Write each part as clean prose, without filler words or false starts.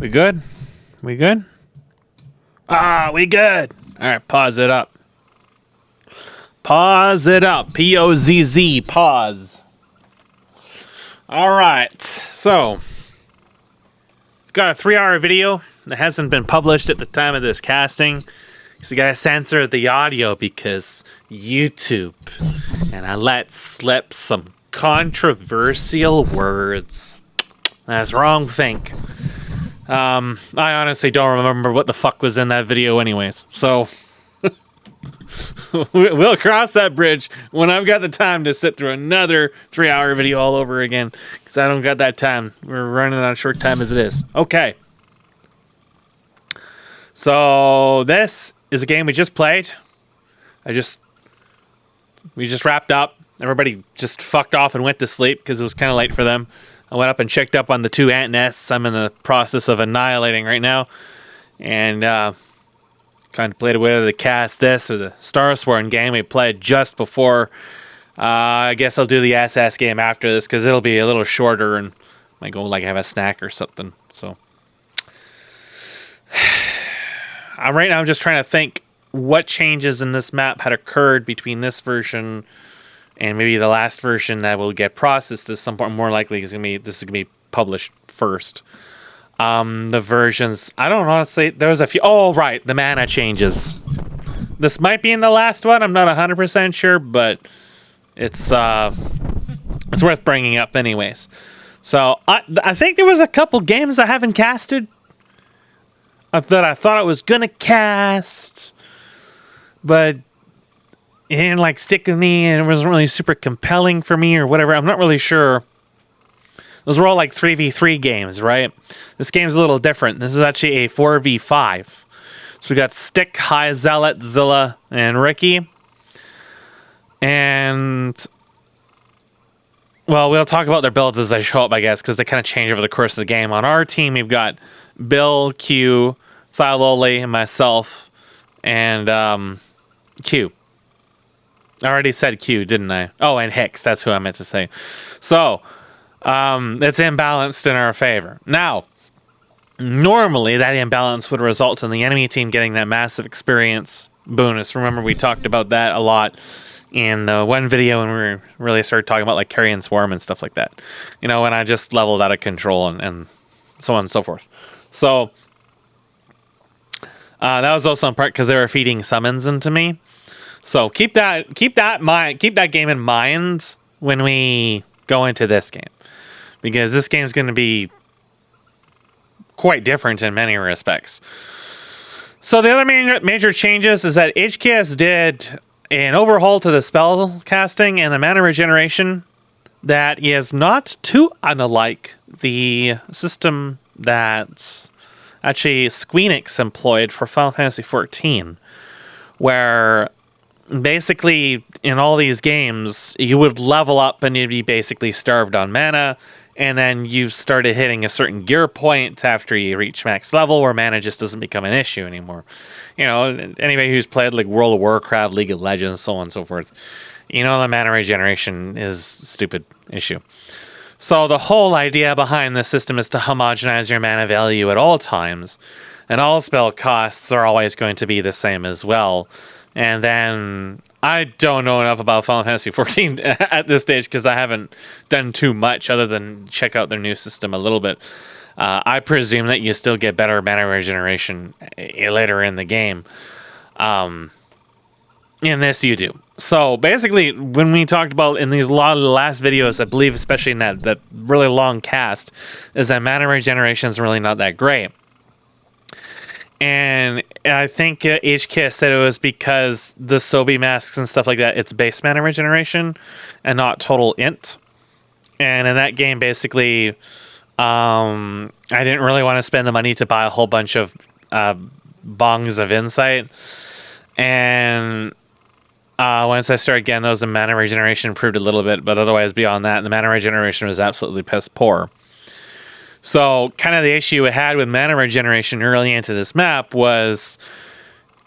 We good? We good? We good. All right, pause it up. Pause it up. P-O-Z-Z, pause. All right, so got a 3-hour video that hasn't been published at the time of this casting. So you gotta censor the audio because YouTube, and I let slip some controversial words. That's wrong think. I honestly don't remember what the fuck was in that video anyways. So we'll cross that bridge when I've got the time to sit through another 3-hour video all over again. Because I don't got that time. We're running on a short time as it is. Okay. So this is a game we just played. We just wrapped up. Everybody just fucked off and went to sleep because it was kind of late for them. I went up and checked up on the 2 ant nests I'm in the process of annihilating right now. And contemplated whether to cast this or the Starsworn game we played just before. I guess I'll do the SS game after this because it'll be a little shorter and might go like have a snack or something. So right now I'm just trying to think what changes in this map had occurred between this version and maybe the last version that will get processed at some point. More likely this is gonna be published first. The versions, I don't honestly, there was a few. Oh, right, the mana changes. This might be in the last one. I'm not 100% sure, but it's worth bringing up anyways. So I think there was a couple games I haven't casted that I thought I was gonna cast, but it didn't like stick with me and it wasn't really super compelling for me or whatever. I'm not really sure. Those were all like 3v3 games, right? This game's a little different. This is actually a 4v5. So we got Stick, High, Zealot, Zilla, and Ricky. And well, we'll talk about their builds as they show up, I guess, because they kind of change over the course of the game. On our team, we've got Bill, Q, Thyololi, and myself, and Q. I already said Q, didn't I? Oh, and Hicks. That's who I meant to say. So it's imbalanced in our favor. Now, normally that imbalance would result in the enemy team getting that massive experience bonus. Remember, we talked about that a lot in the one video when we really started talking about like carrying swarm and stuff like that. You know, when I just leveled out of control and so on and so forth. So that was also in part because they were feeding summons into me. So keep that game in mind when we go into this game, because this game's going to be quite different in many respects. So the other major changes is that HKS did an overhaul to the spell casting and the mana regeneration that is not too unlike the system that actually Squeenix employed for Final Fantasy XIV, where basically in all these games you would level up and you'd be basically starved on mana, and then you started hitting a certain gear point after you reach max level where mana just doesn't become an issue anymore. You know, anybody who's played like World of Warcraft, League of Legends, so on and so forth, you know the mana regeneration is a stupid issue. So the whole idea behind this system is to homogenize your mana value at all times, and all spell costs are always going to be the same as well. And then I don't know enough about Final Fantasy XIV at this stage because I haven't done too much other than check out their new system a little bit. I presume that you still get better mana regeneration later in the game. In this, you do. So basically, when we talked about in these lot of the last videos, I believe, especially in that really long cast, is that mana regeneration is really not that great. And I think HK said it was because the Sobi masks and stuff like that, it's base mana regeneration and not total int. And in that game, basically, I didn't really want to spend the money to buy a whole bunch of bongs of insight. And once I started getting those, the mana regeneration improved a little bit. But otherwise, beyond that, the mana regeneration was absolutely piss poor. So kind of the issue it had with mana regeneration early into this map was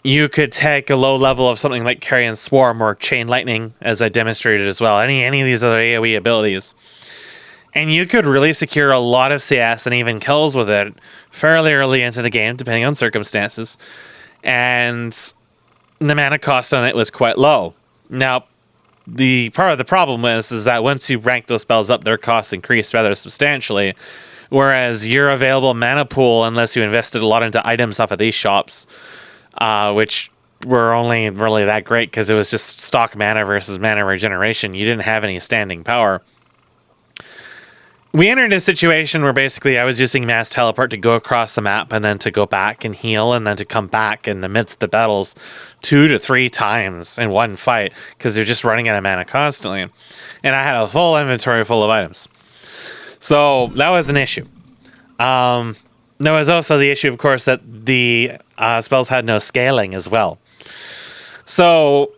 you could take a low level of something like Carrion Swarm or Chain Lightning, as I demonstrated as well, any of these other AoE abilities, And you could really secure a lot of CS and even kills with it fairly early into the game, depending on circumstances. And the mana cost on it was quite low. Now, the part of the problem is that once you rank those spells up, their costs increase rather substantially. Whereas your available mana pool, unless you invested a lot into items off of these shops, which were only really that great because it was just stock mana versus mana regeneration, you didn't have any standing power. We entered a situation where basically I was using mass teleport to go across the map and then to go back and heal and then to come back in the midst of the battles 2 to 3 times in one fight because they're just running out of mana constantly. And I had a full inventory full of items. So that was an issue. There was also the issue, of course, that the spells had no scaling as well. So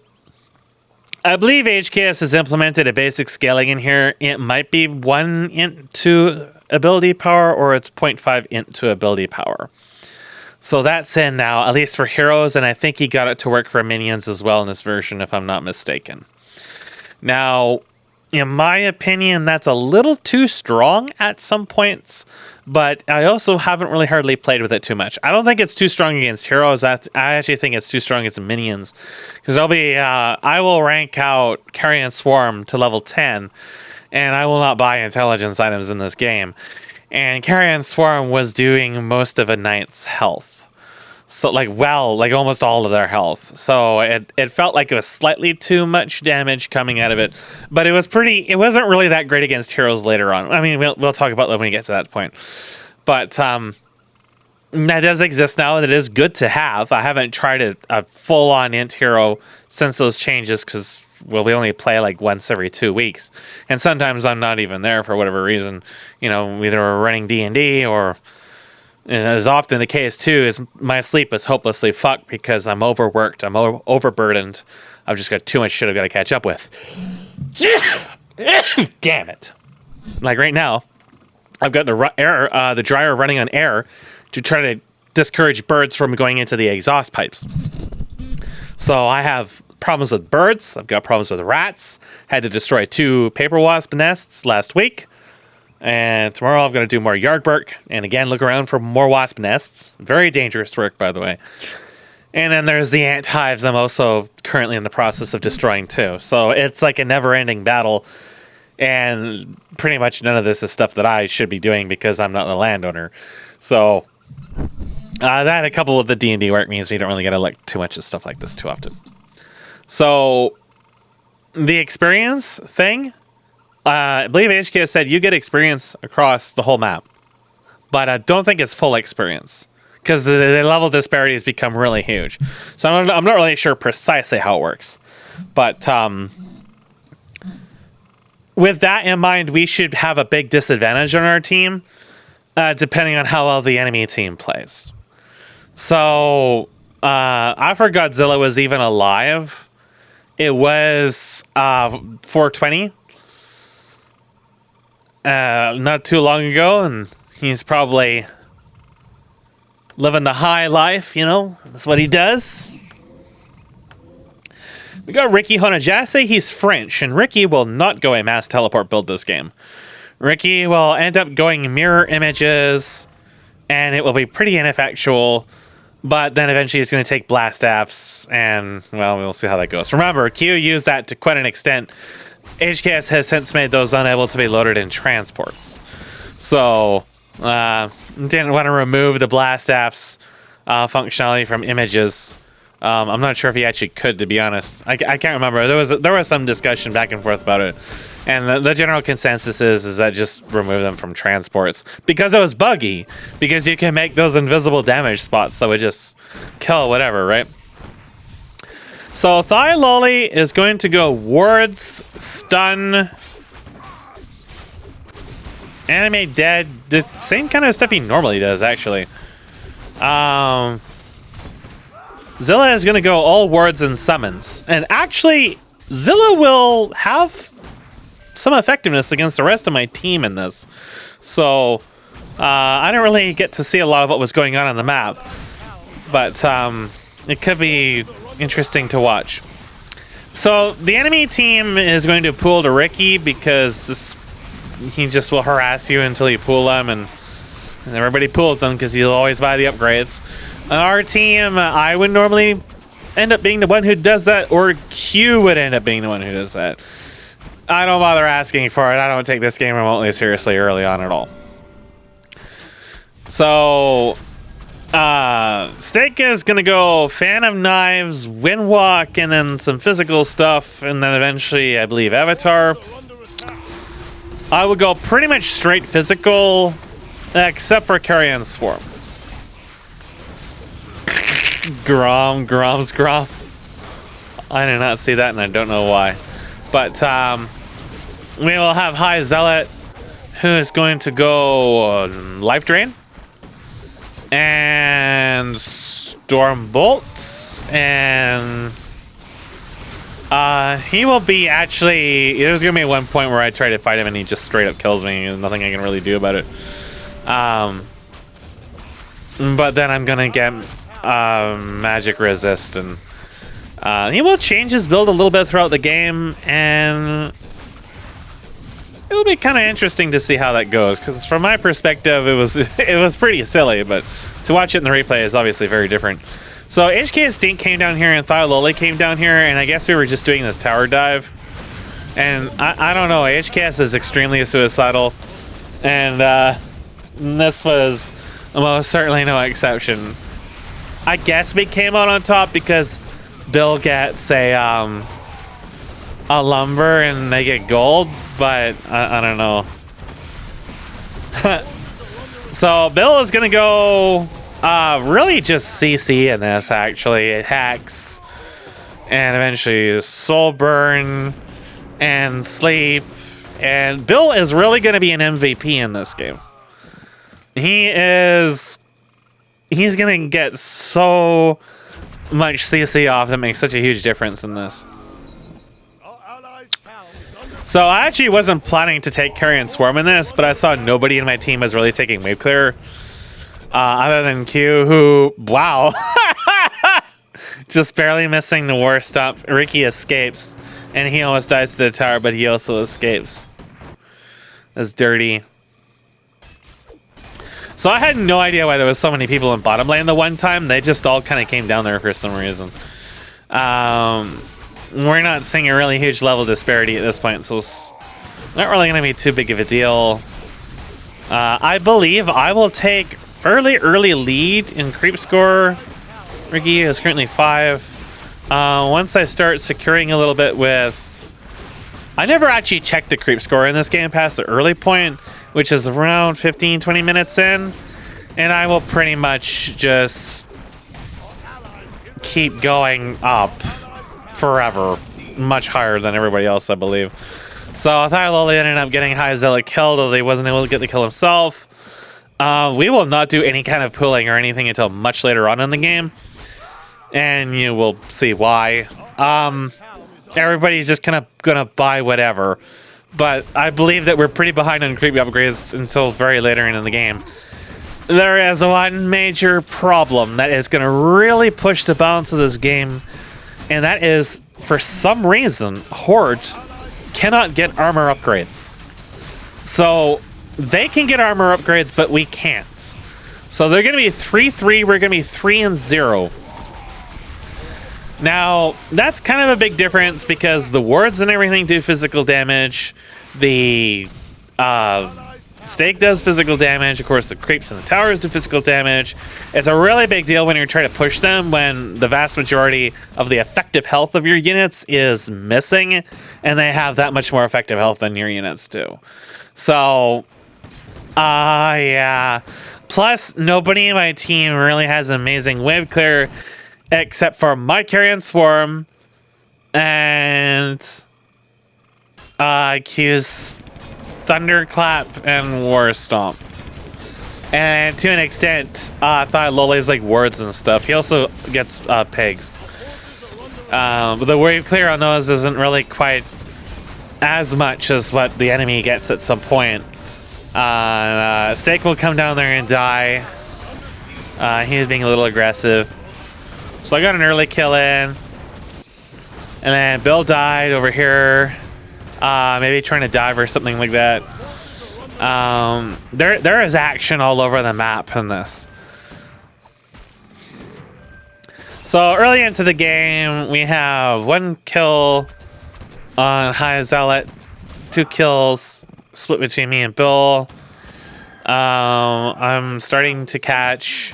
I believe HKS has implemented a basic scaling in here. It might be 1 int to ability power or it's 0.5 int to ability power. So that's in now, at least for heroes, and I think he got it to work for minions as well in this version, if I'm not mistaken. Now, in my opinion, that's a little too strong at some points, but I also haven't really hardly played with it too much. I don't think it's too strong against heroes. I actually think it's too strong against minions, because I will rank out Carrion Swarm to level 10, and I will not buy intelligence items in this game. And Carrion Swarm was doing most of a knight's health. So like almost all of their health. So it felt like it was slightly too much damage coming out of it, but it wasn't really that great against heroes later on. I mean, we'll talk about that when we get to that point. But that does exist now, and it is good to have. I haven't tried a full-on int hero since those changes because, well, we only play like once every 2 weeks, and sometimes I'm not even there for whatever reason. You know, either we're running D&D or. And as often the case, too, is my sleep is hopelessly fucked because I'm overworked, I'm overburdened. I've just got too much shit I've got to catch up with. Damn it. Like right now, I've got the dryer running on air to try to discourage birds from going into the exhaust pipes. So I have problems with birds. I've got problems with rats. Had to destroy 2 paper wasp nests last week. And tomorrow I'm going to do more yard work and again look around for more wasp nests. Very dangerous work, by the way. And then there's the ant hives I'm also currently in the process of destroying too. So it's like a never-ending battle. And pretty much none of this is stuff that I should be doing because I'm not the landowner. So that a couple of the D&D work means we don't really get to look too much at stuff like this too often. So the experience thing... I believe HK said you get experience across the whole map, but I don't think it's full experience because the level disparities become really huge. So I'm not really sure precisely how it works, but with that in mind, we should have a big disadvantage on our team, depending on how well the enemy team plays. So I forgot Godzilla was even alive. It was 420. Not too long ago, and he's probably living the high life, you know. That's what he does. We got Ricky Honajase. He's French, and Ricky will not go a mass teleport build this game. Ricky will end up going mirror images, and it will be pretty ineffectual, but then eventually he's going to take blast staffs, and, well, we'll see how that goes. Remember, Q used that to quite an extent. HKS has since made those unable to be loaded in transports. So, didn't want to remove the blast staffs functionality from images. I'm not sure if he actually could, to be honest. I can't remember. There was some discussion back and forth about it. And the general consensus is that just remove them from transports. Because it was buggy. Because you can make those invisible damage spots that would just kill whatever, right? So Thigh Lolly is going to go wards, stun, animate dead, the same kind of stuff he normally does, actually. Zilla is going to go all wards and summons. And actually, Zilla will have some effectiveness against the rest of my team in this. So I didn't really get to see a lot of what was going on the map. But it could be interesting to watch. So the enemy team is going to pull to Ricky because this he just will harass you until you pull them, and everybody pulls them because he'll always buy the upgrades. On our team, I would normally end up being the one who does that, or Q would end up being the one who does that. I don't bother asking for it. I don't take this game remotely seriously early on at all. So, Steak is gonna go Fan of Knives, Windwalk, and then some physical stuff, and then eventually, I believe, Avatar. I would go pretty much straight physical, except for Carrion Swarm. Grom. I did not see that, and I don't know why. But we will have High Zealot, who is going to go Life Drain, and Storm Bolt, and he will be actually. There's gonna be one point where I try to fight him, and he just straight up kills me. There's nothing I can really do about it. But then I'm gonna get magic resist, and he will change his build a little bit throughout the game, and it'll be kind of interesting to see how that goes, because from my perspective it was pretty silly, but to watch it in the replay is obviously very different. So HKS Dink came down here and Thyololi came down here, and I guess we were just doing this tower dive, and I don't know, HKS is extremely suicidal, and this was most certainly no exception. I guess we came out on top because Bill gets a lumber and they get gold, but I don't know. So Bill is gonna go really just CC in this, actually. It hacks and eventually soul burn and sleep, and Bill is really gonna be an MVP in this game. He's gonna get so much CC off that makes such a huge difference in this. So I actually wasn't planning to take Carrion Swarm in this, but I saw nobody in my team was really taking wave clear, other than Q, who, wow, just barely missing the war stop. Ricky escapes, and he almost dies to the tower, but he also escapes. That's dirty. So I had no idea why there was so many people in bottom lane the one time. They just all kind of came down there for some reason. We're not seeing a really huge level disparity at this point, so it's not really going to be too big of a deal. I believe I will take fairly early lead in creep score. Ricky is currently 5. Once I start securing a little bit with... I never actually checked the creep score in this game past the early point, which is around 15-20 minutes in, and I will pretty much just keep going up forever, much higher than everybody else, I believe. So Thyololi ended up getting High Zealot killed, although he wasn't able to get the kill himself. We will not do any kind of pooling or anything until much later on in the game, and you will see why. Everybody's just kind of gonna buy whatever. But I believe that we're pretty behind on creepy upgrades until very later in the game. There is one major problem that is going to really push the balance of this game, and that is, for some reason, Horde cannot get armor upgrades. So they can get armor upgrades, but we can't. So they're going to be 3-3, we're going to be 3-0. Now, that's kind of a big difference because the wards and everything do physical damage. The stake does physical damage. Of course, the creeps and the towers do physical damage. It's a really big deal when you're trying to push them when the vast majority of the effective health of your units is missing, and they have that much more effective health than your units do. So, yeah. Plus, nobody in my team really has amazing wave clear, except for my Carrion Swarm and Q's Thunderclap and War Stomp. And to an extent, Thyololi is like wards and stuff. He also gets pegs. But the wave clear on those isn't really quite as much as what the enemy gets at some point. Stake will come down there and die. He was being a little aggressive. So I got an early kill in. And then Bill died over here. Maybe trying to dive or something like that. There is action all over the map in this. So early into the game, we have 1 kill on High Zealot, 2 kills split between me and Bill. I'm starting to catch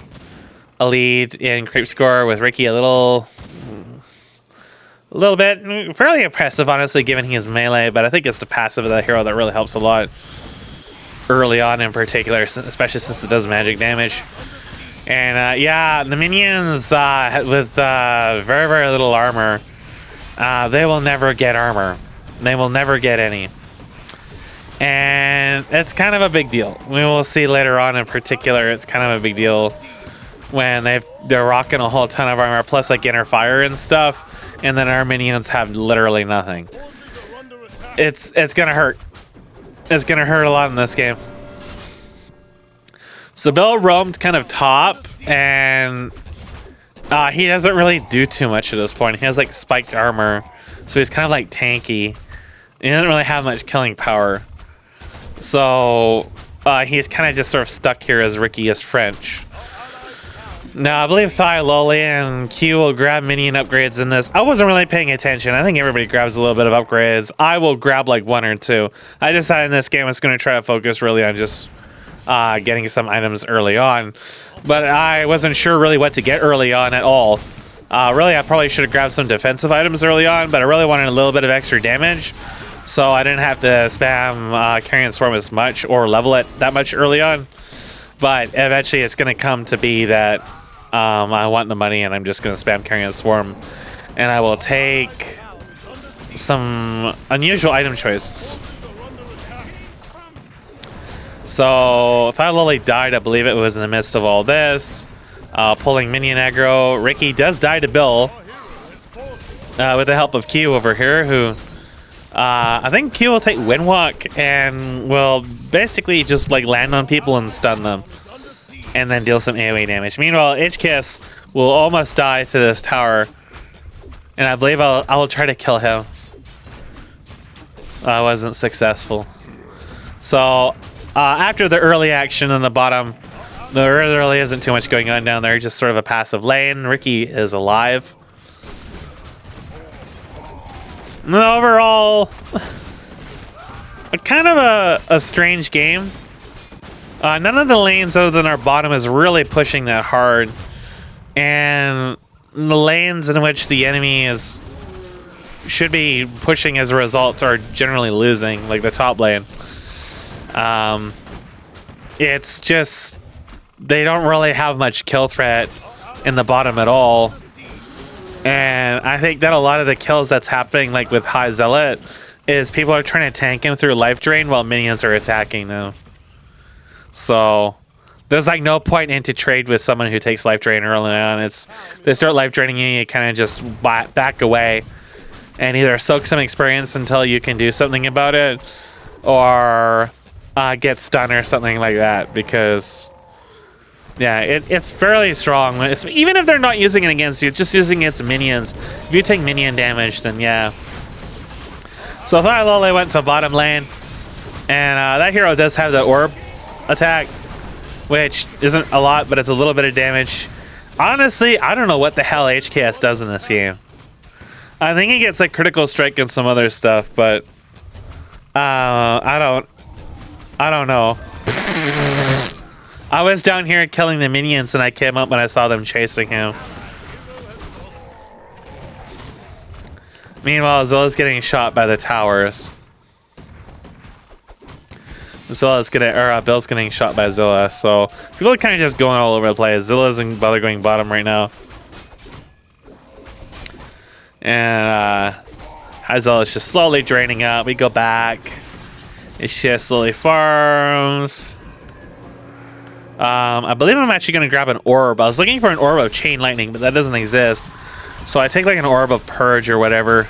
a lead in creep score with Ricky a little bit. Fairly impressive, honestly, given he is melee, but I think it's the passive of that hero that really helps a lot early on in particular, especially since it does magic damage. And yeah, the minions with very, very little armor, they will never get armor. They will never get any. And it's kind of a big deal. We will see later on in particular, it's kind of a big deal when they're rocking a whole ton of armor, plus like inner fire and stuff, and then our minions have literally nothing. It's gonna hurt. It's gonna hurt a lot in this game. So Bill roamed kind of top, and he doesn't really do too much at this point. He has like spiked armor, so he's kind of like tanky. He doesn't really have much killing power. So he's kind of just sort of stuck here as Ricky is French. Now, I believe Thai, Loli, and Q will grab minion upgrades in this. I wasn't really paying attention. I think everybody grabs a little bit of upgrades. I will grab like 1 or 2. I decided in this game I was going to try to focus really on just getting some items early on. But I wasn't sure really what to get early on at all. Really, I probably should have grabbed some defensive items early on, but I really wanted a little bit of extra damage. So I didn't have to spam Carrion Swarm as much or level it that much early on. But eventually it's going to come to be that I want the money and I'm just going to spam Carrion Swarm. And I will take some unusual item choices. So if I literally died, I believe it was in the midst of all this. Pulling minion aggro. Ricky does die to Bill. With the help of Q over here, who... I think Q will take Windwalk and will basically just like land on people and stun them. And then deal some AoE damage. Meanwhile, HKS will almost die to this tower. And I believe I'll try to kill him. I wasn't successful. So, after the early action in the bottom, there really isn't too much going on down there. Just sort of a passive lane. Ricky is alive. And overall, kind of a strange game. None of the lanes other than our bottom is really pushing that hard. And the lanes in which the enemy should be pushing as a result are generally losing, like the top lane. It's just, they don't really have much kill threat in the bottom at all. And I think that a lot of the kills that's happening, like with High Zealot, is people are trying to tank him through life drain while minions are attacking them. So there's like no point into trade with someone who takes life drain early on. They start life draining you, you kind of just back away and either soak some experience until you can do something about it, or get stunned or something like that, because yeah, it's fairly strong. Even if they're not using it against you, just using its minions. If you take minion damage, then yeah. So Thylole went to bottom lane, and that hero does have the orb attack, which isn't a lot, but it's a little bit of damage. Honestly, I don't know what the hell HKS does in this game. I think he gets like critical strike and some other stuff, but I don't know. I was down here killing the minions, and I came up when I saw them chasing him. Meanwhile, Zilla's getting shot by the towers. Bill's getting shot by Zilla, so people are kind of just going all over the place. Zilla isn't bother going bottom right now. And Zilla's just slowly draining out. We go back. It's just slowly farms. I believe I'm actually going to grab an orb. I was looking for an orb of chain lightning, but that doesn't exist. So I take like an orb of purge or whatever,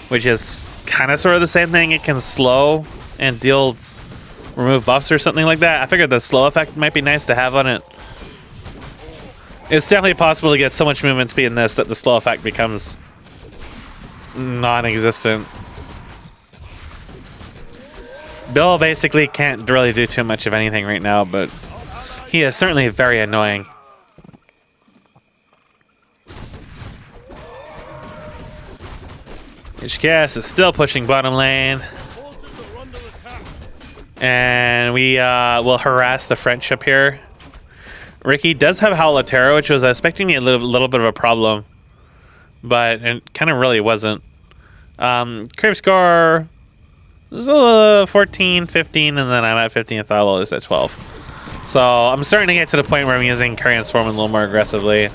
which is kind of sort of the same thing. It can slow and remove buffs or something like that. I figured the slow effect might be nice to have on it. It's definitely possible to get so much movement speed in this that the slow effect becomes non-existent. Bill basically can't really do too much of anything right now, but he is certainly very annoying. TGS is still pushing bottom lane. And we will harass the friendship here. Ricky does have Howlatero, which was expecting me a little bit of a problem. But it kind of really wasn't. Crave score is 14, 15, and then I'm at 15th level is at 12. So I'm starting to get to the point where I'm using Carrion Swarm a little more aggressively.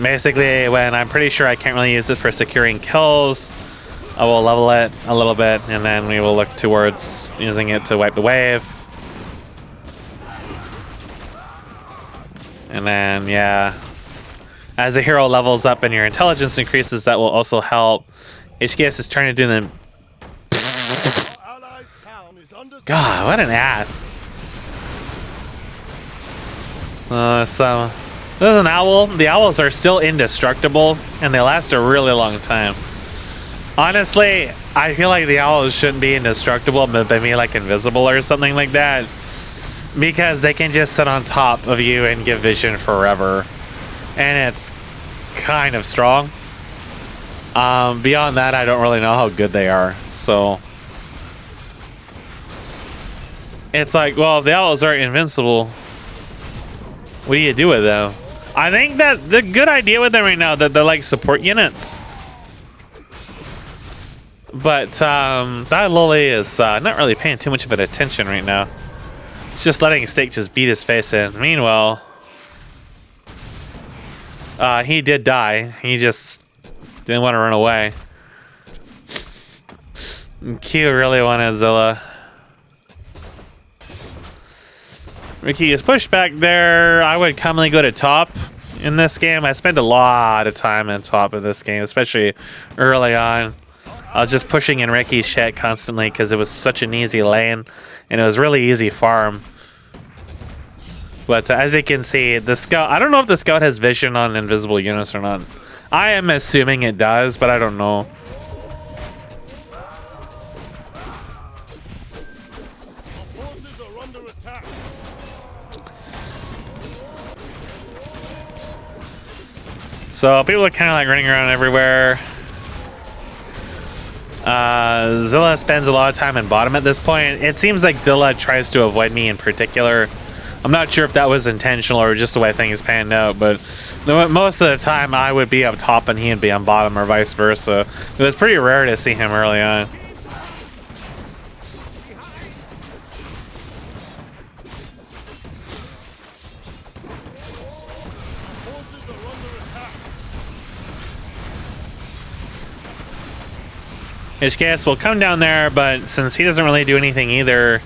Basically, when I'm pretty sure I can't really use it for securing kills, I will level it a little bit, and then we will look towards using it to wipe the wave. And then, yeah, as a hero levels up and your intelligence increases, that will also help. HKS is trying to do them. God, what an ass. So there's an owl. The owls are still indestructible, and they last a really long time. Honestly, I feel like the owls shouldn't be indestructible, but be like invisible or something like that, because they can just sit on top of you and give vision forever, and it's kind of strong. Beyond that, I don't really know how good they are. So it's like, well, if the owls are invincible, what do you do with them? I think that the good idea with them right now that they're like support units. But that Loli is not really paying too much of an attention right now. He's just letting Steak just beat his face in. Meanwhile, he did die. He just didn't want to run away. Q really wanted Zilla. Ricky is pushed back there. I would commonly go to top in this game. I spend a lot of time in top in this game, especially early on. I was just pushing in Ricky's shit constantly because it was such an easy lane, and it was really easy farm. But as you can see, the scout, I don't know if the scout has vision on invisible units or not. I am assuming it does, but I don't know. So people are kind of like running around everywhere. Zilla spends a lot of time in bottom at this point. It seems like Zilla tries to avoid me in particular. I'm not sure if that was intentional or just the way things panned out, but most of the time I would be up top and he'd be on bottom or vice versa. It was pretty rare to see him early on. HKS will come down there, but since he doesn't really do anything either,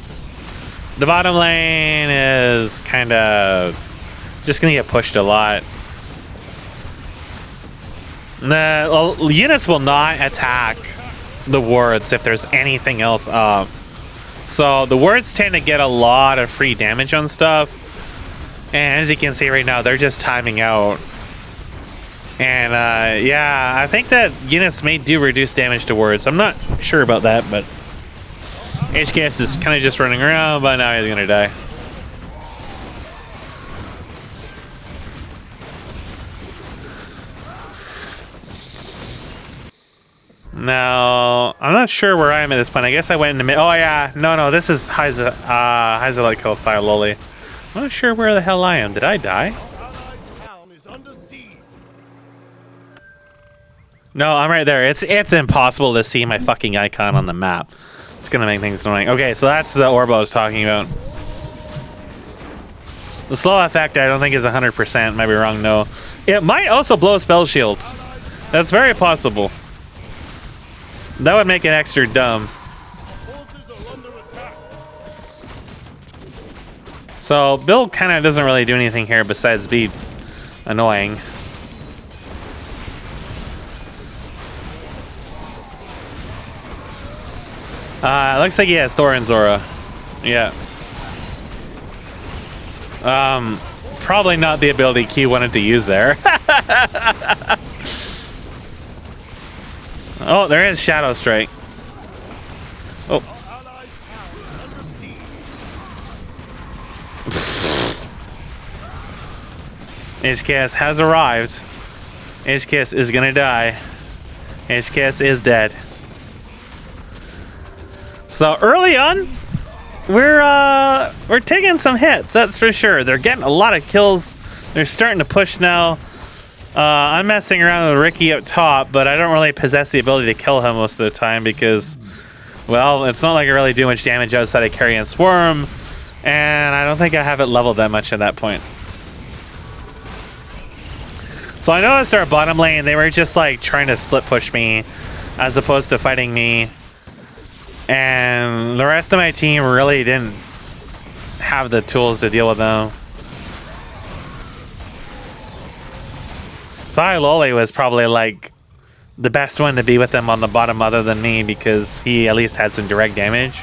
the bottom lane is kind of just going to get pushed a lot. The units will not attack the wards if there's anything else up. So the wards tend to get a lot of free damage on stuff. And as you can see right now, they're just timing out. And yeah, I think that units may do reduce damage to wards. I'm not sure about that, but HKS is kind of just running around, but now he's gonna die. Now, I'm not sure where I am at this point. I guess I went in the mid. Oh yeah, no, this is Hyza like killed by Loli. I'm not sure where the hell I am. Did I die? No, I'm right there. It's impossible to see my fucking icon on the map. It's gonna make things annoying. Okay, so that's the orb I was talking about. The slow effect I don't think is 100%. Might be wrong, no. It might also blow spell shields. That's very possible. That would make it extra dumb. So Bill kind of doesn't really do anything here besides be annoying. Looks like he has Thorin's aura. Yeah. Probably not the ability Q wanted to use there. Oh, there is Shadow Strike. Oh. HKS has arrived. HKS is gonna die. HKS is dead. So early on, we're taking some hits, that's for sure. They're getting a lot of kills. They're starting to push now. I'm messing around with Ricky up top, but I don't really possess the ability to kill him most of the time because, well, it's not like I really do much damage outside of Carry and Swarm, and I don't think I have it leveled that much at that point. So I noticed our bottom lane, they were just like trying to split push me as opposed to fighting me. And the rest of my team really didn't have the tools to deal with them. Loli was probably like the best one to be with them on the bottom other than me because he at least had some direct damage.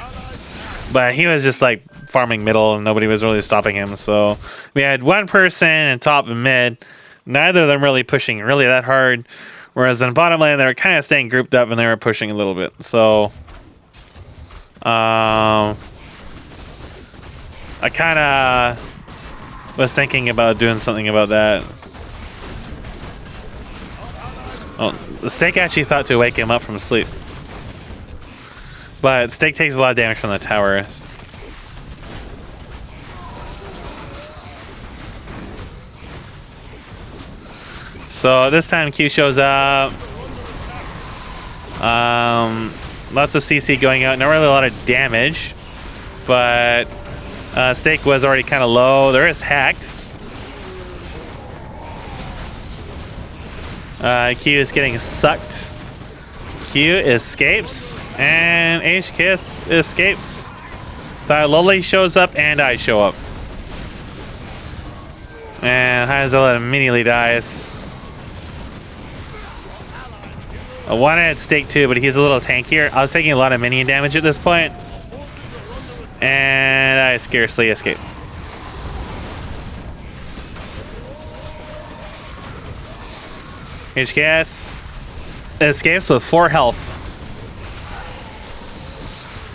But he was just like farming middle and nobody was really stopping him. So we had one person in top and mid. Neither of them really pushing really that hard. Whereas in bottom lane, they were kind of staying grouped up and they were pushing a little bit. So I kind of was thinking about doing something about that. Oh, the Steak actually thought to wake him up from sleep. But Steak takes a lot of damage from the tower. So this time Q shows up. Lots of CC going out. Not really a lot of damage. But Steak was already kind of low. There is Hex. Q is getting sucked. Q escapes. And H-Kiss escapes. Loli shows up and I show up. And Hyzilla immediately dies. I wanted Steak too, but he's a little tankier. I was taking a lot of minion damage at this point. And I scarcely escaped. HKS escapes with 4 health.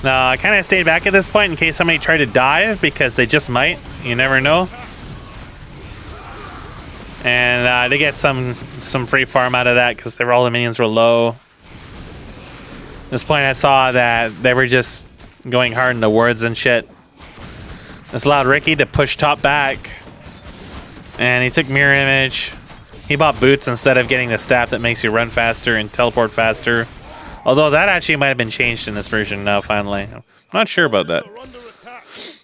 Now, I kind of stayed back at this point in case somebody tried to dive because they just might. You never know. And they get some free farm out of that because all the minions were low. At this point, I saw that they were just going hard in the wards and shit. This allowed Ricky to push top back. And he took mirror image. He bought boots instead of getting the staff that makes you run faster and teleport faster. Although that actually might have been changed in this version now, finally. I'm not sure about that.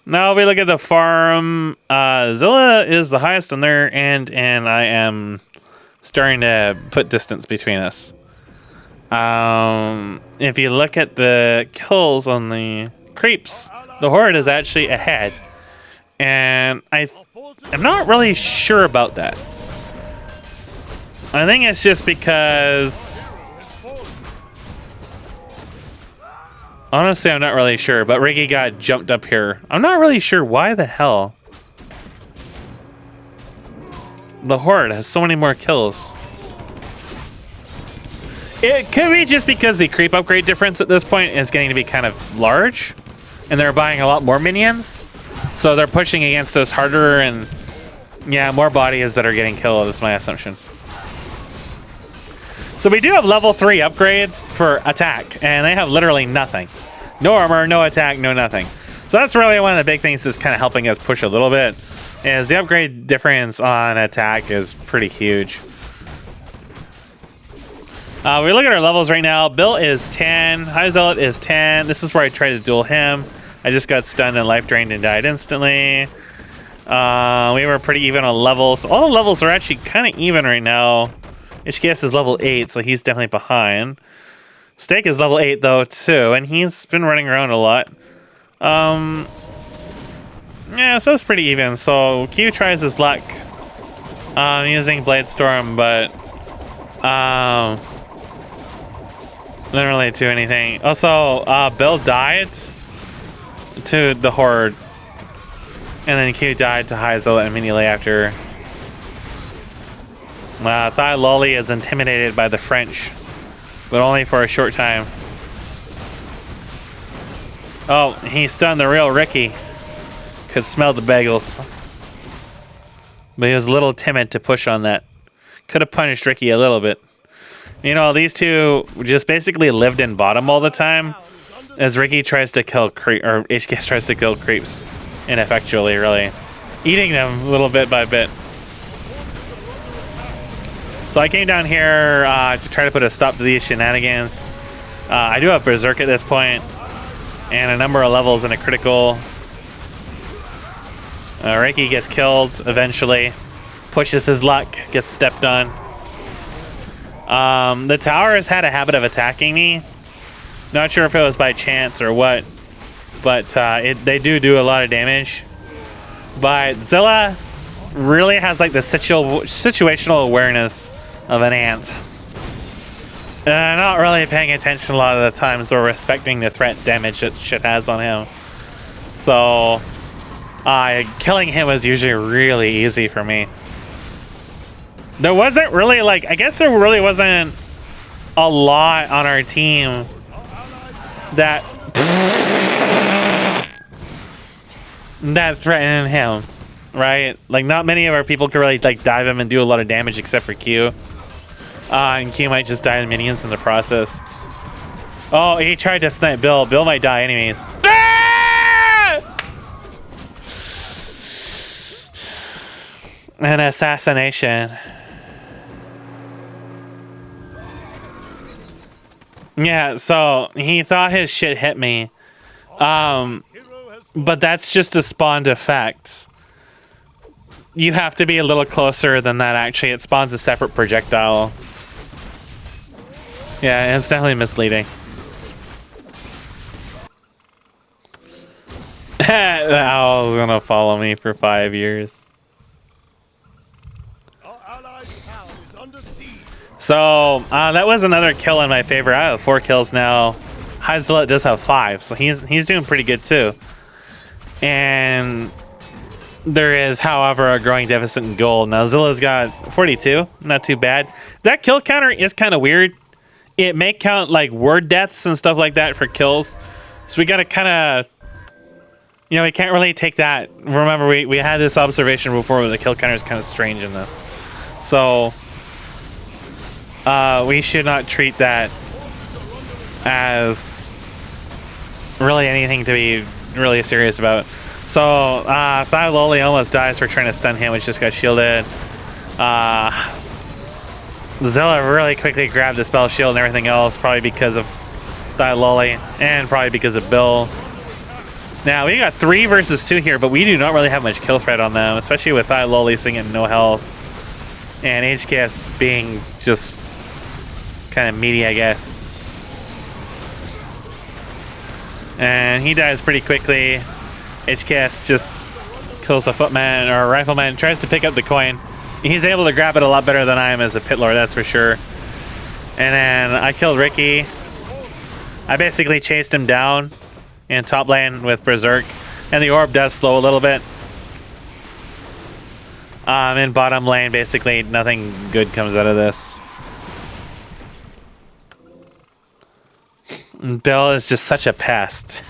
Now we look at the farm. Zilla is the highest on their end, and I am starting to put distance between us. If you look at the kills on the creeps, the Horde is actually ahead. And I'm not really sure about that. I think it's just because... Honestly, I'm not really sure, but Ricky got jumped up here. I'm not really sure why the hell the Horde has so many more kills. It could be just because the creep upgrade difference at this point is getting to be kind of large, and they're buying a lot more minions, so they're pushing against us harder, and yeah, more bodies that are getting killed is my assumption. So we do have level 3 upgrade for attack, and they have literally nothing. No armor, no attack, no nothing. So that's really one of the big things that's kind of helping us push a little bit, is the upgrade difference on attack is pretty huge. We look at our levels right now. Bill is 10, High Zealot is 10. This is where I tried to duel him. I just got stunned and life drained and died instantly. We were pretty even on levels. All the levels are actually kind of even right now. HKS is level 8, so he's definitely behind. Steak is level 8 though too, and he's been running around a lot. Yeah, so it's pretty even. So Q tries his luck using Blade Storm, but didn't really do anything. Also, Bill died to the Horde, and then Q died to High Zealot immediately after. Loli is intimidated by the French. but only for a short time. Oh, he stunned the real Ricky. Could smell the bagels. But he was a little timid to push on that. Could have punished Ricky a little bit. You know, these two just basically lived in bottom all the time, as Ricky tries to kill or HKS tries to kill creeps ineffectually, really. Eating them little bit by bit. So I came down here to try to put a stop to these shenanigans. I do have Berserk at this point, and a number of levels in a critical. Ricky gets killed eventually. Pushes his luck, gets stepped on. The tower has had a habit of attacking me. Not sure if it was by chance or what, but they do a lot of damage. But Zilla really has like the situational awareness of an ant. Not really paying attention a lot of the times or respecting the threat damage that shit has on him. So killing him was usually really easy for me. There wasn't really like, I guess there really wasn't a lot on our team that threatened him, right? Like not many of our people could really like dive him and do a lot of damage except for Q. And Q might just die to minions in the process. Oh, he tried to snipe Bill. Bill might die anyways. An assassination. Yeah, so he thought his shit hit me. But that's just a spawned effect. You have to be a little closer than that, actually. It spawns a separate projectile. Yeah, it's definitely misleading. The owl's gonna follow me for 5 years. So that was another kill in my favor. I have 4 kills now. Zilla does have 5, so he's doing pretty good too. And there is, however, a growing deficit in gold. Now Zilla's got 42, not too bad. That kill counter is kind of weird. It may count like word deaths and stuff like that for kills. So we gotta kind of, you know, we can't really take that. Remember, we had this observation before where the kill counter is kind of strange in this. So we should not treat that as really anything to be really serious about. So Thigh Loli almost dies for trying to stun him, which just got shielded. Zilla really quickly grabbed the spell shield and everything else, probably because of Thigh Loli and probably because of Bill. Now we got 3 versus 2 here, but we do not really have much kill threat on them, especially with Thigh Loli sitting at no health and HKS being just kind of meaty, I guess. And he dies pretty quickly. HKS just kills a footman or a rifleman, tries to pick up the coin. He's able to grab it a lot better than I am as a pit lord, that's for sure. And then I killed Ricky. I basically chased him down in top lane with Berserk. And the orb does slow a little bit. In bottom lane, basically nothing good comes out of this. Bill is just such a pest.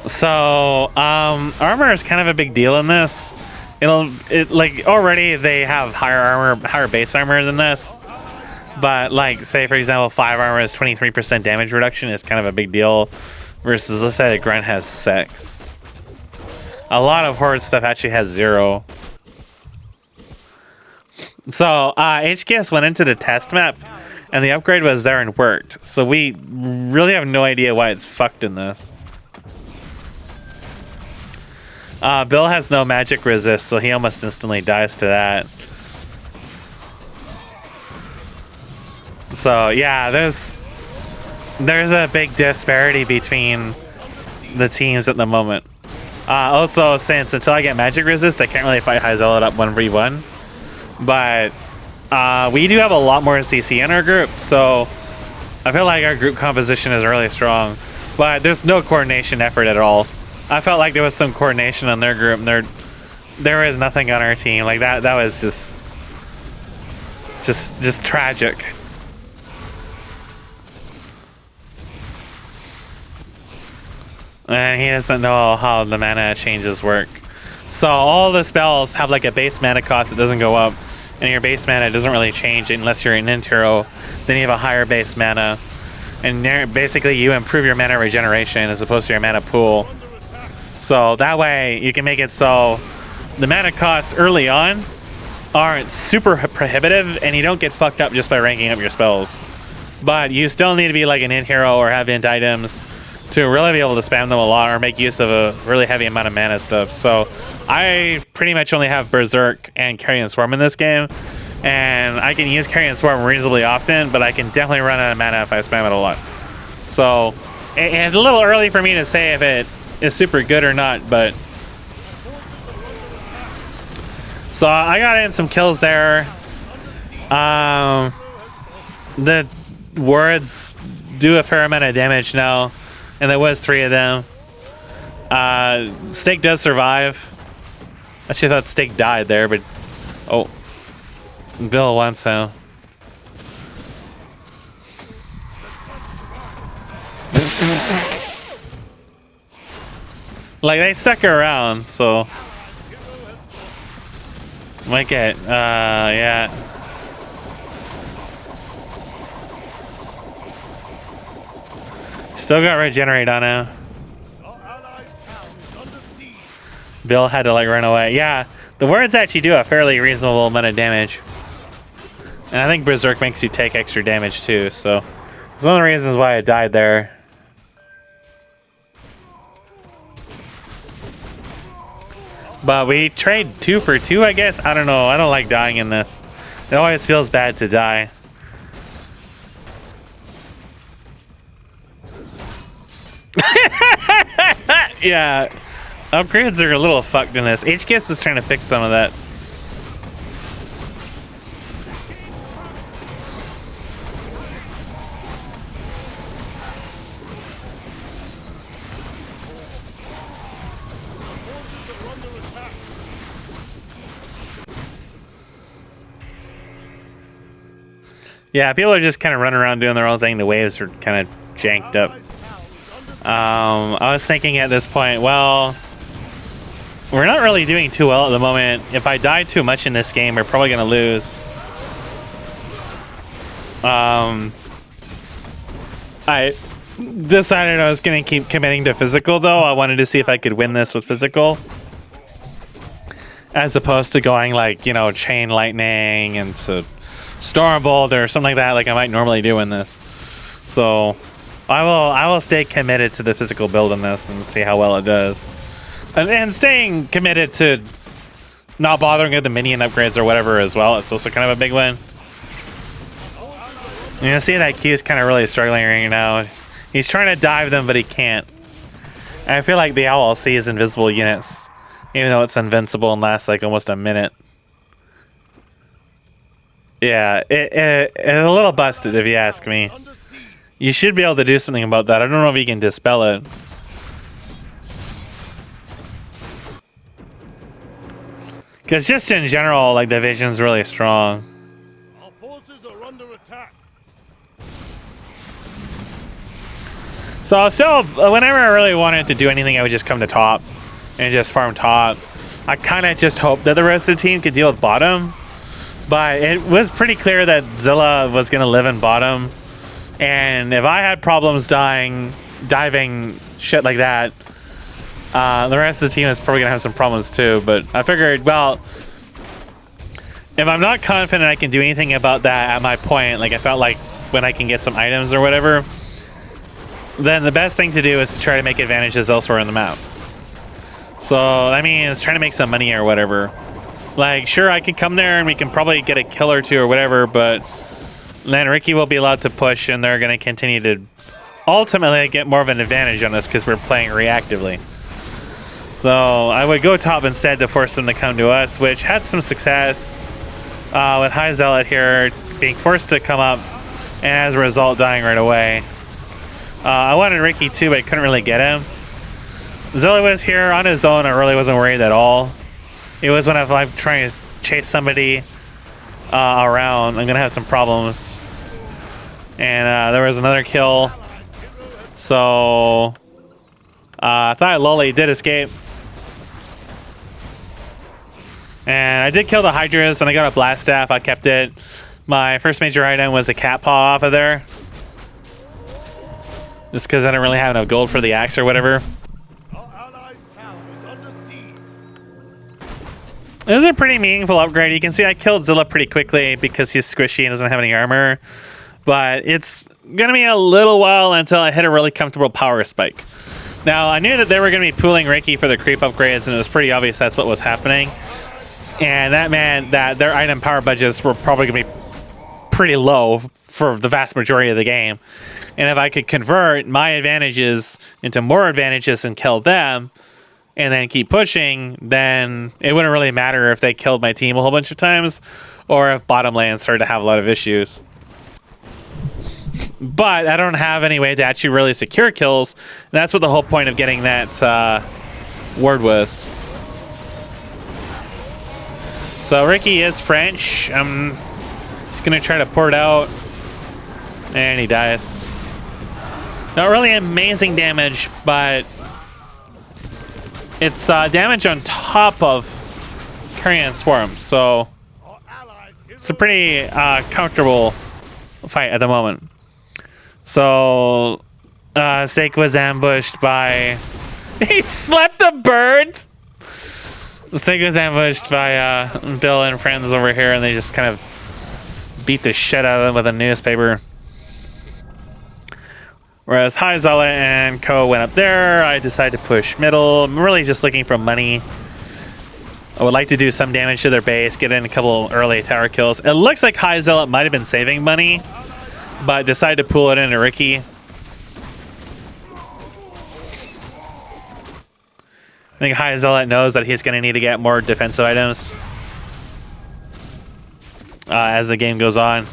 So, armor is kind of a big deal in this. Like already they have higher armor, higher base armor than this. But like, say for example, 5 armor is 23% damage reduction is kind of a big deal. Versus, let's say the grunt has 6. A lot of horde stuff actually has 0. So HKS went into the test map, and the upgrade was there and worked. So we really have no idea why it's fucked in this. Bill has no magic resist, so he almost instantly dies to that. So yeah, there's a big disparity between the teams at the moment. Also, since until I get magic resist, I can't really fight Zilla up 1v1. But we do have a lot more CC in our group, so I feel like our group composition is really strong. But there's no coordination effort at all. I felt like there was some coordination on their group, and there was nothing on our team. Like that was just tragic. And he doesn't know how the mana changes work. So all the spells have like a base mana cost that doesn't go up, and your base mana doesn't really change unless you're an int hero. Then you have a higher base mana, and basically you improve your mana regeneration as opposed to your mana pool. So that way you can make it so the mana costs early on aren't super prohibitive, and you don't get fucked up just by ranking up your spells. But you still need to be like an int hero or have int items to really be able to spam them a lot or make use of a really heavy amount of mana stuff. So I pretty much only have Berserk and Carrion Swarm in this game, and I can use Carrion Swarm reasonably often, but I can definitely run out of mana if I spam it a lot. So it's a little early for me to say if it is super good or not, but so I got in some kills there. The words do a fair amount of damage now, and there was 3 of them. Steak does survive. Actually, I thought Steak died there, but oh, Bill wants to. Like, they stuck around, so might get yeah. Still got regenerate on him. Bill had to like run away. Yeah, the words actually do a fairly reasonable amount of damage. And I think Berserk makes you take extra damage too, so it's one of the reasons why I died there. But we trade 2 for 2, I guess. I don't know. I don't like dying in this. It always feels bad to die. Yeah, upgrades are a little fucked in this. HKS is trying to fix some of that. Yeah, people are just kind of running around doing their own thing. The waves are kind of janked up. I was thinking at this point, well, we're not really doing too well at the moment. If I die too much in this game, we're probably going to lose. I decided I was going to keep committing to physical, though. I wanted to see if I could win this with physical, as opposed to going like, you know, chain lightning into Stormbolt or something like that, like I might normally do in this. So I will stay committed to the physical build in this and see how well it does. And staying committed to not bothering with the minion upgrades or whatever as well. It's also kind of a big win. You know, see that Q is kind of really struggling right now. He's trying to dive them, but he can't. And I feel like the owl sees invisible units, even though it's invincible and lasts like almost a minute. Yeah, it's a little busted if you ask me. You should be able to do something about that. I don't know if you can dispel it. Because just in general, like, the vision's really strong. Our forces are under attack. So still, whenever I really wanted to do anything, I would just come to top and just farm top. I kind of just hoped that the rest of the team could deal with bottom. But it was pretty clear that Zilla was going to live in bottom. And if I had problems diving, shit like that, the rest of the team is probably going to have some problems too. But I figured, well, if I'm not confident I can do anything about that at my point, like I felt like when I can get some items or whatever, then the best thing to do is to try to make advantages elsewhere on the map. So, I mean, it's trying to make some money or whatever. Like, sure, I could come there and we can probably get a kill or two or whatever, but then Ricky will be allowed to push and they're going to continue to ultimately get more of an advantage on us because we're playing reactively. So I would go top instead to force them to come to us, which had some success with High Zealot here being forced to come up and as a result dying right away. I wanted Ricky too, but I couldn't really get him. Zealot was here on his own. I really wasn't worried at all. It was when I'm trying to chase somebody around, I'm gonna have some problems. And there was another kill. So I thought Loli did escape. And I did kill the Hydras, and I got a blast staff. I kept it. My first major item was a cat paw off of there. Just because I didn't really have enough gold for the axe or whatever. Our allies' town is under siege. It was a pretty meaningful upgrade. You can see I killed Zilla pretty quickly because he's squishy and doesn't have any armor. But it's going to be a little while until I hit a really comfortable power spike. Now, I knew that they were going to be pooling Ricky for the creep upgrades, and it was pretty obvious that's what was happening. And that meant that their item power budgets were probably going to be pretty low for the vast majority of the game. And if I could convert my advantages into more advantages and kill them, and then keep pushing, then it wouldn't really matter if they killed my team a whole bunch of times, or if bottom lane started to have a lot of issues. But I don't have any way to actually really secure kills, and that's what the whole point of getting that word was. So Ricky is French. I'm just gonna try to pour it out, and he dies. Not really amazing damage, but it's damage on top of Carrion Swarm, so it's a pretty comfortable fight at the moment. So Steak was ambushed by... He slept a bird! Steak was ambushed by Bill and friends over here, and they just kind of beat the shit out of him with a newspaper. Whereas High Zealot and Co went up there. I decided to push middle. I'm really just looking for money. I would like to do some damage to their base, get in a couple early tower kills. It looks like High Zealot might have been saving money, but decided to pull it into Ricky. I think High Zealot knows that he's going to need to get more defensive items as the game goes on.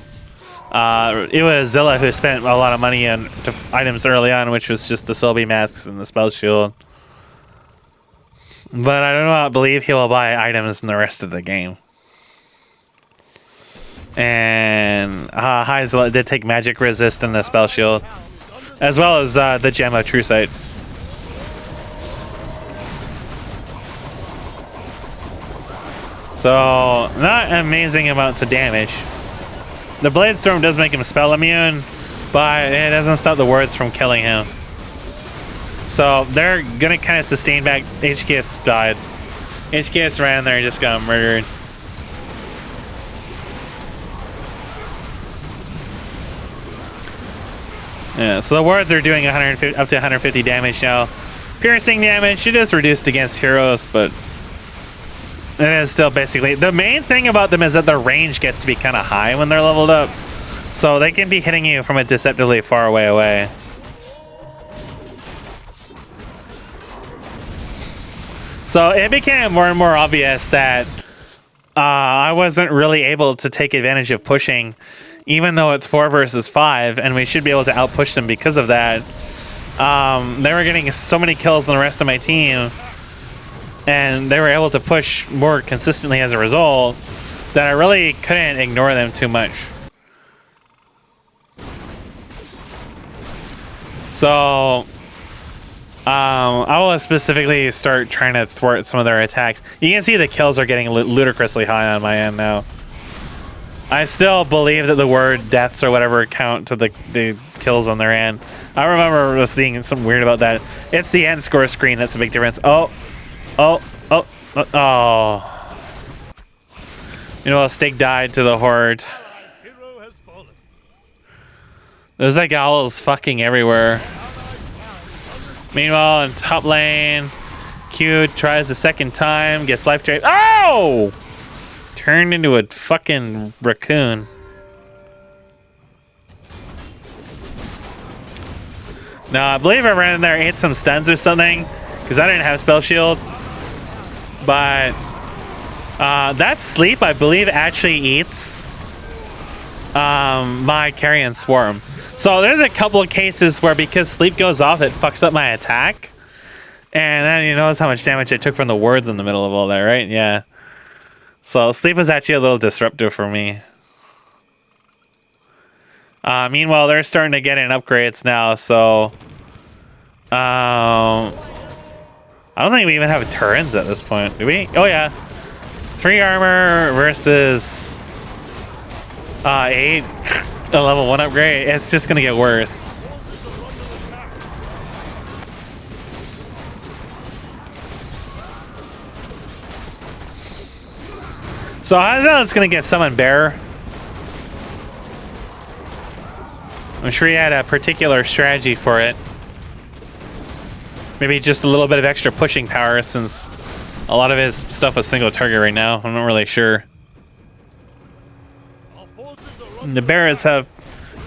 It was Zilla who spent a lot of money on items early on, which was just the Sobi masks and the spell shield. But I do not believe he will buy items in the rest of the game. And High Zealot did take magic resist and the spell shield, as well as the gem of True Sight. So, not amazing amounts of damage. The Blade Storm does make him spell immune, but it doesn't stop the wards from killing him. So, they're gonna kind of sustain back. HKS died. HKS ran there and just got murdered. Yeah, so the wards are doing 150, up to 150 damage now. Piercing damage, it is reduced against heroes, but it is still basically... The main thing about them is that their range gets to be kind of high when they're leveled up. So they can be hitting you from a deceptively far away. So it became more and more obvious that I wasn't really able to take advantage of pushing, even though it's 4 versus 5, and we should be able to outpush them because of that. They were getting so many kills than the rest of my team, and they were able to push more consistently as a result, that I really couldn't ignore them too much. So I will specifically start trying to thwart some of their attacks. You can see the kills are getting ludicrously high on my end now. I still believe that the word deaths or whatever count to the kills on their end. I remember seeing something weird about that. It's the end score screen that's a big difference. Oh. You know, Steak died to the horde. There's like owls fucking everywhere. Meanwhile, in top lane, Q tries the second time, gets life drained. Oh! Turned into a fucking raccoon. No, I believe I ran in there, ate some stuns or something, because I didn't have spell shield. But that sleep, I believe, actually eats my Carrion Swarm. So there's a couple of cases where because sleep goes off, it fucks up my attack. And then you notice how much damage I took from the words in the middle of all that, right? Yeah. So sleep was actually a little disruptive for me. Meanwhile, they're starting to get in upgrades now, so I don't think we even have turrets at this point. Do we? Oh yeah. 3 armor versus 8. A level 1 upgrade. It's just gonna get worse. So I know it's gonna get summoned bear. I'm sure he had a particular strategy for it. Maybe just a little bit of extra pushing power since a lot of his stuff was single target right now. I'm not really sure. The bears have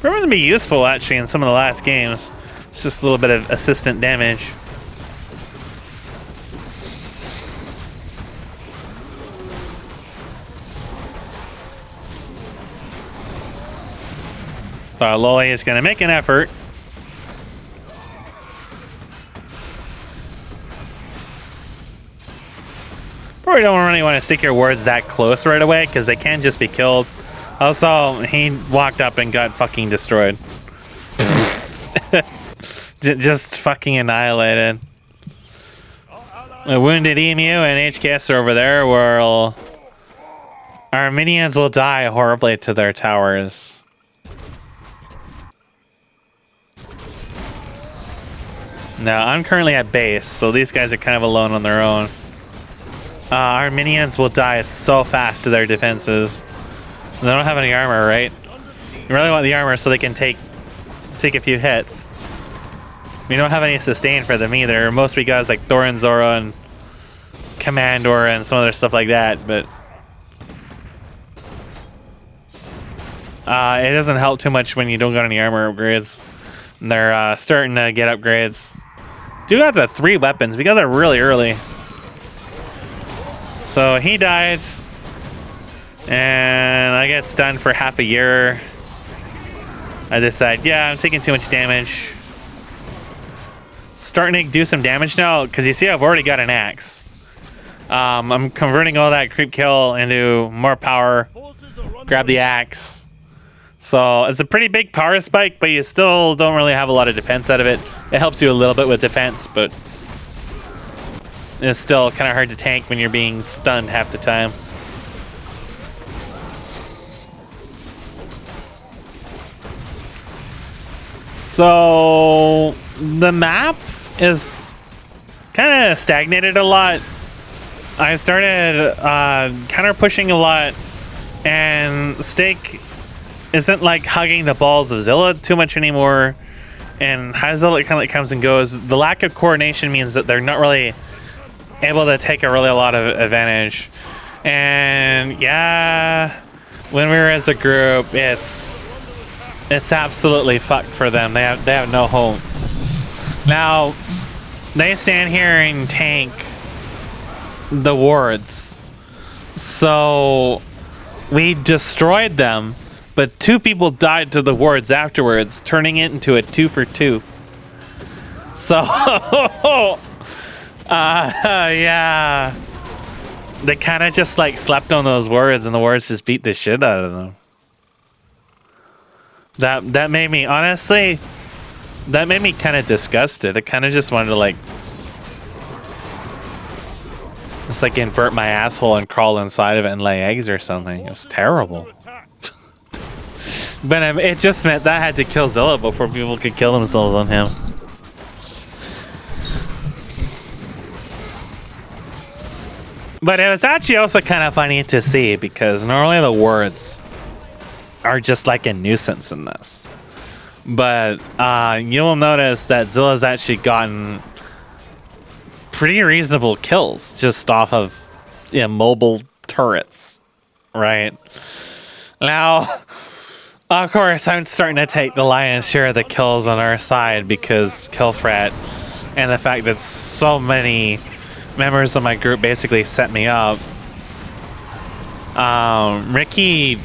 proven to be useful actually in some of the last games. It's just a little bit of assistant damage. Loli is going to make an effort. Probably don't really want to stick your wards that close right away because they can just be killed. Also, he walked up and got fucking destroyed. Just fucking annihilated. A wounded emu and HKS are over there where our minions will die horribly to their towers. Now, I'm currently at base, so these guys are kind of alone on their own. Our minions will die so fast to their defenses. They don't have any armor, right? You really want the armor so they can take a few hits. We don't have any sustain for them either. Most we got is like Thorin Zora and Commandor and some other stuff like that, but it doesn't help too much when you don't got any armor upgrades. And they're starting to get upgrades. Do have the 3 weapons. We got that really early. So he died. And I get stunned for half a year. I decide, yeah, I'm taking too much damage. Starting to do some damage now, because you see I've already got an axe. I'm converting all that creep kill into more power. Grab the axe. So it's a pretty big power spike, but you still don't really have a lot of defense out of it. It helps you a little bit with defense, but it's still kind of hard to tank when you're being stunned half the time. So the map is kind of stagnated a lot. I started counter pushing a lot, and Stake isn't like hugging the balls of Zilla too much anymore. And how Zilla kind of like comes and goes. The lack of coordination means that they're not really able to take a lot of advantage. And yeah, when we were as a group, it's absolutely fucked for them. They have no hope. Now they stand here and tank the wards. So we destroyed them, but 2 people died to the wards afterwards, turning it into a 2 for 2. So yeah, they kind of just like slept on those wards, and the wards just beat the shit out of them. That made me, honestly, that made me kind of disgusted. I kind of just wanted to like, just like invert my asshole and crawl inside of it and lay eggs or something. It was terrible. But it just meant that I had to kill Zilla before people could kill themselves on him. But it was actually also kind of funny to see, because normally the wards are just like a nuisance in this. But you'll notice that Zilla's actually gotten pretty reasonable kills just off of mobile turrets, right? Now, of course, I'm starting to take the lion's share of the kills on our side because kill threat and the fact that so many members of my group basically set me up. Ricky,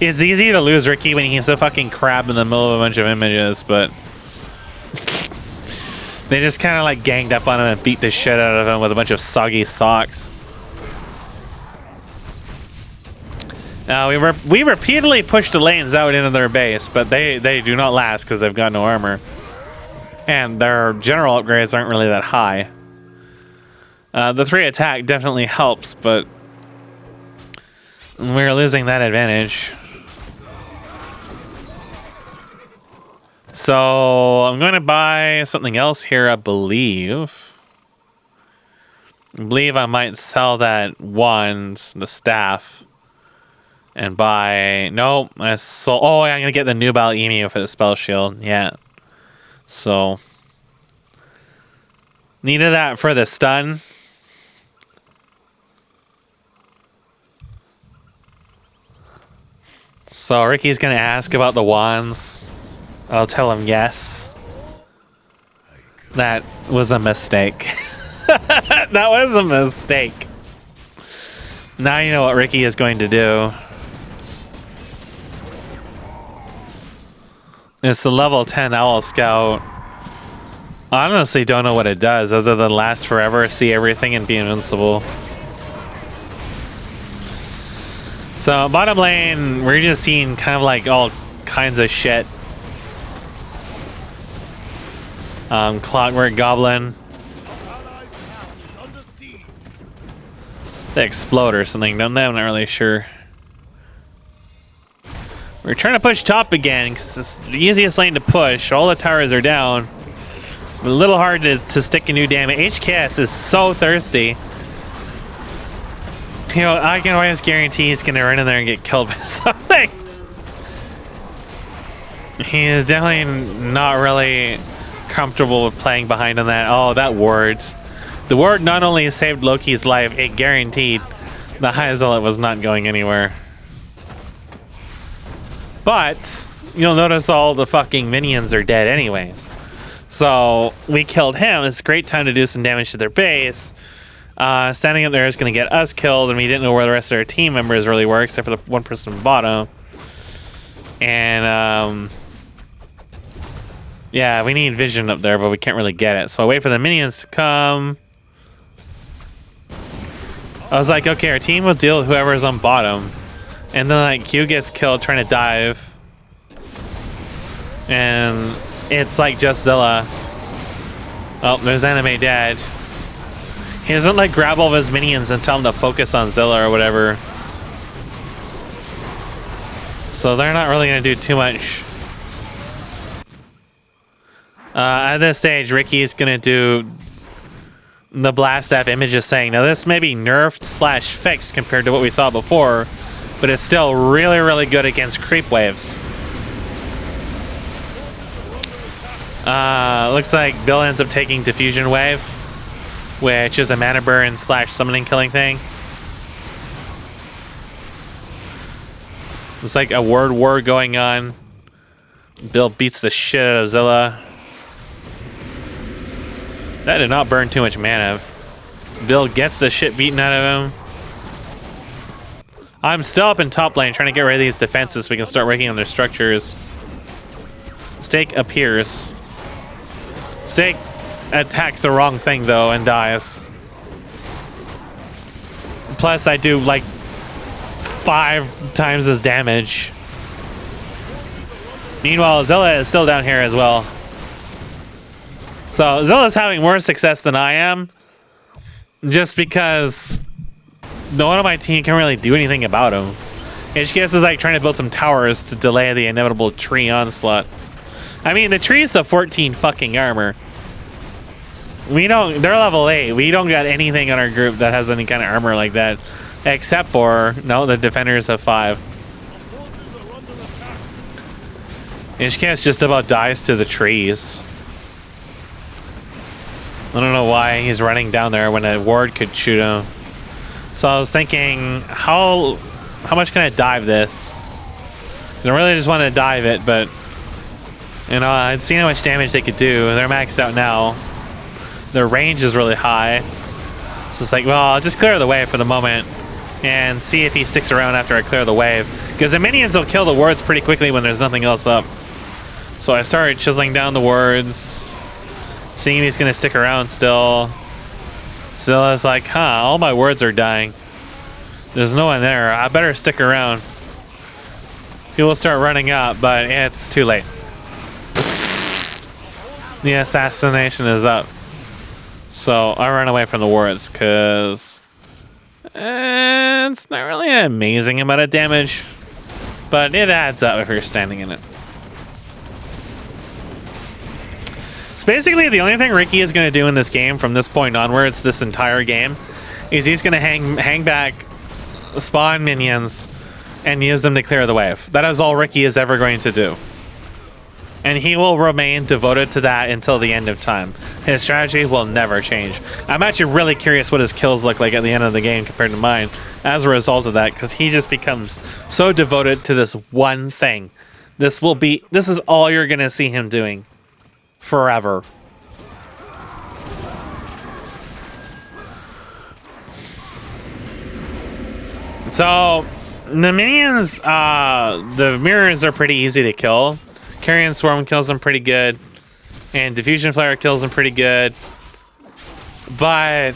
it's easy to lose Ricky when he's a fucking crab in the middle of a bunch of images, but they just kind of like ganged up on him and beat the shit out of him with a bunch of soggy socks. We repeatedly pushed the lanes out into their base, but they do not last because they've got no armor. And their general upgrades aren't really that high. The 3 attack definitely helps, but we're losing that advantage. So I'm going to buy something else here, I believe. I might sell that wand, the staff, and buy... Nope, I sold... Oh, I'm going to get the nubile emu for the spell shield. Yeah. So... Needed that for the stun. So Ricky's going to ask about the wands. I'll tell him yes. That was a mistake. That was a mistake. Now you know what Ricky is going to do. It's the level 10 Owl Scout. I honestly don't know what it does other than last forever, see everything, and be invincible. So bottom lane, we're just seeing kind of like all kinds of shit. Clockwork Goblin. They explode or something, don't they? I'm not really sure. We're trying to push top again because it's the easiest lane to push. All the towers are down. A little hard to stick a new damage. HKS is so thirsty. You know, I can always guarantee he's going to run in there and get killed by something. He is definitely not really comfortable with playing behind on that. Oh, that ward. The ward not only saved Loki's life, it guaranteed the High Zealot was not going anywhere. But you'll notice all the fucking minions are dead anyways. So we killed him. It's a great time to do some damage to their base. Standing up there is going to get us killed, and we didn't know where the rest of our team members really were, except for the one person on the bottom. And yeah, we need vision up there, but we can't really get it. So I wait for the minions to come. I was like, okay, our team will deal with whoever's on bottom. And then like Q gets killed trying to dive. And it's like just Zilla. Oh, there's Anime dead. He doesn't like grab all of his minions and tell them to focus on Zilla or whatever. So they're not really going to do too much. At this stage, Ricky's going to do the blast app images saying, now this may be nerfed / fixed compared to what we saw before, but it's still really, really good against creep waves. Looks like Bill ends up taking Diffusion Wave, which is a mana burn / summoning killing thing. It's like a word war going on. Bill beats the shit out of Zilla. That did not burn too much mana. Bill gets the shit beaten out of him. I'm still up in top lane trying to get rid of these defenses so we can start working on their structures. Stake appears. Stake attacks the wrong thing though and dies. Plus I do like 5 times as damage. Meanwhile, Zilla is still down here as well. So Zilla's having more success than I am, just because no one on my team can really do anything about him. HKS is like trying to build some towers to delay the inevitable tree onslaught. I mean, the tree's a 14 fucking armor. We don't, they're level 8. We don't got anything on our group that has any kind of armor like that. Except for, no, the defenders have 5. HKS just about dies to the trees. I don't know why he's running down there when a ward could shoot him. So I was thinking, how much can I dive this? 'Cause I really just wanted to dive it, but you know, I'd seen how much damage they could do. They're maxed out now. Their range is really high. So it's like, well, I'll just clear the wave for the moment and see if he sticks around after I clear the wave. Because the minions will kill the wards pretty quickly when there's nothing else up. So I started chiseling down the wards, seeing if he's going to stick around still. Zilla's like, huh, all my wards are dying. There's no one there. I better stick around. He will start running up, but it's too late. The assassination is up. So I run away from the wards because it's not really an amazing amount of damage, but it adds up if you're standing in it. So basically the only thing Ricky is going to do in this game from this point onwards, this entire game, is he's going to hang back, spawn minions, and use them to clear the wave. That is all Ricky is ever going to do. And he will remain devoted to that until the end of time. His strategy will never change. I'm actually really curious what his kills look like at the end of the game compared to mine as a result of that, because he just becomes so devoted to this one thing. This is all you're gonna see him doing forever. So the minions, the mirrors are pretty easy to kill. Carrion Swarm kills them pretty good, and Diffusion Flare kills them pretty good. But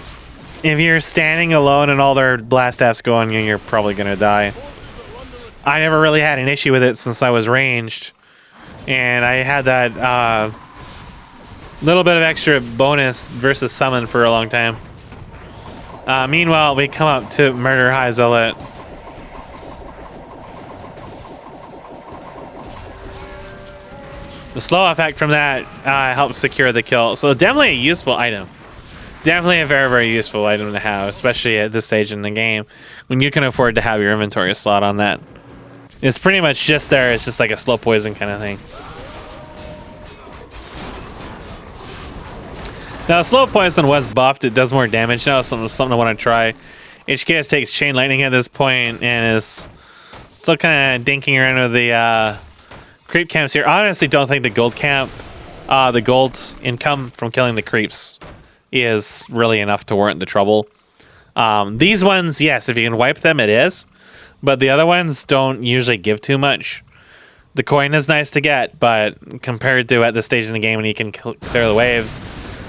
if you're standing alone and all their blast apps go on you, you're probably gonna die. I never really had an issue with it since I was ranged, and I had that little bit of extra bonus versus summon for a long time. Meanwhile, we come up to Murder High Zealot. The slow effect from that helps secure the kill. So definitely a useful item. Definitely a very, very useful item to have, especially at this stage in the game when you can afford to have your inventory slot on that. It's pretty much just there. It's just like a slow poison kind of thing. Now, slow poison was buffed. It does more damage now, so something I want to try. HKS takes Chain Lightning at this point and is still kind of dinking around with the creep camps here. I honestly don't think the gold camp, the gold income from killing the creeps is really enough to warrant the trouble. These ones, yes, if you can wipe them, it is. But the other ones don't usually give too much. The coin is nice to get, but compared to at this stage in the game when you can clear the waves,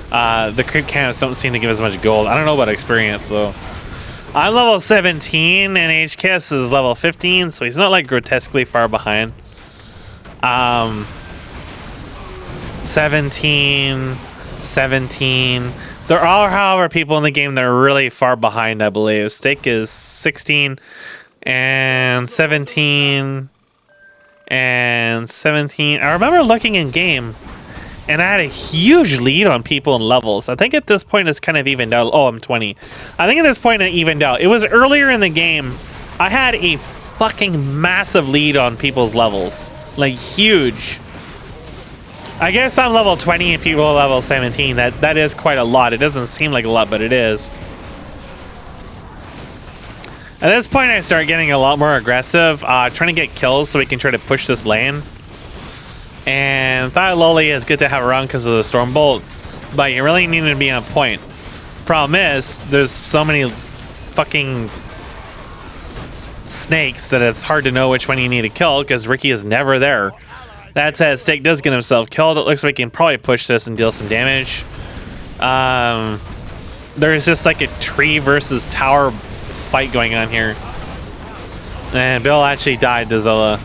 the creep camps don't seem to give as much gold. I don't know about experience, though. I'm level 17, and HKS is level 15, so he's not like grotesquely far behind. 17. There are, however, people in the game that are really far behind, I believe. Stake is 16 and 17 and 17. I remember looking in game and I had a huge lead on people in levels. I think at this point it's kind of evened out. Oh, I'm 20. I think at this point it evened out. It was earlier in the game. I had a fucking massive lead on people's levels. Like, huge. I guess I'm level 20 and people are level 17. That is quite a lot. It doesn't seem like a lot, but it is. At this point, I start getting a lot more aggressive, trying to get kills so we can try to push this lane. And Thyaloli is good to have around because of the Stormbolt, but you really need to be on point. Problem is, there's so many fucking snakes that it's hard to know which one you need to kill because Ricky is never there. That said, Stake does get himself killed. It looks like we can probably push this and deal some damage. There's just like a tree versus tower fight going on here. And Bill actually died to Zilla.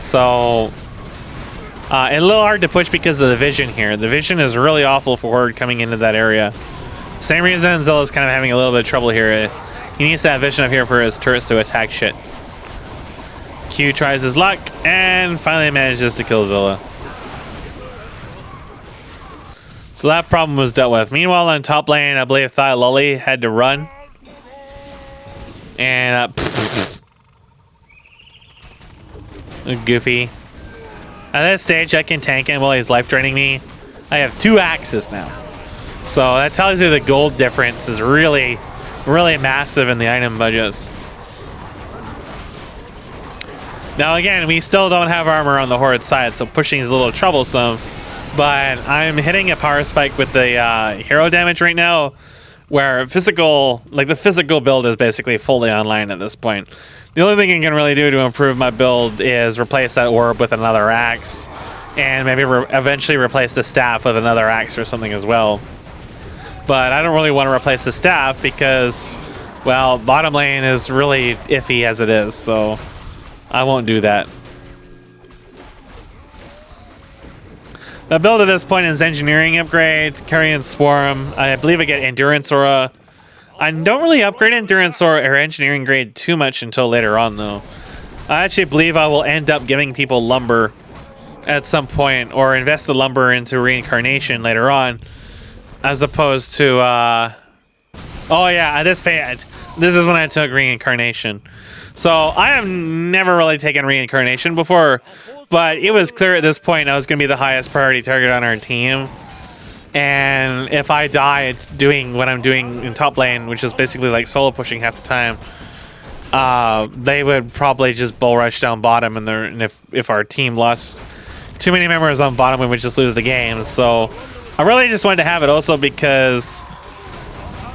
So, a little hard to push because of the vision here. The vision is really awful for Horde coming into that area. Same reason Zilla's kind of having a little bit of trouble here. He needs to have vision up here for his turrets to attack shit. Q tries his luck and finally manages to kill Zilla. So that problem was dealt with. Meanwhile, on top lane, I believe Thyaloli had to run. And goofy. At this stage, I can tank him while he's life draining me. I have 2 axes now. So that tells you the gold difference is really, really massive in the item budgets. Now again, we still don't have armor on the Horde side, so pushing is a little troublesome. But I'm hitting a power spike with the hero damage right now, where the physical build is basically fully online at this point. The only thing I can really do to improve my build is replace that orb with another axe, and maybe eventually replace the staff with another axe or something as well. But I don't really want to replace the staff because, well, bottom lane is really iffy as it is, so I won't do that. The build at this point is engineering upgrade, carrion swarm. I believe I get endurance aura. I don't really upgrade endurance or engineering grade too much until later on, though. I actually believe I will end up giving people lumber at some point, or invest the lumber into reincarnation later on, as opposed to, oh yeah, at this page, this is when I took reincarnation. So I have never really taken reincarnation before, but it was clear at this point I was going to be the highest priority target on our team. And if I died doing what I'm doing in top lane, which is basically like solo pushing half the time, they would probably just bull rush down bottom, and if our team lost too many members on bottom, we would just lose the game. So I really just wanted to have it also because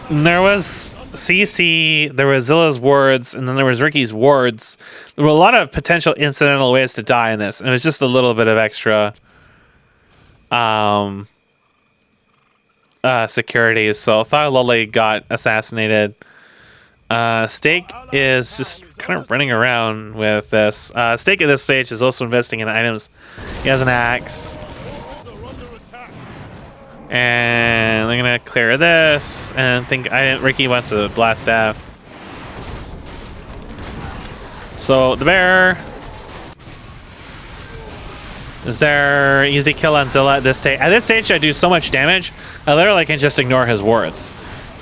there was CC, there was Zilla's wards, and then there was Ricky's wards. There were a lot of potential incidental ways to die in this, and it was just a little bit of extra security. So Lily got assassinated. Stake is just kind of running around with this. Stake at this stage is also investing in items. He has an axe. And I'm gonna clear this and think Ricky wants a blast staff. So the bear is there. Easy kill on Zilla at this stage. At this stage, I do so much damage, I literally can just ignore his wards.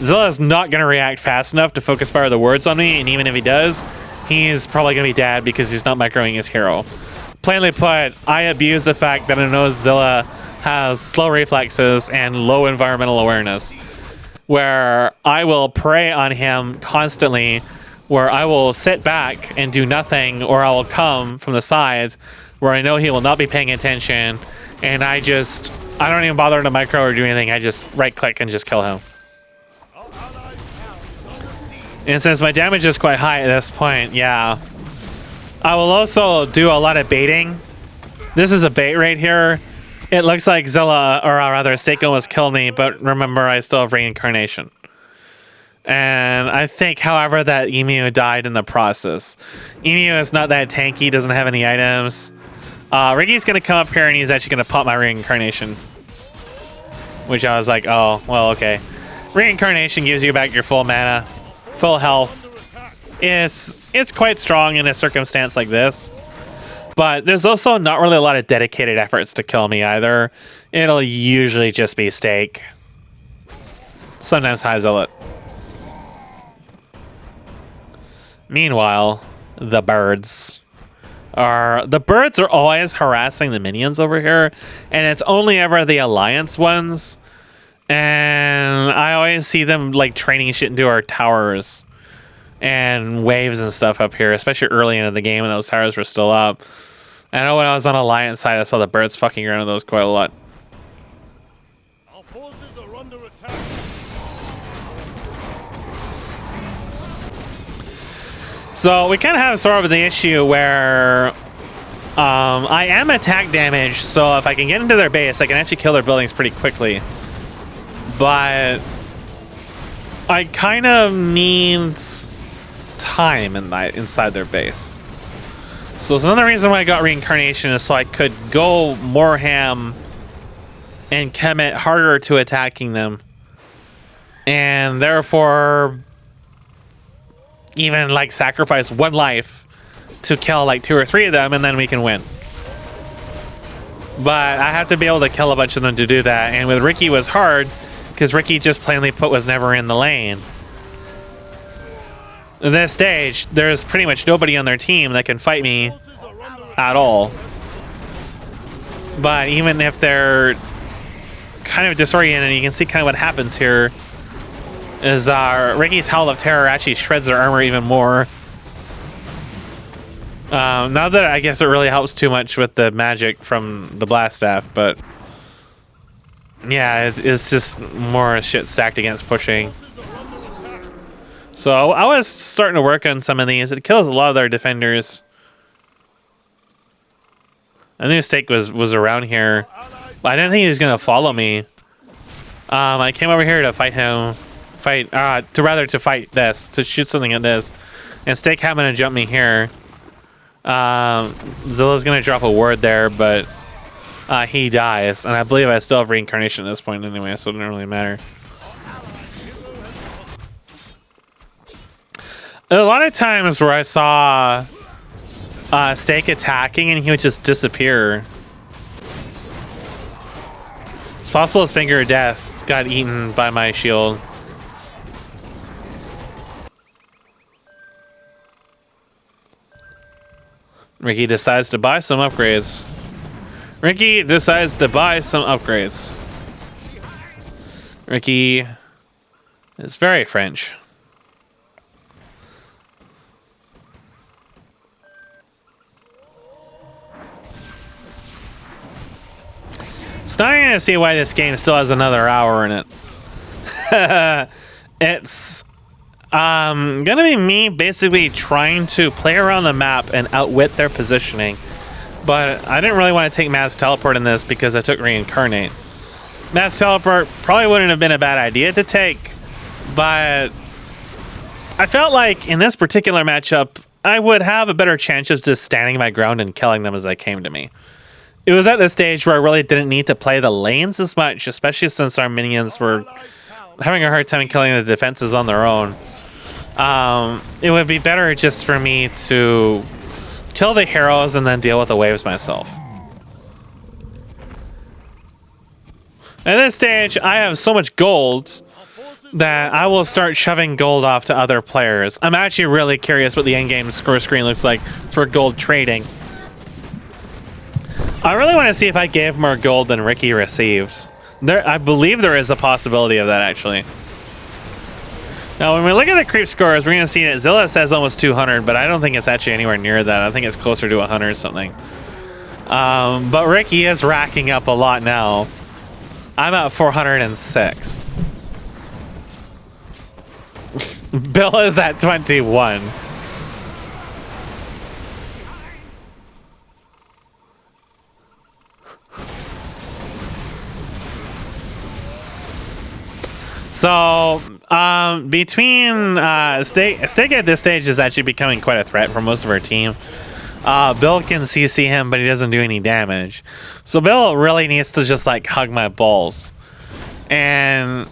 Zilla is not gonna react fast enough to focus fire the wards on me, and even if he does, he's probably gonna be dead because he's not microing his hero. Plainly put, I abuse the fact that I know Zilla has slow reflexes and low environmental awareness, where I will prey on him constantly, where I will sit back and do nothing, or I will come from the sides where I know he will not be paying attention, and I don't even bother to micro or do anything. I just right click and just kill him. And since my damage is quite high at this point, yeah, I will also do a lot of baiting. This is a bait right here. It looks like Zilla, or rather Stake almost killed me, but remember I still have reincarnation. And I think, however, that Emu died in the process. Emu is not that tanky, doesn't have any items. Ricky's going to come up here and he's actually going to pop my reincarnation. Which I was like, oh, well, okay. Reincarnation gives you back your full mana, full health. It's quite strong in a circumstance like this. But there's also not really a lot of dedicated efforts to kill me either. It'll usually just be Stake. Sometimes High Zealot. Meanwhile, the birds are always harassing the minions over here, and it's only ever the Alliance ones. And I always see them like training shit into our towers and waves and stuff up here, especially early into the game when those towers were still up. I know when I was on Alliance side, I saw the birds fucking around with those quite a lot. Our forces are under attack. So we kind of have sort of the issue where I am attack damage, so if I can get into their base, I can actually kill their buildings pretty quickly. But I kind of need time inside their base. So it's another reason why I got reincarnation is so I could go more ham and commit harder to attacking them. And therefore even like sacrifice one life to kill like 2 or 3 of them, and then we can win. But I have to be able to kill a bunch of them to do that. And with Ricky was hard because Ricky just plainly put was never in the lane. At this stage, there's pretty much nobody on their team that can fight me at all. But even if they're kind of disoriented, you can see kind of what happens here is Ricky's Howl of Terror actually shreds their armor even more. Not that I guess it really helps too much with the magic from the blast staff, but yeah, it's just more shit stacked against pushing. So I was starting to work on some of these. It kills a lot of their defenders. I knew Stake was around here, but I didn't think he was gonna follow me. I came over here to fight him, to fight this, to shoot something at this, and Stake happened to jump me here. Zilla's gonna drop a ward there, but he dies. And I believe I still have reincarnation at this point anyway, so it doesn't really matter. A lot of times where I saw Steak attacking and he would just disappear. It's possible his Finger of Death got eaten by my shield. Ricky decides to buy some upgrades. Ricky decides to buy some upgrades. Ricky is very French. Starting to see why this game still has another hour in it. It's gonna be me basically trying to play around the map and outwit their positioning. But I didn't really want to take Mass Teleport in this because I took Reincarnate. Mass Teleport probably wouldn't have been a bad idea to take, but I felt like in this particular matchup, I would have a better chance of just standing my ground and killing them as they came to me. It was at this stage where I really didn't need to play the lanes as much, especially since our minions were having a hard time killing the defenses on their own. It would be better just for me to kill the heroes and then deal with the waves myself. At this stage, I have so much gold that I will start shoving gold off to other players. I'm actually really curious what the endgame score screen looks like for gold trading. I really want to see if I gave more gold than Ricky received. I believe there is a possibility of that, actually. Now, when we look at the creep scores, we're going to see that Zilla says almost 200, but I don't think it's actually anywhere near that. I think it's closer to 100 something. But Ricky is racking up a lot now. I'm at 406. Bill is at 21. So, between Steak at this stage is actually becoming quite a threat for most of our team. Bill can CC him, but he doesn't do any damage. So Bill really needs to just like hug my balls. And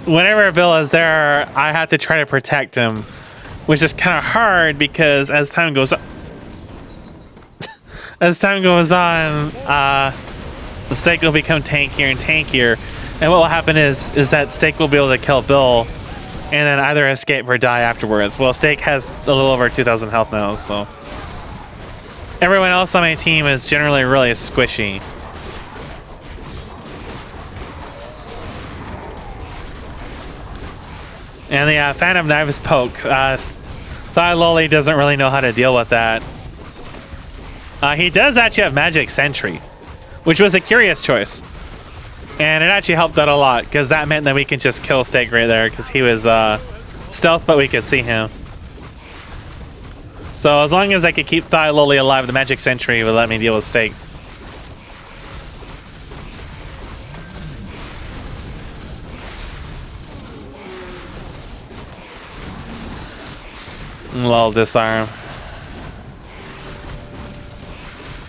whenever Bill is there, I have to try to protect him, which is kind of hard because as time goes on, the Steak will become tankier and tankier. And what will happen is that Steak will be able to kill Bill and then either escape or die afterwards. Well, Steak has a little over 2,000 health now, so everyone else on my team is generally really squishy. And the Phantom Knives poke. Thigh Loli doesn't really know how to deal with that. He does actually have Magic Sentry, which was a curious choice. And it actually helped out a lot, because that meant that we could just kill Steak right there, because he was stealth, but we could see him. So as long as I could keep Thigh Loli alive, the Magic Sentry would let me deal with Steak. A little disarm.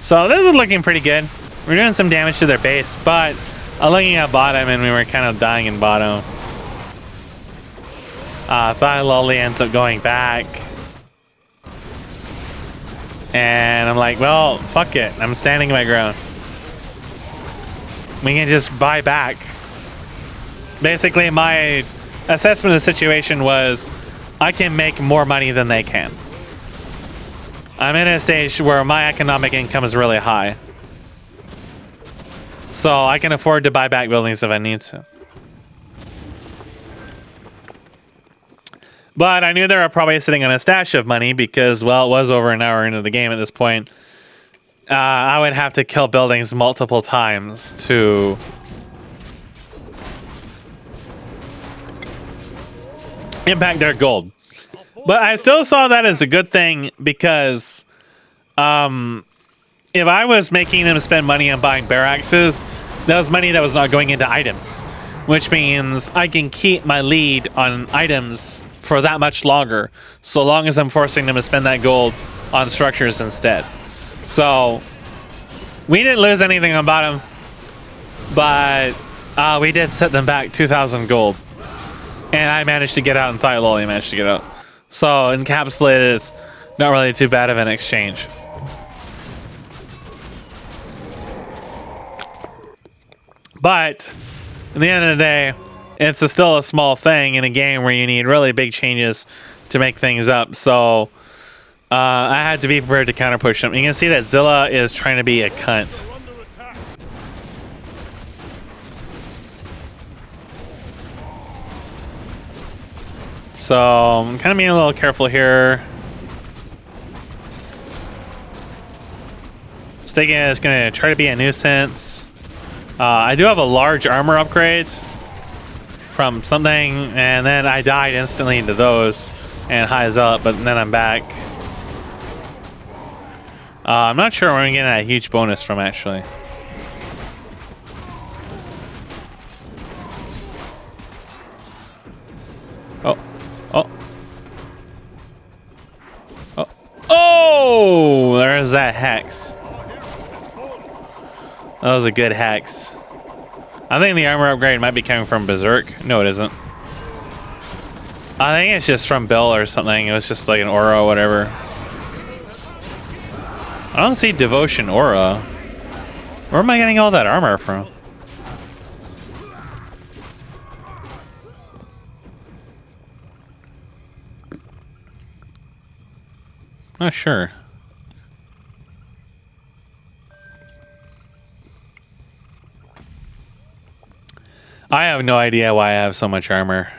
So this is looking pretty good. We're doing some damage to their base, but I'm looking at bottom and we were kind of dying in bottom. Thigh Loli ends up going back. And I'm like, well, fuck it. I'm standing my ground. We can just buy back. Basically, my assessment of the situation was I can make more money than they can. I'm in a stage where my economic income is really high. So I can afford to buy back buildings if I need to. But I knew they were probably sitting on a stash of money because, well, it was over an hour into the game at this point. I would have to kill buildings multiple times to impact their gold. But I still saw that as a good thing because if I was making them spend money on buying barracks, that was money that was not going into items, which means I can keep my lead on items for that much longer, so long as I'm forcing them to spend that gold on structures instead. So We didn't lose anything on bottom, but we did set them back 2,000 gold. And I managed to get out, and Thyloli managed to get out. So encapsulated is not really too bad of an exchange. But at the end of the day, it's still a small thing in a game where you need really big changes to make things up. So I had to be prepared to counter push them. You can see that Zilla is trying to be a cunt. So I'm kind of being a little careful here. Staking is going to try to be a nuisance. I do have a large armor upgrade from something, and then I died instantly into those and highs up, but then I'm back. I'm not sure where I'm getting that huge bonus from, actually. Oh. Oh. Oh. Oh! There's that hex. That was a good hex. I think the armor upgrade might be coming from Berserk. No, it isn't. I think it's just from Bill or something. It was just like an aura or whatever. I don't see Devotion aura. Where am I getting all that armor from? Not sure. I have no idea why I have so much armor.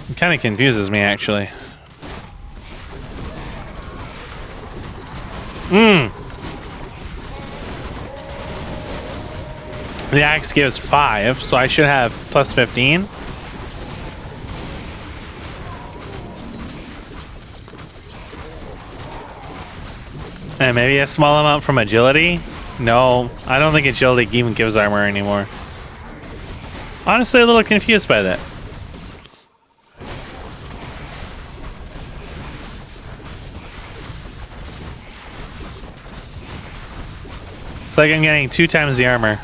It kind of confuses me, actually. The axe gives 5, so I should have plus 15. And maybe a small amount from agility? No, I don't think agility even gives armor anymore. Honestly, a little confused by that. It's like I'm getting 2 times the armor.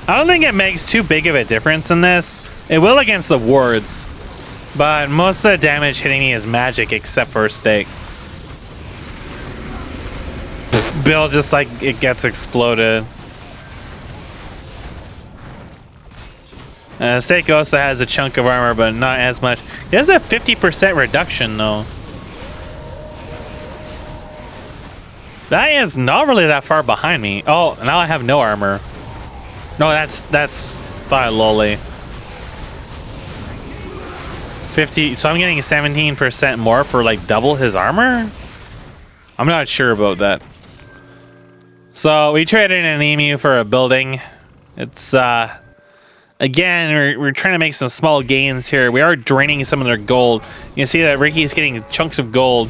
I don't think it makes too big of a difference in this. It will against the wards, but most of the damage hitting me is magic except for stake. Bill just like it gets exploded. Stake also has a chunk of armor, but not as much. It has a 50% reduction though. That is not really that far behind me. Oh, now I have no armor. No, that's Thyloli. 50. So I'm getting 17% more for like double his armor. I'm not sure about that. So we traded an emu for a building. It's again we're trying to make some small gains here. We are draining some of their gold. You can see that Ricky's getting chunks of gold.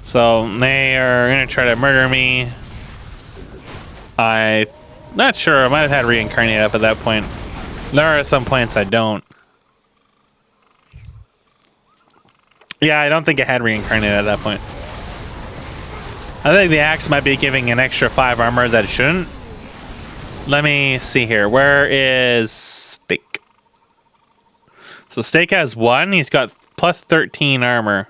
So they are gonna try to murder me. I'm not sure. I might have had reincarnate up at that point. There are some points I don't. Yeah, I don't think I had reincarnate at that point. I think the axe might be giving an extra 5 armor that it shouldn't. Let me see here. Where is Stake? So Stake has 1. He's got plus 13 armor.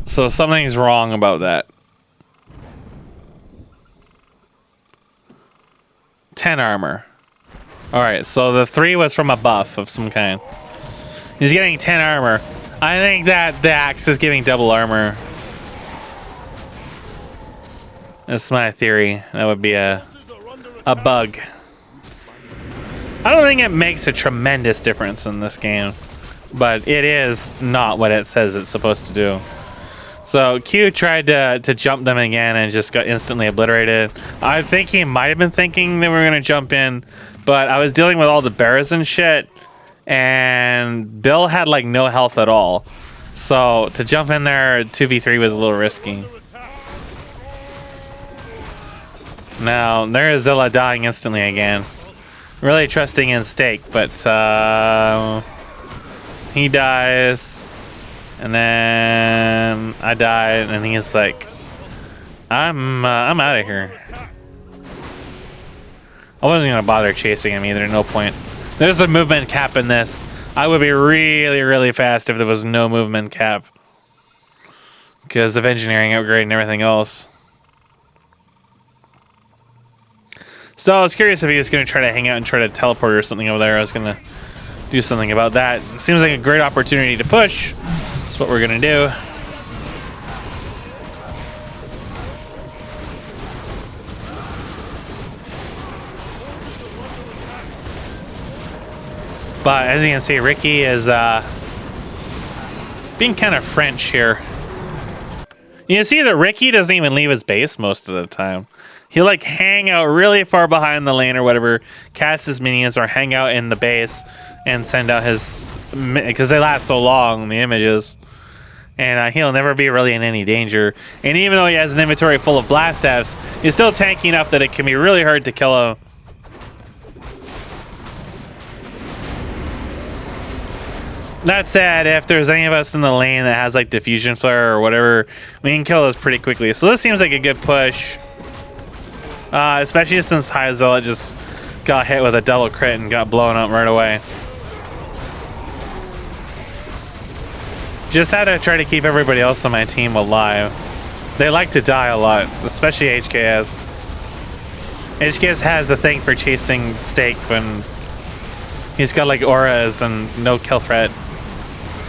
So something's wrong about that. 10 armor. Alright, so the 3 was from a buff of some kind. He's getting 10 armor. I think that the axe is giving double armor. That's my theory. That would be a bug. I don't think it makes a tremendous difference in this game, but it is not what it says it's supposed to do. So Q tried to jump them again and just got instantly obliterated. I think he might have been thinking that we were going to jump in, but I was dealing with all the bears and shit, and Bill had like no health at all. So to jump in there 2v3 was a little risky. Now, there is Zilla dying instantly again. Really trusting in Stake, but he dies. And then I died, and he's like, I'm out of here. I wasn't gonna bother chasing him either, no point. There's a movement cap in this. I would be really, really fast if there was no movement cap. Because of engineering upgrade and everything else. So I was curious if he was gonna try to hang out and try to teleport or something over there. I was gonna do something about that. Seems like a great opportunity to push. That's what we're gonna do. But as you can see, Ricky is being kind of French here. You can see that Ricky doesn't even leave his base most of the time. He'll like hang out really far behind the lane or whatever, cast his minions or hang out in the base and send out his, because they last so long, the images. And he'll never be really in any danger. And even though he has an inventory full of blast staffs, he's still tanky enough that it can be really hard to kill him. That said, if there's any of us in the lane that has like diffusion flare or whatever, we can kill those pretty quickly. So this seems like a good push. Especially since High Zealot just got hit with a double crit and got blown up right away. Just had to try to keep everybody else on my team alive. They like to die a lot, especially HKS. HKS has a thing for chasing Stake when he's got like auras and no kill threat.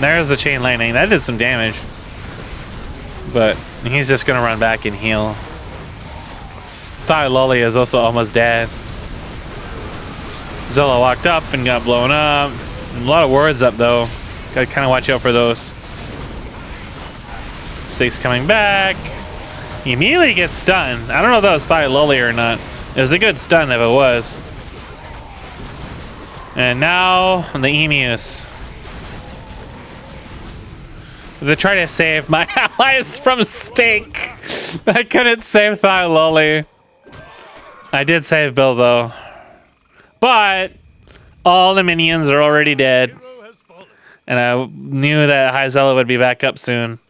There's the chain lightning. That did some damage. But he's just going to run back and heal. Thigh Lolly is also almost dead. Zilla walked up and got blown up. A lot of wards up though. Gotta kind of watch out for those. Stake's coming back. He immediately gets stunned. I don't know if that was Thigh Lolly or not. It was a good stun if it was. And now the emus. They try to save my allies from Stake. I couldn't save Thigh Lolly. I did save Bill though. But all the minions are already dead. And I knew that High Zealot would be back up soon.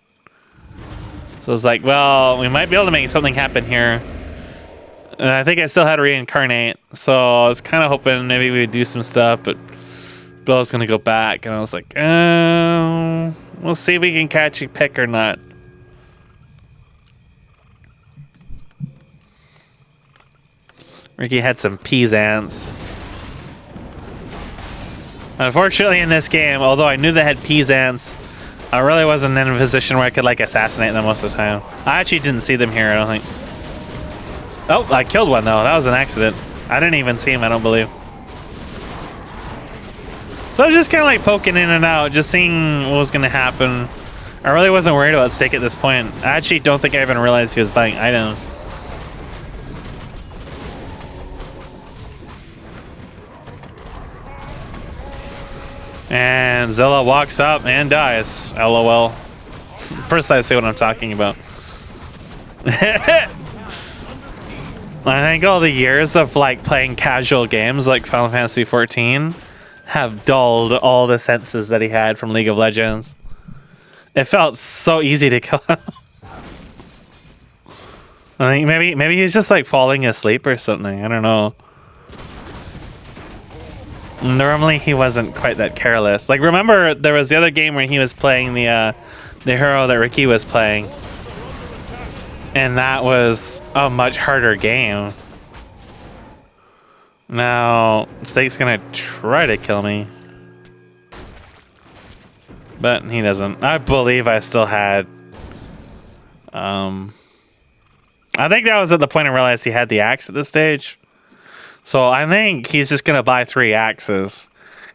So I was like, well, we might be able to make something happen here. And I think I still had to reincarnate. So I was kind of hoping maybe we would do some stuff, but Bill's going to go back. And I was like, we'll see if we can catch a pick or not. Ricky had some peasants. Unfortunately in this game, although I knew they had peasants, I really wasn't in a position where I could like assassinate them most of the time. I actually didn't see them here, I don't think. Oh, I killed one though. That was an accident. I didn't even see him, I don't believe. So I was just kind of like poking in and out, just seeing what was going to happen. I really wasn't worried about Stake at this point. I actually don't think I even realized he was buying items. And Zilla walks up and dies. LOL. Precisely what I'm talking about. I think all the years of like playing casual games like Final Fantasy XIV have dulled all the senses that he had from League of Legends. It felt so easy to kill him. I think maybe he's just like falling asleep or something. I don't know. Normally he wasn't quite that careless. Like remember there was the other game where he was playing the hero that Ricky was playing. And that was a much harder game. Now Stake's gonna try to kill me. But he doesn't. I believe I still had I think that was at the point I realized he had the axe at this stage. So I think he's just going to buy 3 axes.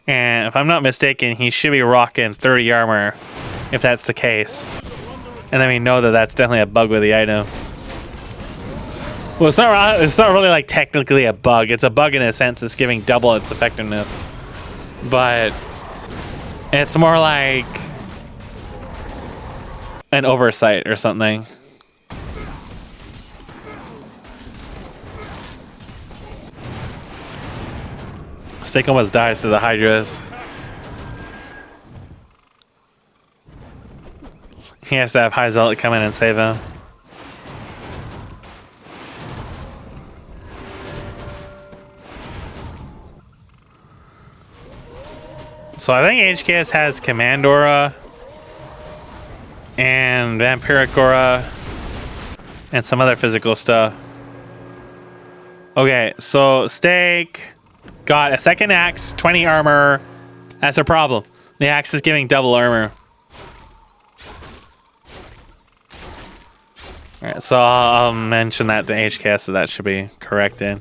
And if I'm not mistaken, he should be rocking 30 armor if that's the case. And then we know that that's definitely a bug with the item. Well, it's not really like technically a bug. It's a bug in a sense. It's giving double its effectiveness. But it's more like an oversight or something. Stake almost dies to the Hydras. He has to have High Zealot come in and save him. So I think HKS has Command Aura and Vampiric Aura and some other physical stuff. Okay, so Stake got a second axe, 20 armor. That's a problem. The axe is giving double armor. Alright, so I'll mention that to HKS, so that should be corrected.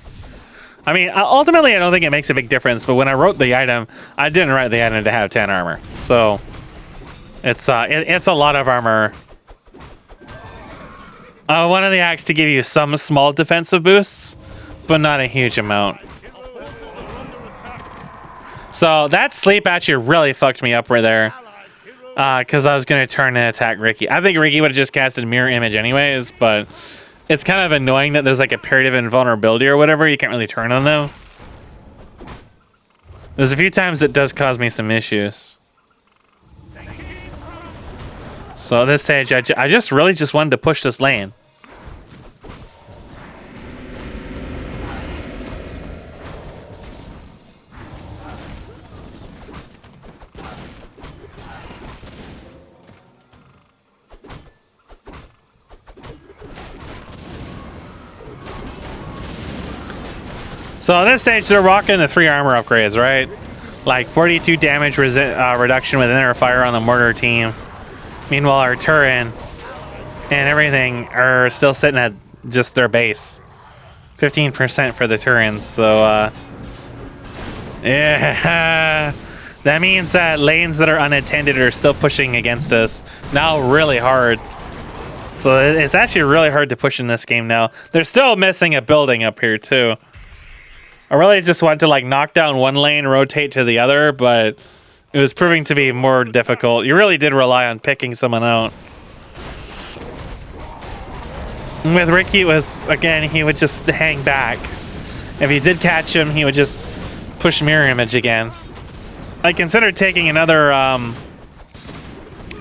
I mean, ultimately, I don't think it makes a big difference, but when I wrote the item, I didn't write the item to have 10 armor. So, it's a lot of armor. I wanted the axe to give you some small defensive boosts, but not a huge amount. So, that sleep actually really fucked me up right there. Because I was going to turn and attack Ricky. I think Ricky would have just casted Mirror Image anyways, but it's kind of annoying that there's like a period of invulnerability or whatever. You can't really turn on them. There's a few times it does cause me some issues. So at this stage, I just really just wanted to push this lane. So at this stage, they're rocking the 3 armor upgrades, right? Like 42 damage reduction with inner fire on the mortar team. Meanwhile, our Turin and everything are still sitting at just their base. 15% for the Turins, so yeah. That means that lanes that are unattended are still pushing against us now really hard. So it's actually really hard to push in this game now. They're still missing a building up here too. I really just wanted to like knock down one lane, rotate to the other, but it was proving to be more difficult. You really did rely on picking someone out. And with Ricky, it was, again, he would just hang back. If you did catch him, he would just push Mirror Image again. I considered taking another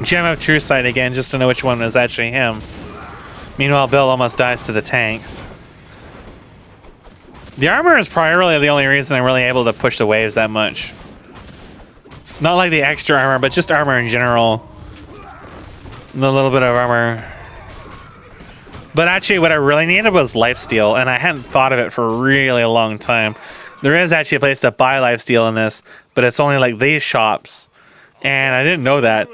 Gem of True Sight again, just to know which one was actually him. Meanwhile, Bill almost dies to the tanks. The armor is primarily the only reason I'm really able to push the waves that much. Not like the extra armor, but just armor in general. The little bit of armor. But actually, what I really needed was lifesteal, and I hadn't thought of it for a really long time. There is actually a place to buy lifesteal in this, but it's only like these shops. And I didn't know that.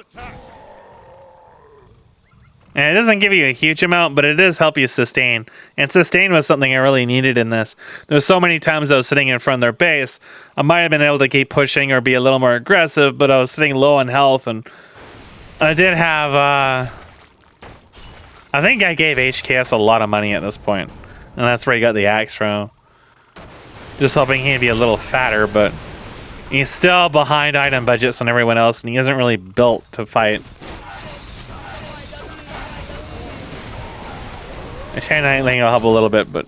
And it doesn't give you a huge amount, but it does help you sustain. And sustain was something I really needed in this. There's so many times I was sitting in front of their base. I might have been able to keep pushing or be a little more aggressive, but I was sitting low on health. And I did have... I think I gave HKS a lot of money at this point. And that's where he got the axe from. Just hoping he'd be a little fatter, but... he's still behind item budgets on everyone else, and he isn't really built to fight. The Shine Knightling will help a little bit, but...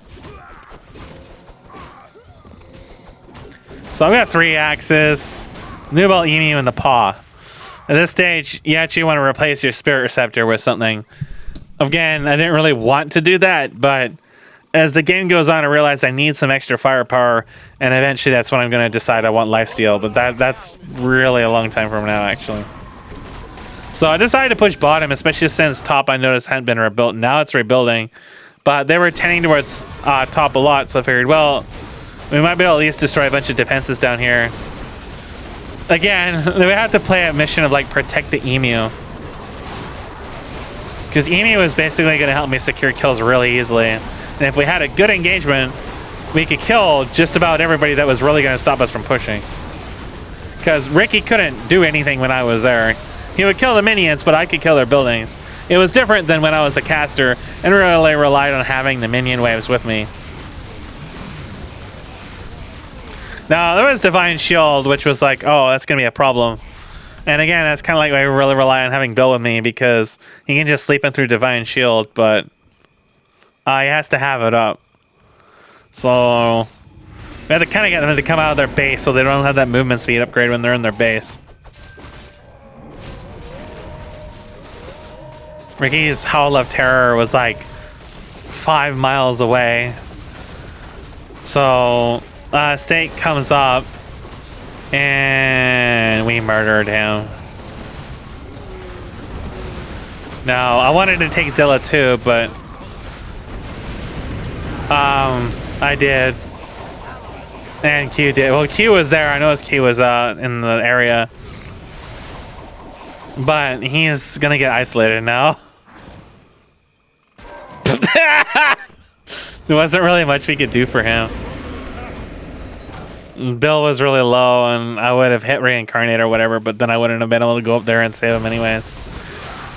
So I've got 3 axes, Nubel Emu, and the Paw. At this stage, you actually want to replace your Spirit Receptor with something. Again, I didn't really want to do that, but as the game goes on, I realized I need some extra firepower, and eventually that's when I'm going to decide I want lifesteal, but that's really a long time from now, actually. So I decided to push bottom, especially since top I noticed hadn't been rebuilt. Now it's rebuilding, but they were tending towards top a lot, so I figured, well, we might be able to at least destroy a bunch of defenses down here. Again, we have to play a mission of like protect the emu. Because emu is basically going to help me secure kills really easily. And if we had a good engagement, we could kill just about everybody that was really going to stop us from pushing. Because Ricky couldn't do anything when I was there. He would kill the minions, but I could kill their buildings. It was different than when I was a caster and really relied on having the minion waves with me. Now, there was Divine Shield, which was like, oh, that's going to be a problem. And again, that's kind of like I really rely on having Bill with me because he can just sleep in through Divine Shield, but he has to have it up. So we have to kind of get them to come out of their base so they don't have that movement speed upgrade when they're in their base. Ricky's Howl of Terror was like 5 miles away. So Steak comes up and we murdered him. Now I wanted to take Zilla too, but I did. And Q did. Well, Q was there. I noticed Q was in the area. But he's gonna get isolated now. There wasn't really much we could do for him. Bill was really low, and I would have hit Reincarnate or whatever, but then I wouldn't have been able to go up there and save him anyways.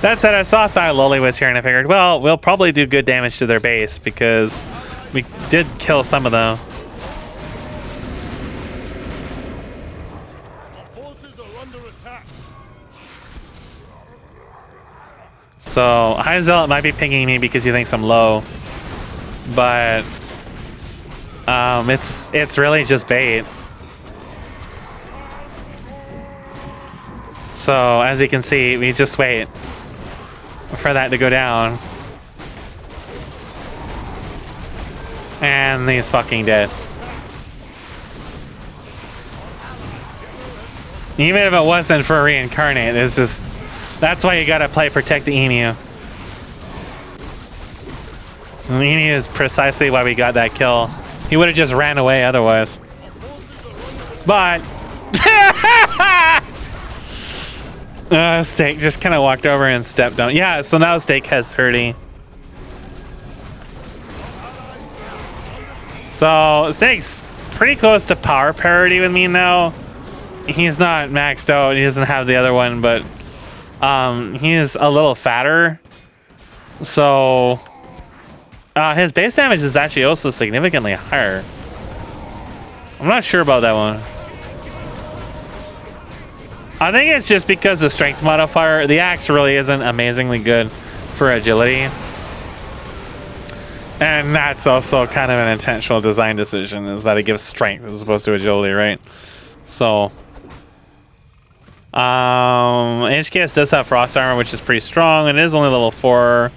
That said, I saw Thigh Loli was here, and I figured, well, we'll probably do good damage to their base because we did kill some of them. So High Zealot might be pinging me because he thinks I'm low, but it's really just bait. So as you can see, we just wait for that to go down, and he's fucking dead. Even if it wasn't for Reincarnate, it's just. That's why you gotta play Protect the Emu. And the Emu is precisely why we got that kill. He would have just ran away otherwise. But... Steak just kind of walked over and stepped down. Yeah, so now Steak has 30. So Steak's pretty close to power parity with me now. He's not maxed out. He doesn't have the other one, but... he's a little fatter, so his base damage is actually also significantly higher. I'm not sure about that one. I think it's just because the strength modifier, the axe really isn't amazingly good for agility. And that's also kind of an intentional design decision, is that it gives strength as opposed to agility, right? So... HKS does have frost armor, which is pretty strong. It is only level 4.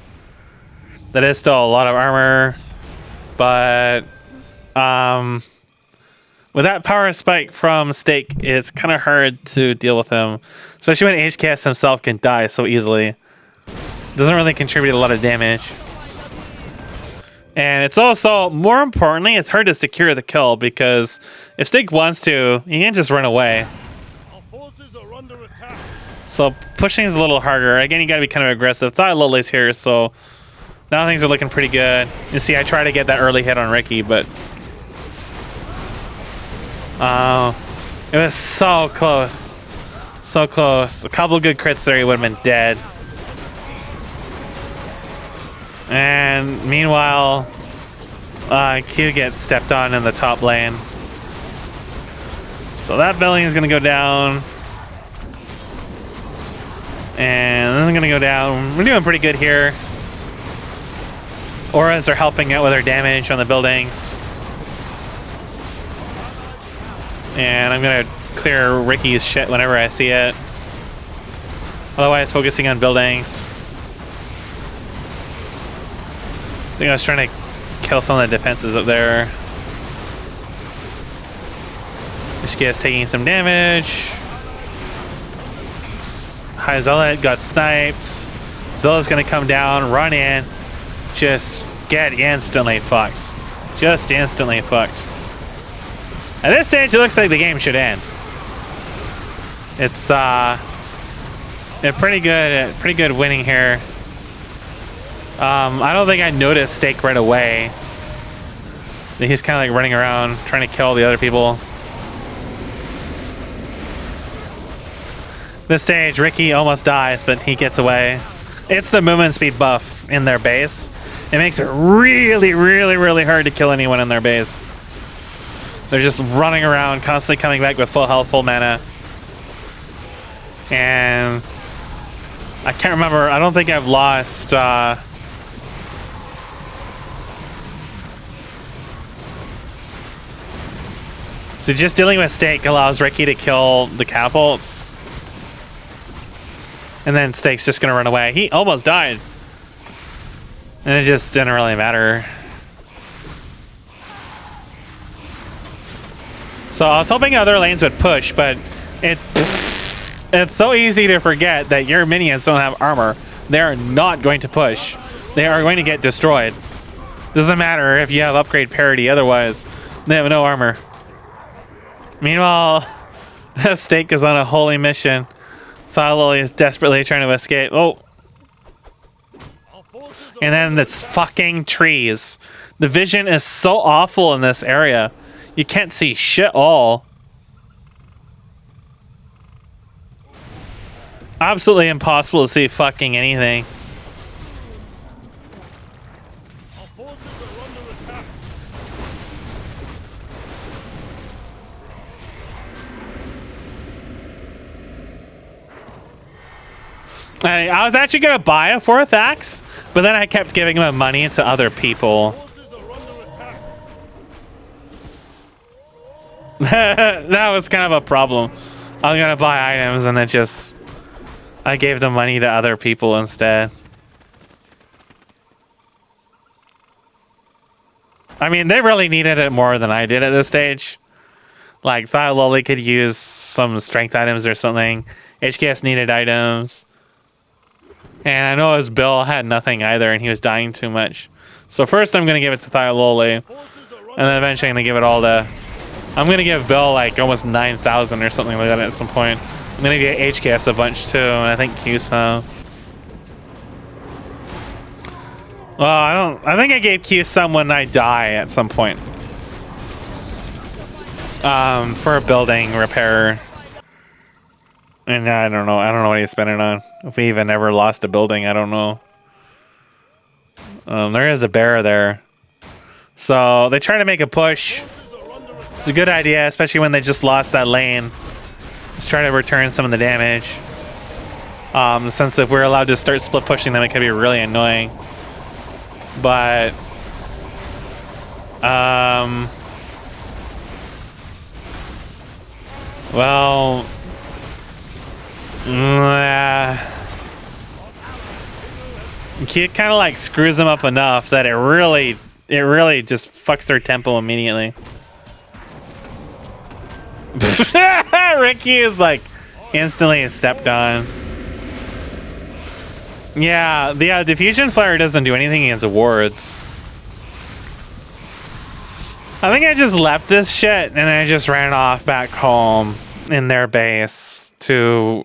That is still a lot of armor, but with that power spike from Steak, it's kind of hard to deal with him, especially when HKS himself can die so easily. Doesn't really contribute a lot of damage, and it's also, more importantly, it's hard to secure the kill because if Steak wants to, he can just run away. So pushing is a little harder. Again, you gotta be kind of aggressive. Thigh Loli's here, so now things are looking pretty good. You see, I try to get that early hit on Ricky, but it was so close. So close. A couple good crits there, he would have been dead. And meanwhile, Q gets stepped on in the top lane. So that building is gonna go down. And this is gonna go down. We're doing pretty good here. Auras are helping out with our damage on the buildings. And I'm gonna clear Ricky's shit whenever I see it. Otherwise, focusing on buildings. I think I was trying to kill some of the defenses up there. This guy's taking some damage. High Zealot got sniped. Zilla's gonna come down, run in, just get instantly fucked. Just instantly fucked. At this stage, it looks like the game should end. It's a pretty good winning here. I don't think I noticed Steak right away. He's kind of like running around trying to kill the other people. This stage, Ricky almost dies, but he gets away. It's the movement speed buff in their base. It makes it really, really, really hard to kill anyone in their base. They're just running around, constantly coming back with full health, full mana. And I can't remember. I don't think I've lost... So just dealing with Steak allows Ricky to kill the catapults. And then Steak's just going to run away. He almost died. And it just didn't really matter. So I was hoping other lanes would push, but it's so easy to forget that your minions don't have armor. They are not going to push. They are going to get destroyed. Doesn't matter if you have upgrade parity, otherwise they have no armor. Meanwhile, Stake is on a holy mission. Thaloli is desperately trying to escape. Oh. And then it's fucking trees. The vision is so awful in this area. You can't see shit all. Absolutely impossible to see fucking anything. Our forces are under attack. I was actually gonna buy a 4th axe, but then I kept giving my money to other people. Forces are under attack. That was kind of a problem. I was gonna buy items and I gave the money to other people instead. I mean, they really needed it more than I did at this stage. Like, Thaloli could use some strength items or something. HKS needed items. And I know his Bill had nothing either, and he was dying too much. So first I'm going to give it to Thaloli. And then eventually I'm going to give it all to... I'm going to give Bill like almost 9,000 or something like that at some point. I'm going to give HKS a bunch too, and I think Q-Sum. Well, I think I gave Q-Sum when I die at some point. For a building repair. And I don't know what he's spending on. If we even ever lost a building, I don't know. There is a bear there. So they try to make a push. It's a good idea, especially when they just lost that lane. Let's try to return some of the damage. Since if we're allowed to start split pushing them, it could be really annoying. But well, it kind of like screws them up enough that it really just fucks their tempo immediately. Ricky is like instantly stepped on. Yeah, the diffusion flare doesn't do anything against wards. I think I just left this shit and I just ran off back home in their base to,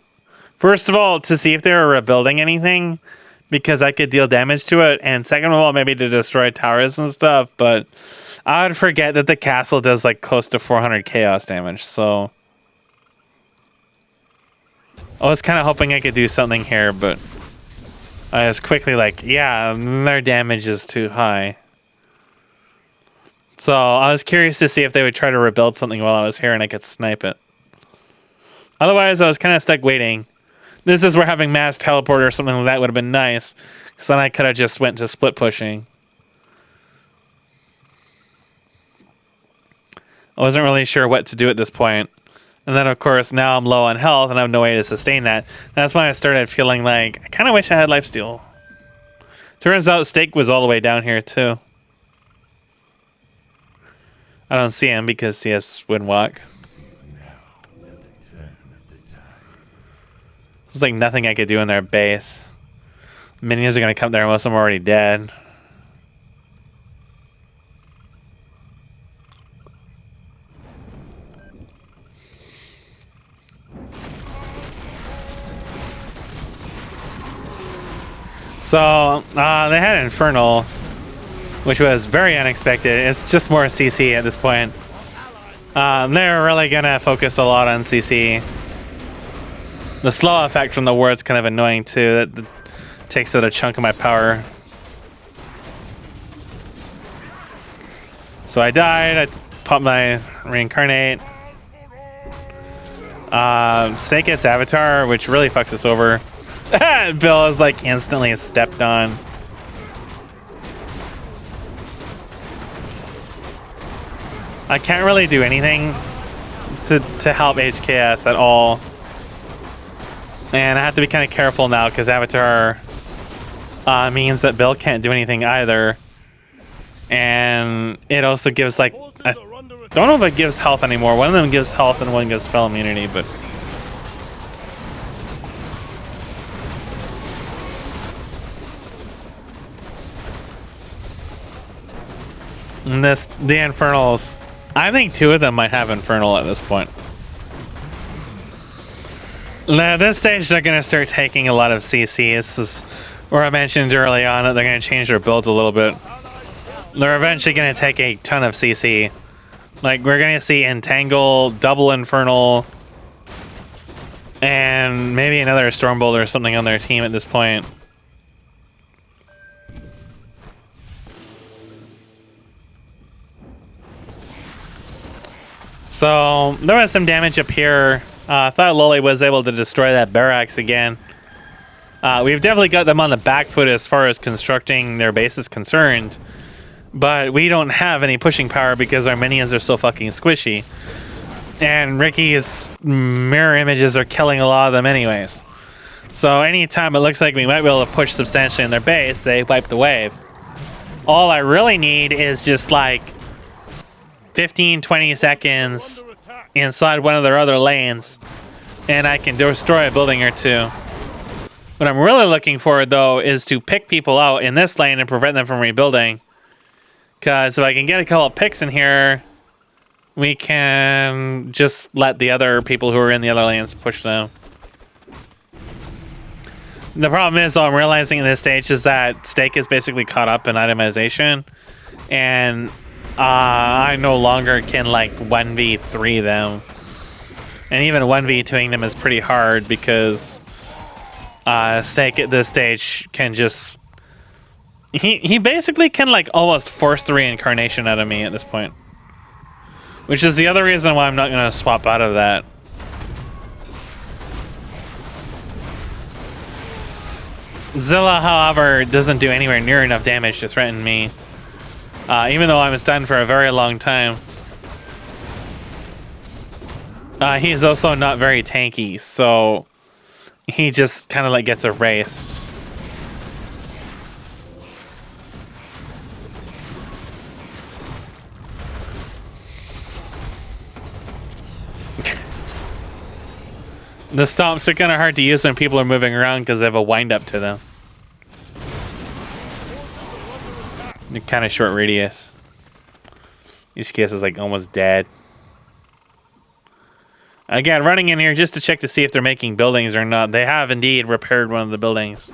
first of all, to see if they were rebuilding anything, because I could deal damage to it, and second of all, maybe to destroy towers and stuff, but I would forget that the castle does like close to 400 chaos damage, so I was kind of hoping I could do something here, but I was quickly like, yeah, their damage is too high. So I was curious to see if they would try to rebuild something while I was here and I could snipe it. Otherwise, I was kind of stuck waiting. This is where having mass teleport or something like that would have been nice, because then I could have just went to split pushing. I wasn't really sure what to do at this point. And then, of course, now I'm low on health and I have no way to sustain that. That's when I started feeling like, I kind of wish I had lifesteal. Turns out Stake was all the way down here, too. I don't see him because he has Windwalk. There's like nothing I could do in their base. Minions are going to come there, most of them are already dead. So, they had Infernal, which was very unexpected. It's just more CC at this point. They're really going to focus a lot on CC. The slow effect from the ward's kind of annoying too. That takes out a chunk of my power. So I died. I popped my reincarnate. Snake gets Avatar, which really fucks us over. Bill is like instantly stepped on. I can't really do anything to help HKS at all. And I have to be kind of careful now because Avatar means that Bill can't do anything either. And it also gives, like, I don't know if it gives health anymore. One of them gives health and one gives spell immunity, but... And the Infernals, I think 2 of them might have Infernal at this point. Now, at this stage, they're going to start taking a lot of CC. This is where I mentioned early on that they're going to change their builds a little bit. They're eventually going to take a ton of CC. Like, we're going to see Entangle, double Infernal, and maybe another Stormbolt or something on their team at this point. So, there was some damage up here. I thought Loli was able to destroy that barracks again. We've definitely got them on the back foot as far as constructing their base is concerned. But we don't have any pushing power because our minions are so fucking squishy. And Ricky's mirror images are killing a lot of them anyways. So anytime it looks like we might be able to push substantially in their base, they wipe the wave. All I really need is just like 15-20 seconds inside one of their other lanes, and I can destroy a building or two. What I'm really looking for, though, is to pick people out in this lane and prevent them from rebuilding. Because if I can get a couple of picks in here, we can just let the other people who are in the other lanes push them. The problem is, though, I'm realizing at this stage is that Stake is basically caught up in itemization, and I no longer can, like, 1v3 them. And even 1v2ing them is pretty hard because Stake at this stage can just... He basically can, like, almost force the reincarnation out of me at this point. Which is the other reason why I'm not going to swap out of that. Zilla, however, doesn't do anywhere near enough damage to threaten me. Even though I'm stunned for a very long time. He is also not very tanky, so he just kind of like gets erased. The stomps are kind of hard to use when people are moving around because they have a wind up to them. They're kind of short radius. Each case is like almost dead. Again, running in here just to check to see if they're making buildings or not. They have indeed repaired one of the buildings.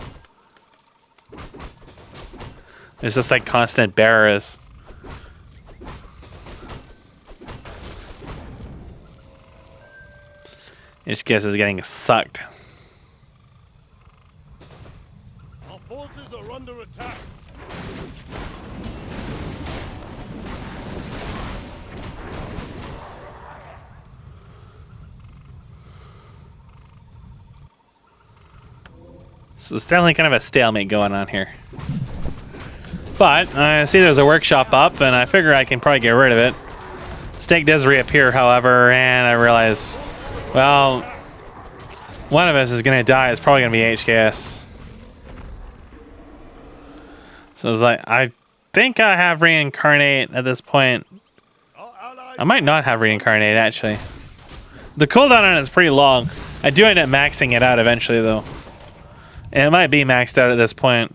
There's just like constant bearers. Each guess is getting sucked. Our forces are under attack. So it's definitely kind of a stalemate going on here. But I see there's a workshop up, and I figure I can probably get rid of it. Stake does reappear, however, and I realize, well, one of us is going to die. It's probably going to be HKS. So it's like, I think I have reincarnate at this point. I might not have reincarnate, actually. The cooldown on it is pretty long. I do end up maxing it out eventually, though. And it might be maxed out at this point.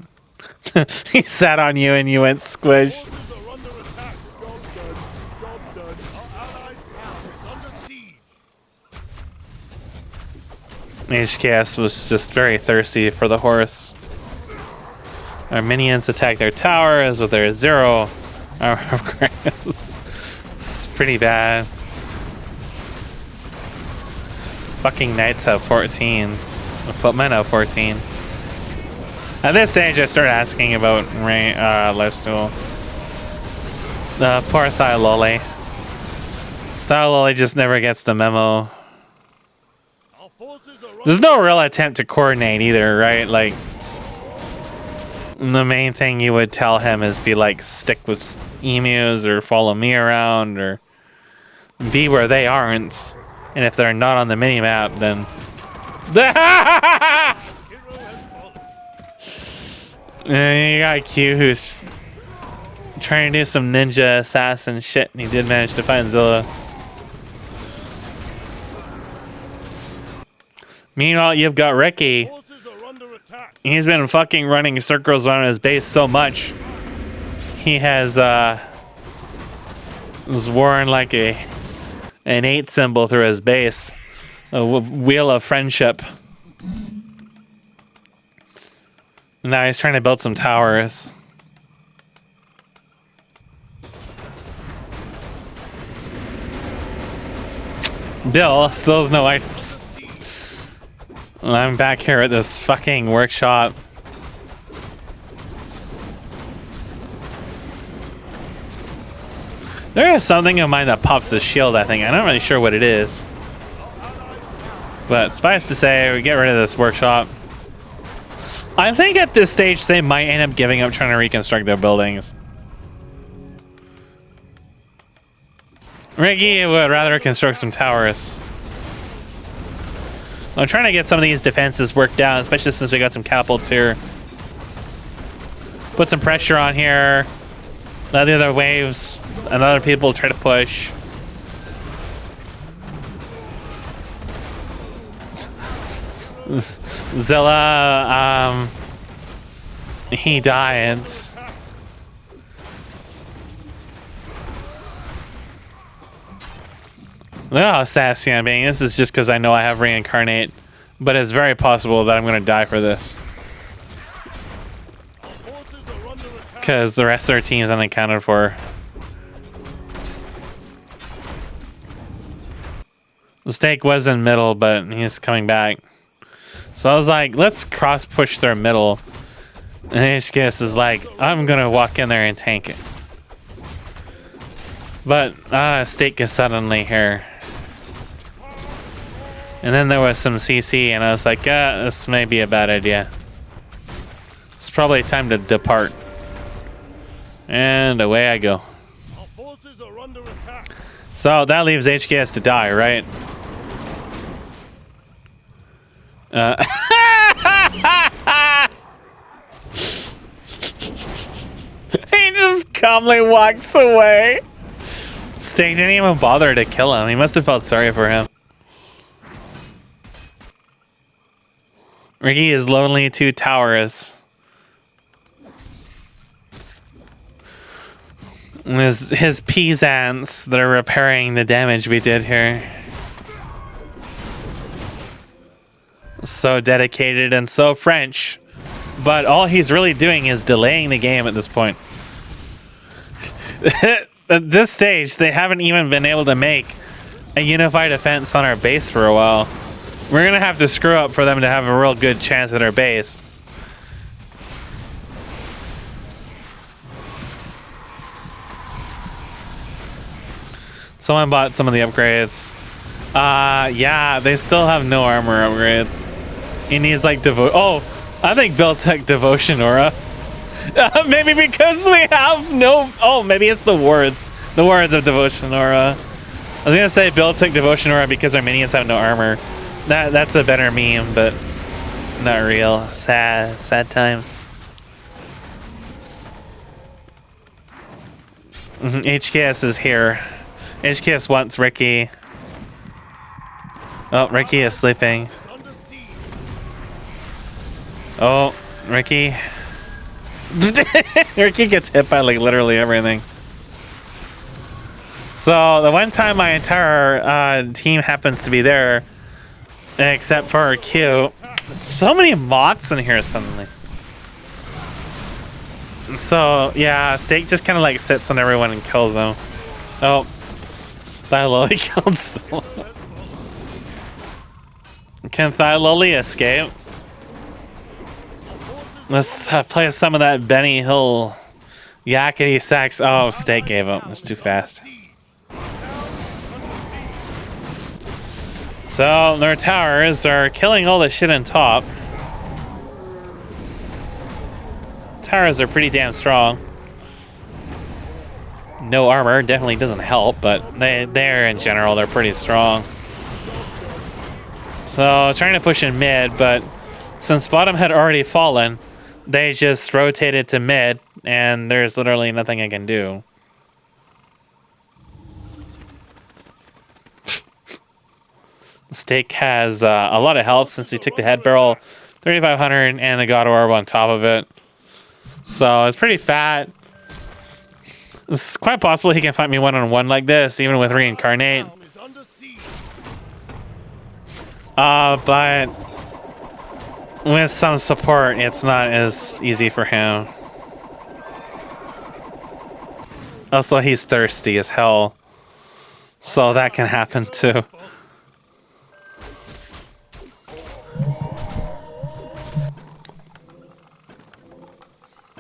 He sat on you and you went squish. HKS was just very thirsty for the horse. Our minions attack their towers with their 0 armor upgrades. It's pretty bad. Fucking knights have 14. The footmen have 14. At this stage, I start asking about lifesteal. The poor Thyloli. Thyloli just never gets the memo. There's no real attempt to coordinate either, right? Like, the main thing you would tell him is be like, stick with emus or follow me around or be where they aren't. And if they're not on the mini-map, then... And you got Q who's trying to do some ninja assassin shit, and he did manage to find Zilla. Meanwhile, you've got Ricky. Forces are under attack. He's been fucking running circles around his base so much. He has was worn like an 8 symbol through his base. A wheel of friendship. Now he's trying to build some towers. Bill still has no items. I'm back here at this fucking workshop. There is something of mine that pops the shield, I think. I'm not really sure what it is. But suffice to say, we get rid of this workshop. I think at this stage they might end up giving up trying to reconstruct their buildings. Ricky would rather construct some towers. I'm trying to get some of these defenses worked out, especially since we got some catapults here. Put some pressure on here. Let the other waves and other people try to push. Zilla, he died. Look how sassy I'm being. This is just because I know I have reincarnate, but it's very possible that I'm going to die for this. Because the rest of their team's unaccounted for. The stake was in middle, but he's coming back. So I was like, let's cross push their middle. And TGS is like, I'm going to walk in there and tank it. But stake is suddenly here. And then there was some CC, and I was like, this may be a bad idea. It's probably time to depart. And away I go. Our forces are under attack. So that leaves HKS to die, right? He just calmly walks away. Stake didn't even bother to kill him. He must have felt sorry for him. Ricky is lonely 2 towers. His peasants that are repairing the damage we did here. So dedicated and so French. But all he's really doing is delaying the game at this point. At this stage, they haven't even been able to make a unified defense on our base for a while. We're going to have to screw up for them to have a real good chance at our base. Someone bought some of the upgrades. Yeah, they still have no armor upgrades. He needs like oh, I think Bill took devotion aura. Maybe because we have no. Oh, maybe it's the words. The words of devotion aura. I was gonna say Bill took devotion aura because our minions have no armor. That's a better meme, but not real. Sad times. HKS is here. HKS wants Ricky. Oh, Ricky is sleeping. Oh, Ricky. Ricky gets hit by like literally everything. So the one time my entire team happens to be there, except for Q. So many moths in here suddenly. So yeah, Stake just kind of like sits on everyone and kills them. Oh, Thyloli killed someone. Can Thyloli escape? Let's play some of that Benny Hill yakety sax. Oh, Stake gave up. It's too fast. So their towers are killing all the shit on top. Towers are pretty damn strong. No armor definitely doesn't help, but they're in general, they're pretty strong. So trying to push in mid, but since bottom had already fallen, they just rotated to mid, and there's literally nothing I can do. Steak has a lot of health since he took the head barrel, 3,500, and the God Orb on top of it. So it's pretty fat. It's quite possible he can fight me one-on-one like this, even with Reincarnate. But with some support, it's not as easy for him. Also, he's thirsty as hell. So that can happen too.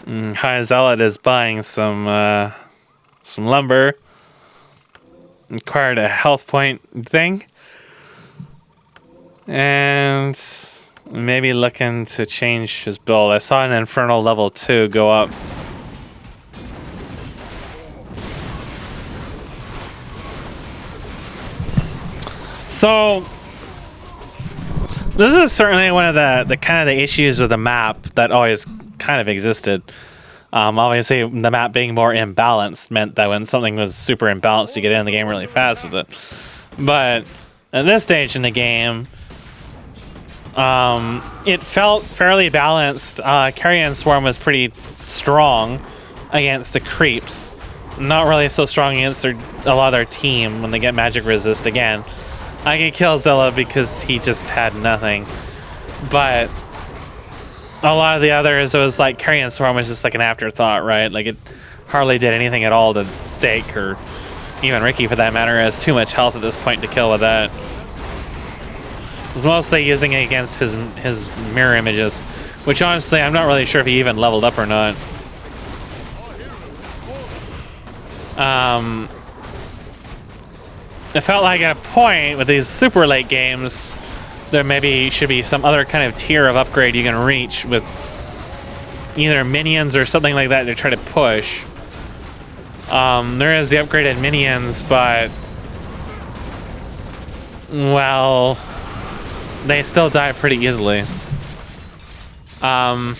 High Zealot is buying some lumber. Acquired a health point thing. And maybe looking to change his build. I saw an Infernal level 2 go up. So this is certainly one of the kind of the issues with the map that always kind of existed. Obviously, the map being more imbalanced meant that when something was super imbalanced, you get in the game really fast with it. But at this stage in the game, it felt fairly balanced. Carrion Swarm was pretty strong against the creeps. Not really so strong against a lot of their team when they get magic resist again. I could kill Zilla because he just had nothing. But a lot of the others, it was like Carrion Swarm was just like an afterthought, right? Like it hardly did anything at all to Steak, or even Ricky for that matter, has too much health at this point to kill with that. I was mostly using it against his mirror images, which honestly I'm not really sure if he even leveled up or not. It felt like at a point with these super late games, there maybe should be some other kind of tier of upgrade you can reach with either minions or something like that to try to push. There is the upgraded minions, but well, they still die pretty easily. I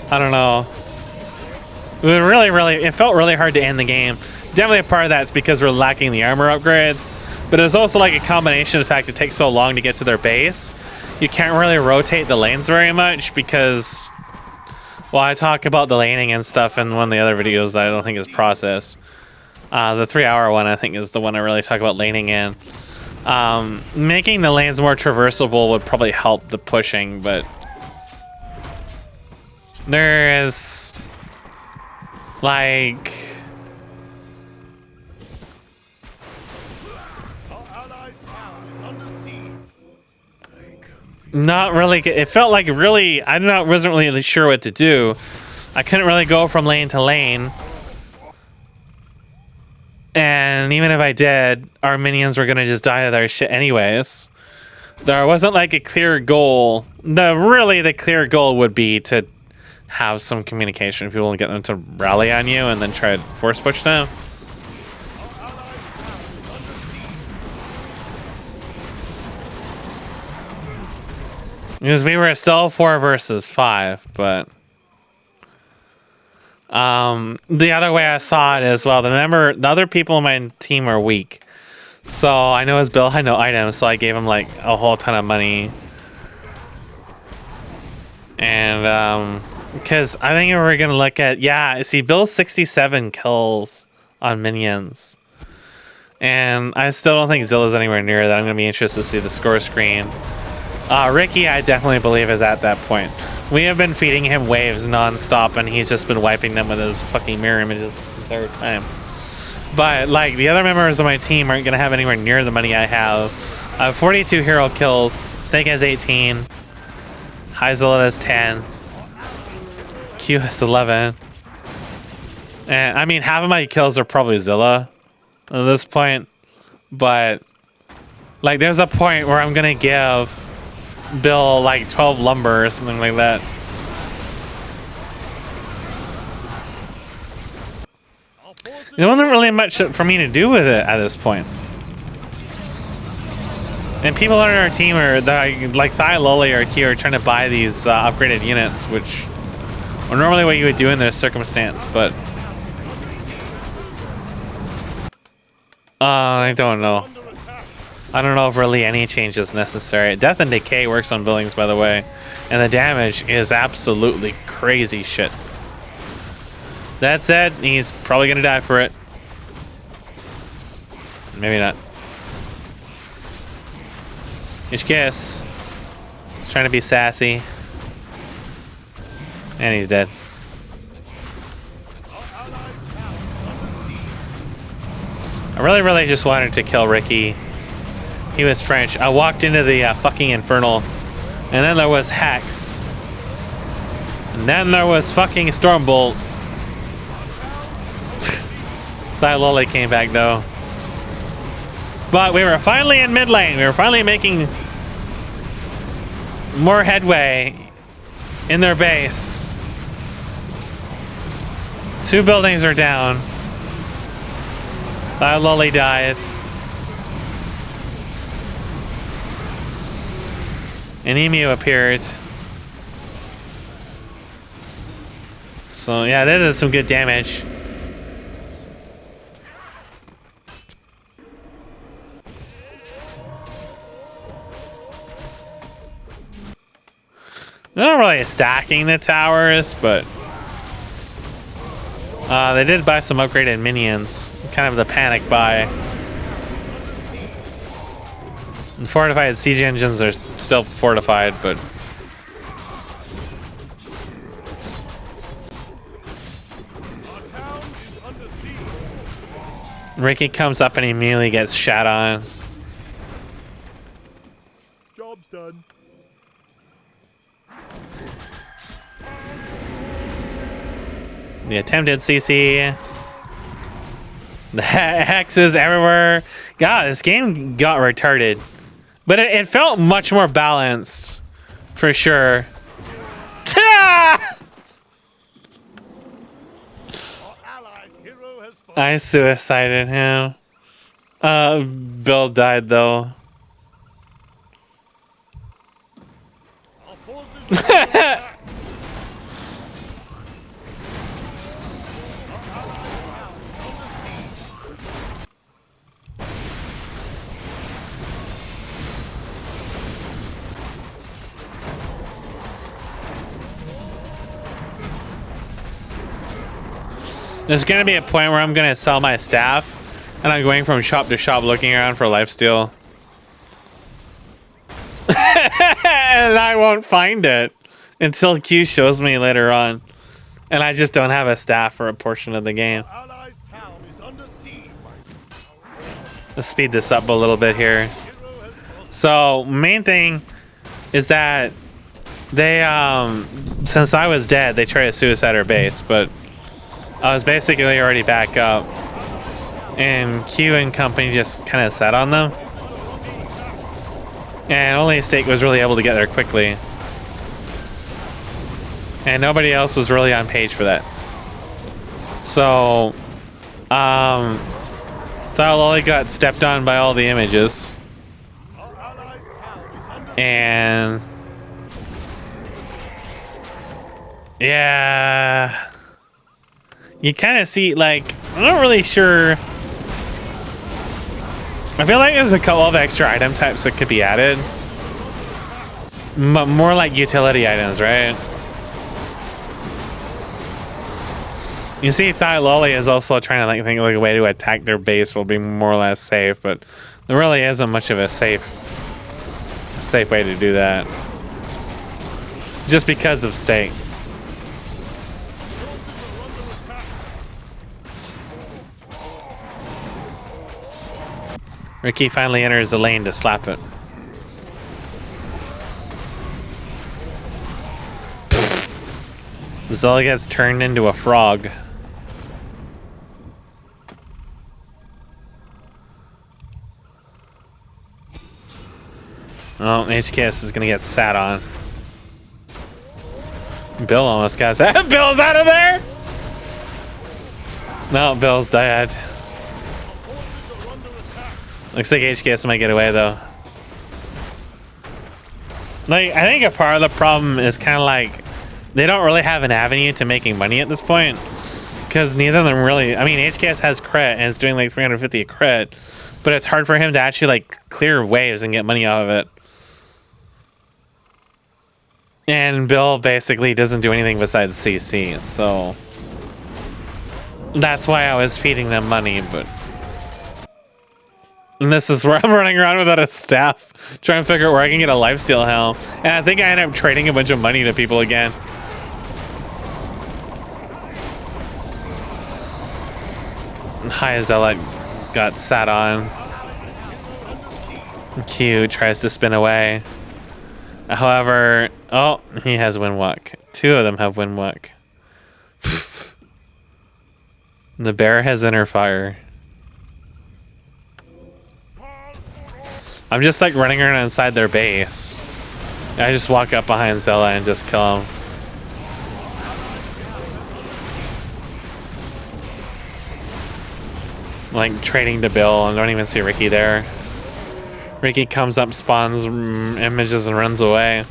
don't know. It felt really hard to end the game. Definitely a part of that's because we're lacking the armor upgrades, but it was also like a combination of the fact it takes so long to get to their base. You can't really rotate the lanes very much because, well, I talk about the laning and stuff in one of the other videos that I don't think is processed. The 3-hour one, I think, is the one I really talk about laning in. Making the lanes more traversable would probably help the pushing, but there is like not really. It felt like really, wasn't really sure what to do. I couldn't really go from lane to lane. And even if I did, our minions were gonna just die to their shit anyways. There wasn't like a clear goal. The clear goal would be to have some communication with people and get them to rally on you and then try to force push them. Because we were still 4 versus 5, but the other way I saw it is, well, the other people in my team are weak. So I know his build had no items, so I gave him like a whole ton of money. And because I think we're gonna look at, yeah, see, Bill 67 kills on minions. And I still don't think Zilla's anywhere near that. I'm gonna be interested to see the score screen. Ricky, I definitely believe, is at that point. We have been feeding him waves non-stop, and he's just been wiping them with his fucking mirror images this entire time. But, like, the other members of my team aren't going to have anywhere near the money I have. I have 42 hero kills. Snake has 18. High Zilla has 10. Q has 11. And, I mean, half of my kills are probably Zilla at this point. But, like, there's a point where I'm going to give Bill like 12 lumber or something like that. There wasn't really much for me to do with it at this point. And people on our team are like Thai Loli or Q are trying to buy these upgraded units, which are normally what you would do in this circumstance, but I don't know. I don't know if really any change is necessary. Death and Decay works on buildings, by the way, and the damage is absolutely crazy shit. That said, he's probably gonna die for it. Maybe not. HKS. He's trying to be sassy. And he's dead. I really just wanted to kill Ricky. He was French. I walked into the fucking Infernal. And then there was Hex. And then there was fucking Stormbolt. That Loli came back though. But we were finally in mid lane. We were finally making more headway in their base. 2 buildings are down. That Loli died. An emu appeared. So yeah, that is some good damage. They're not really stacking the towers, but they did buy some upgraded minions. Kind of the panic buy. And fortified siege engines are still fortified, but Ricky comes up and he immediately gets shot on. Job's done. The attempted CC. The hexes everywhere. God, this game got retarded. But it felt much more balanced. For sure. I suicided him. Bill died though. There's gonna be a point where I'm gonna sell my staff and I'm going from shop to shop looking around for lifesteal. And I won't find it until Q shows me later on. And I just don't have a staff for a portion of the game. Let's speed this up a little bit here. So main thing is that they since I was dead, they tried to suicide our base, but I was basically already back up, and Q and company just kind of sat on them, and only Stake was really able to get there quickly, and nobody else was really on page for that. So, Thaloli got stepped on by all the images, and yeah. You kind of see, like, I'm not really sure. I feel like there's a couple of extra item types that could be added. More like utility items, right? You see, Thai Loli is also trying to like think of like a way to attack their base will be more or less safe, but there really isn't much of a safe way to do that. Just because of Stake. Ricky finally enters the lane to slap it. Zella gets turned into a frog. Oh, HKS is gonna get sat on. Bill almost got sat. Bill's out of there! No, Bill's dead. Looks like HKS might get away though. Like, I think a part of the problem is kind of like they don't really have an avenue to making money at this point, because neither of them really. I mean, HKS has crit and it's doing like 350 a crit, but it's hard for him to actually like clear waves and get money out of it. And Bill basically doesn't do anything besides CC, so that's why I was feeding them money. But and this is where I'm running around without a staff, trying to figure out where I can get a lifesteal helm. And I think I ended up trading a bunch of money to people again. High Zealot got sat on. Q tries to spin away. However, oh, he has Windwalk. Two of them have Windwalk. The bear has Inner Fire. I'm just like running around inside their base. I just walk up behind Zella and just kill him. Like trading to Bill, and don't even see Ricky there. Ricky comes up, spawns images, and runs away.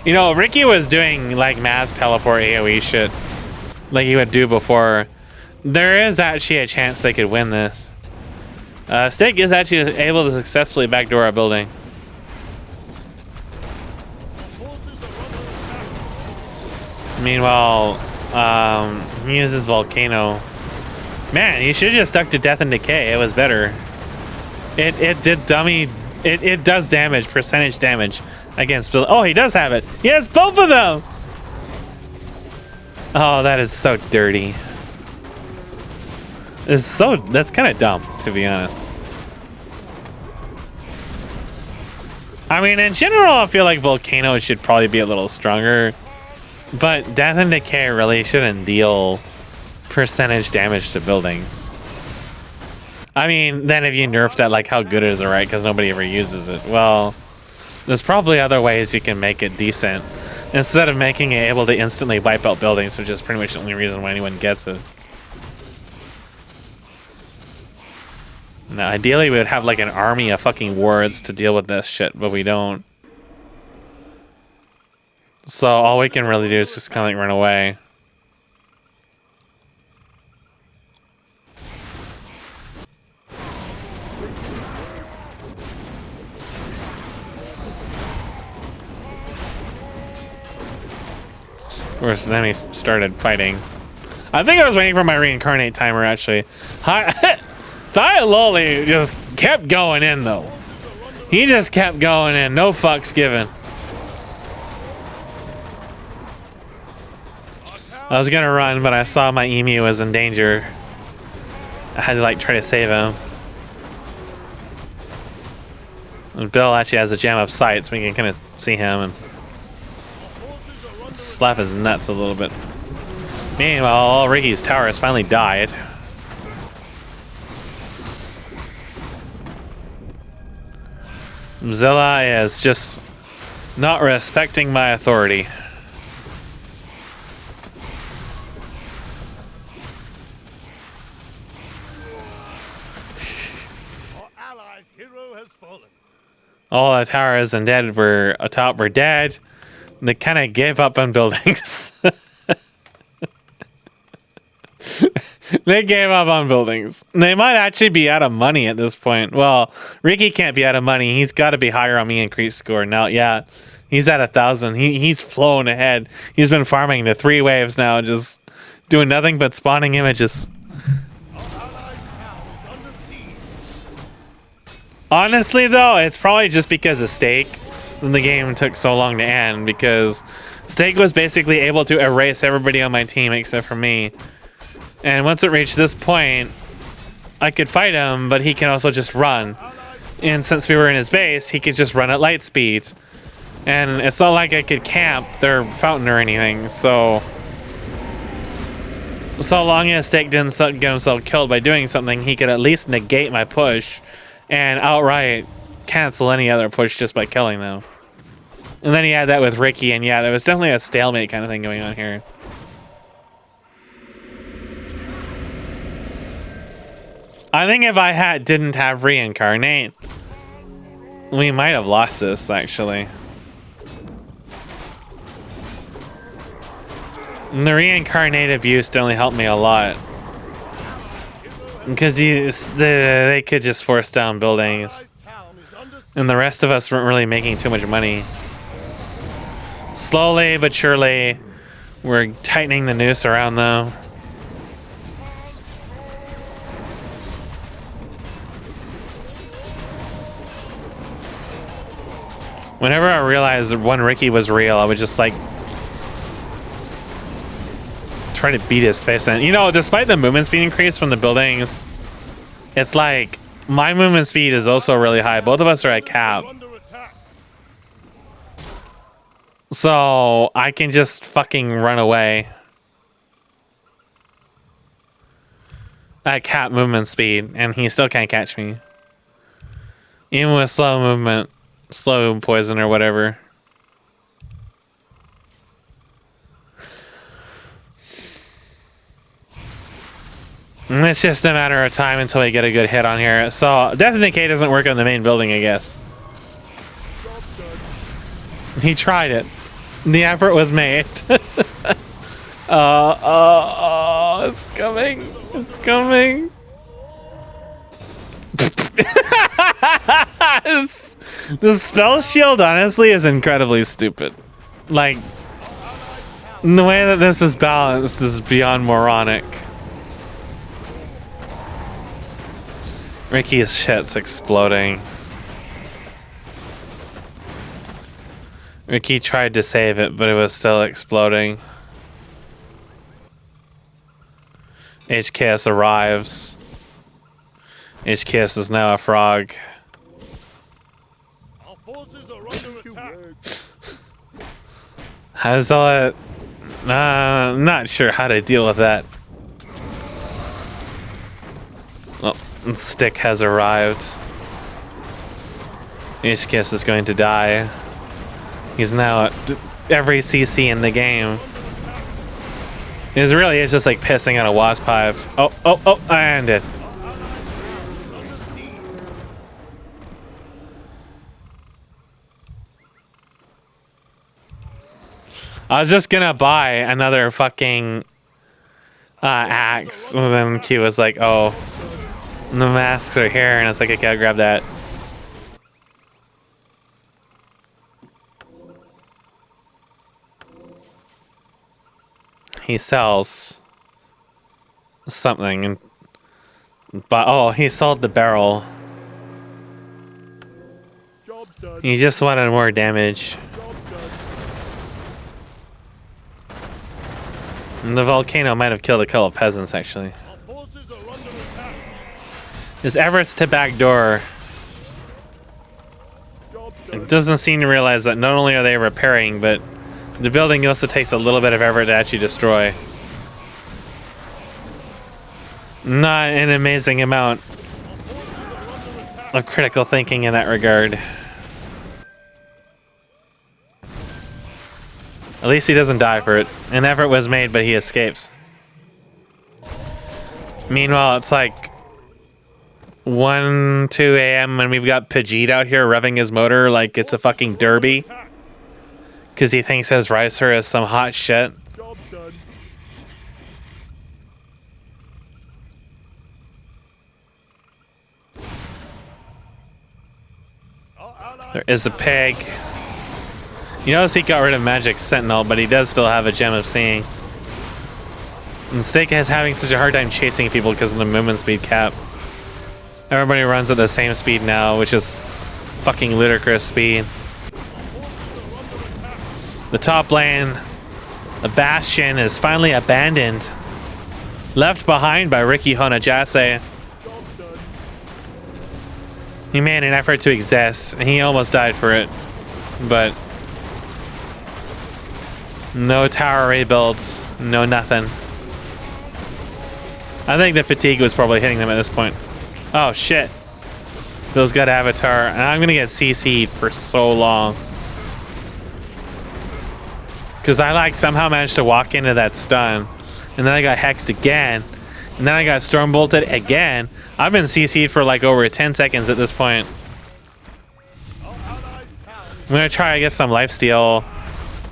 You know, Ricky was doing like mass teleport AoE shit like he would do before. There is actually a chance they could win this. Steak is actually able to successfully backdoor a building. Meanwhile, he uses Volcano. Man, you should have just stuck to Death and Decay. It was better. It did dummy. It does damage, percentage damage against. Oh, he does have it. He has both of them. Oh, that is so dirty. That's kind of dumb, to be honest. I mean, in general, I feel like Volcano should probably be a little stronger, but Death and Decay really shouldn't deal percentage damage to buildings. I mean, then if you nerf that, like, how good is it, right? Because nobody ever uses it. Well, there's probably other ways you can make it decent instead of making it able to instantly wipe out buildings, which is pretty much the only reason why anyone gets it. Now, ideally, we would have like an army of fucking wards to deal with this shit, but we don't. So all we can really do is just kind of like run away. Of course, then he started fighting. I think I was waiting for my reincarnate timer, actually. Thigh Loli just kept going in, though. He just kept going in. No fucks given. I was gonna run, but I saw my emu was in danger. I had to, like, try to save him. And Bill actually has a jam of sight, so we can kind of see him and slap his nuts a little bit. Meanwhile, Ricky's tower has finally died. Zilla is just not respecting my authority. Our allies' hero has fallen. All the towers and dead were atop were dead. They kind of gave up on buildings. They gave up on buildings. They might actually be out of money at this point. Well, Ricky can't be out of money. He's got to be higher on me in creep score. Now, yeah, he's at 1,000. He's flown ahead. He's been farming the 3 waves now, just doing nothing but spawning images. Honestly, though, it's probably just because of Steak that the game took so long to end, because Steak was basically able to erase everybody on my team except for me. And once it reached this point, I could fight him, but he can also just run. And since we were in his base, he could just run at light speed. And it's not like I could camp their fountain or anything, so long as Steak didn't get himself killed by doing something, he could at least negate my push and outright cancel any other push just by killing them. And then he had that with Ricky, and yeah, there was definitely a stalemate kind of thing going on here. I think if I didn't have reincarnate, we might have lost this, actually. And the reincarnated abuse only helped me a lot. Because they could just force down buildings. And the rest of us weren't really making too much money. Slowly but surely, we're tightening the noose around them. Whenever I realized that one Ricky was real, I would just like try to beat his face in. You know, despite the movement speed increase from the buildings, it's like my movement speed is also really high. Both of us are at cap. So I can just fucking run away at cap movement speed and he still can't catch me. Even with slow movement, slow poison or whatever. And it's just a matter of time until we get a good hit on here. So Death and Decay doesn't work on the main building, I guess. He tried it. The effort was made. It's coming. It's coming. The spell shield honestly is incredibly stupid. Like, the way that this is balanced is beyond moronic. Ricky's shit's exploding. Ricky tried to save it, but it was still exploding. HKS arrives. HKS is now a frog. Our forces are under attack. How's all that? I'm not sure how to deal with that. Oh, Stick has arrived. HKS is going to die. He's now at every CC in the game. It really is just like pissing on a wasp hive. Oh, and it. I was just gonna buy another fucking axe. And then Q was like, oh, the masks are here. And I was like, I gotta grab that. He sells something, and but he sold the barrel. He just wanted more damage. And the volcano might have killed a couple of peasants, actually. His efforts to backdoor. It doesn't seem to realize that not only are they repairing, but the building also takes a little bit of effort to actually destroy. Not an amazing amount of critical thinking in that regard. At least he doesn't die for it. An effort was made, but he escapes. Meanwhile, it's like 1, 2 a.m. and we've got Pajit out here revving his motor like it's a fucking derby. Because he thinks his ricer is some hot shit. There is a pig. You notice he got rid of Magic Sentinel, but he does still have a Gem of Seeing. And Steak is having such a hard time chasing people because of the movement speed cap. Everybody runs at the same speed now, which is fucking ludicrous speed. The top lane, the Bastion, is finally abandoned. Left behind by Ricky Honajase. He made an effort to exist, and he almost died for it. But no tower rebuilds, no nothing. I think the fatigue was probably hitting them at this point. Oh shit. Bill's got Avatar, and I'm gonna get CC'd for so long. Because I like somehow managed to walk into that stun, and then I got hexed again, and then I got storm bolted again. I've been CC'd for like over 10 seconds at this point. I'm gonna try to get some lifesteal.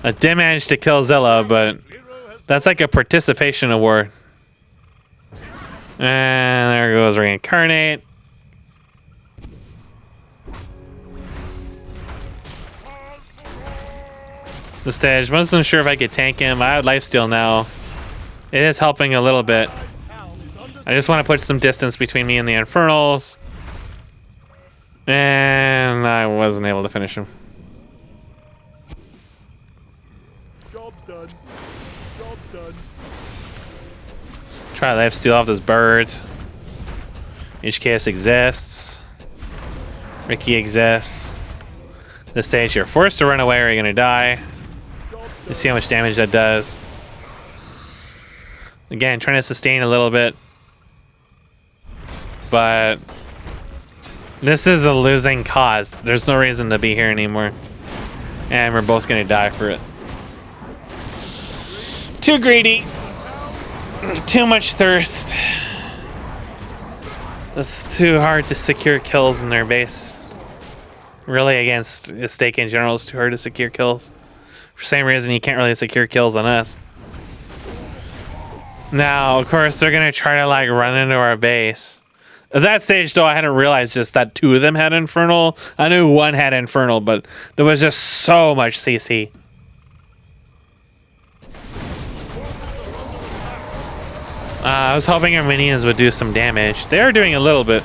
I did manage to kill Zilla, but That's like a participation award. And there goes reincarnate. The stage. Wasn't sure if I could tank him. I have lifesteal now. It is helping a little bit. I just want to put some distance between me and the Infernals. And I wasn't able to finish him. Job's done. Job's done. Try lifesteal off this bird. HKS exists. Ricky exists. This stage, you're forced to run away or you're gonna die. You see how much damage that does. Again, trying to sustain a little bit. But this is a losing cause. There's no reason to be here anymore. And we're both gonna die for it. Too greedy. Too much thirst. It's too hard to secure kills in their base. Really, against a stake in general, it's too hard to secure kills. For the same reason you can't really secure kills on us. Now, of course, they're gonna try to like run into our base. At that stage, though, I hadn't realized just that two of them had Infernal. I knew one had Infernal, but there was just so much CC. I was hoping our minions would do some damage. They are doing a little bit,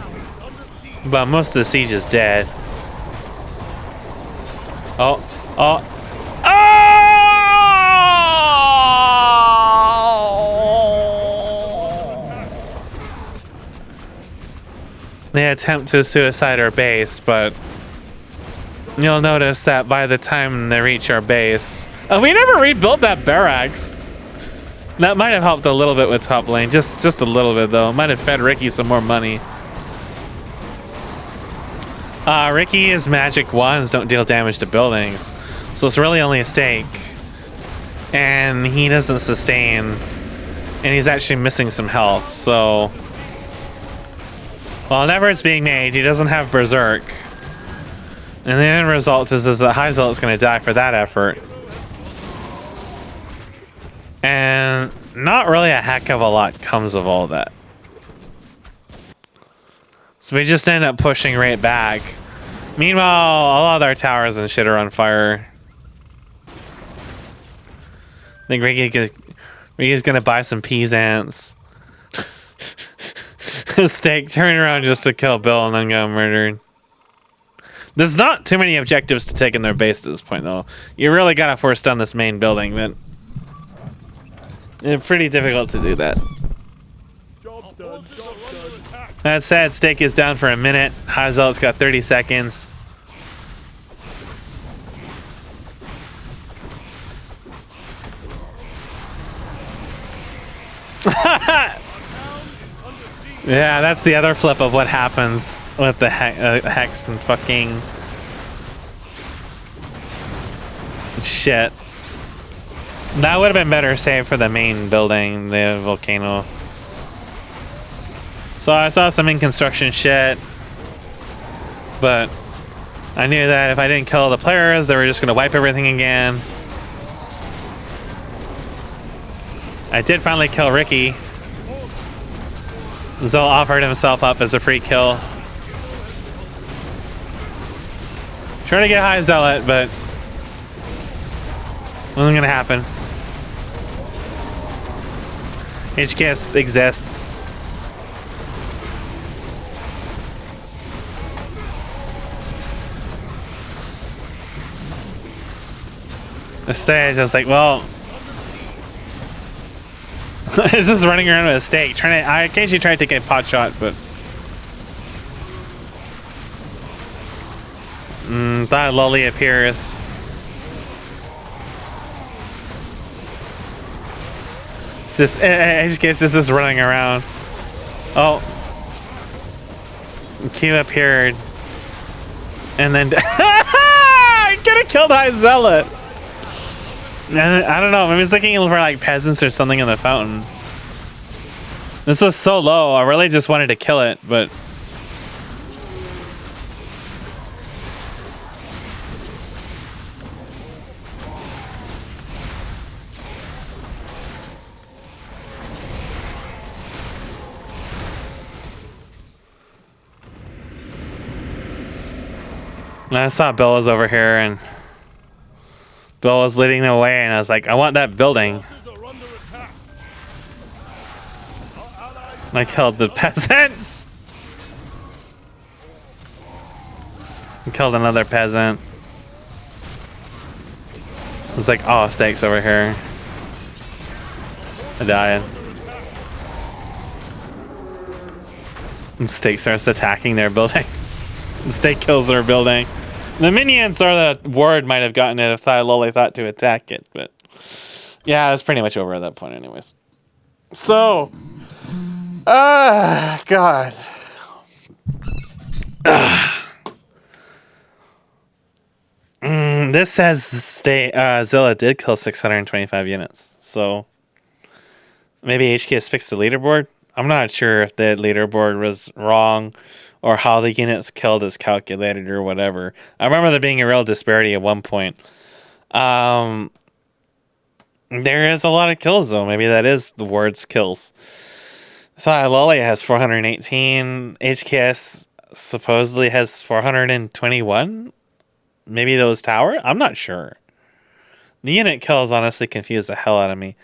but most of the siege is dead. Oh, oh, oh! They attempt to suicide our base, but you'll notice that by the time they reach our base, we never rebuilt that barracks. That might have helped a little bit with top lane, just a little bit though. Might have fed Ricky some more money. Ricky's magic wands don't deal damage to buildings, so it's really only a stake. And he doesn't sustain, and he's actually missing some health, so... While an effort's being made, he doesn't have Berserk. And the end result is that High Zealot's going to die for that effort. And not really a heck of a lot comes of all that. So we just end up pushing right back. Meanwhile, a lot of our towers and shit are on fire. I think Ricky's going to buy some peasants. Stake, turn around just to kill Bill and then get murdered. There's not too many objectives to take in their base at this point, though. You really gotta force down this main building, but it's pretty difficult to do that. Job's done. Job's done. That said, Stake is down for a minute. High Zealot's got 30 seconds. Yeah, that's the other flip of what happens with the Hex and fucking shit. That would have been better saved for the main building, the volcano. So I saw some in construction shit, but I knew that if I didn't kill the players, they were just gonna wipe everything again. I did finally kill Ricky. Zol offered himself up as a free kill. Trying to get High Zealot, but wasn't gonna happen. HKS exists. The stage, I was like, well, it's just running around with a stake. I occasionally try to take a pot shot, but thought Lolly appears. It's just HKS is running around. Oh, Q appeared, and then I could have killed High Zealot. I don't know, maybe it's looking for like peasants or something in the fountain. This was so low, I really just wanted to kill it, but And I saw Bill was over here, and Bill was leading the way, and I was like, I want that building. Forces are under attack. Our allies And I killed the peasants. I killed another peasant. It's like, oh, stakes over here. I died. And Steak starts attacking their building. And Steak kills their building. The minions or the ward might have gotten it if Loli thought to attack it, but yeah, it was pretty much over at that point anyways. So, God. This says Zilla did kill 625 units, so maybe HKS fixed the leaderboard. I'm not sure if the leaderboard was wrong or how the units killed is calculated or whatever. I remember there being a real disparity at one point. There is a lot of kills, though. Maybe that is the ward's kills. I thought Loli has 418. HKS supposedly has 421. Maybe those tower? I'm not sure. The unit kills honestly confused the hell out of me.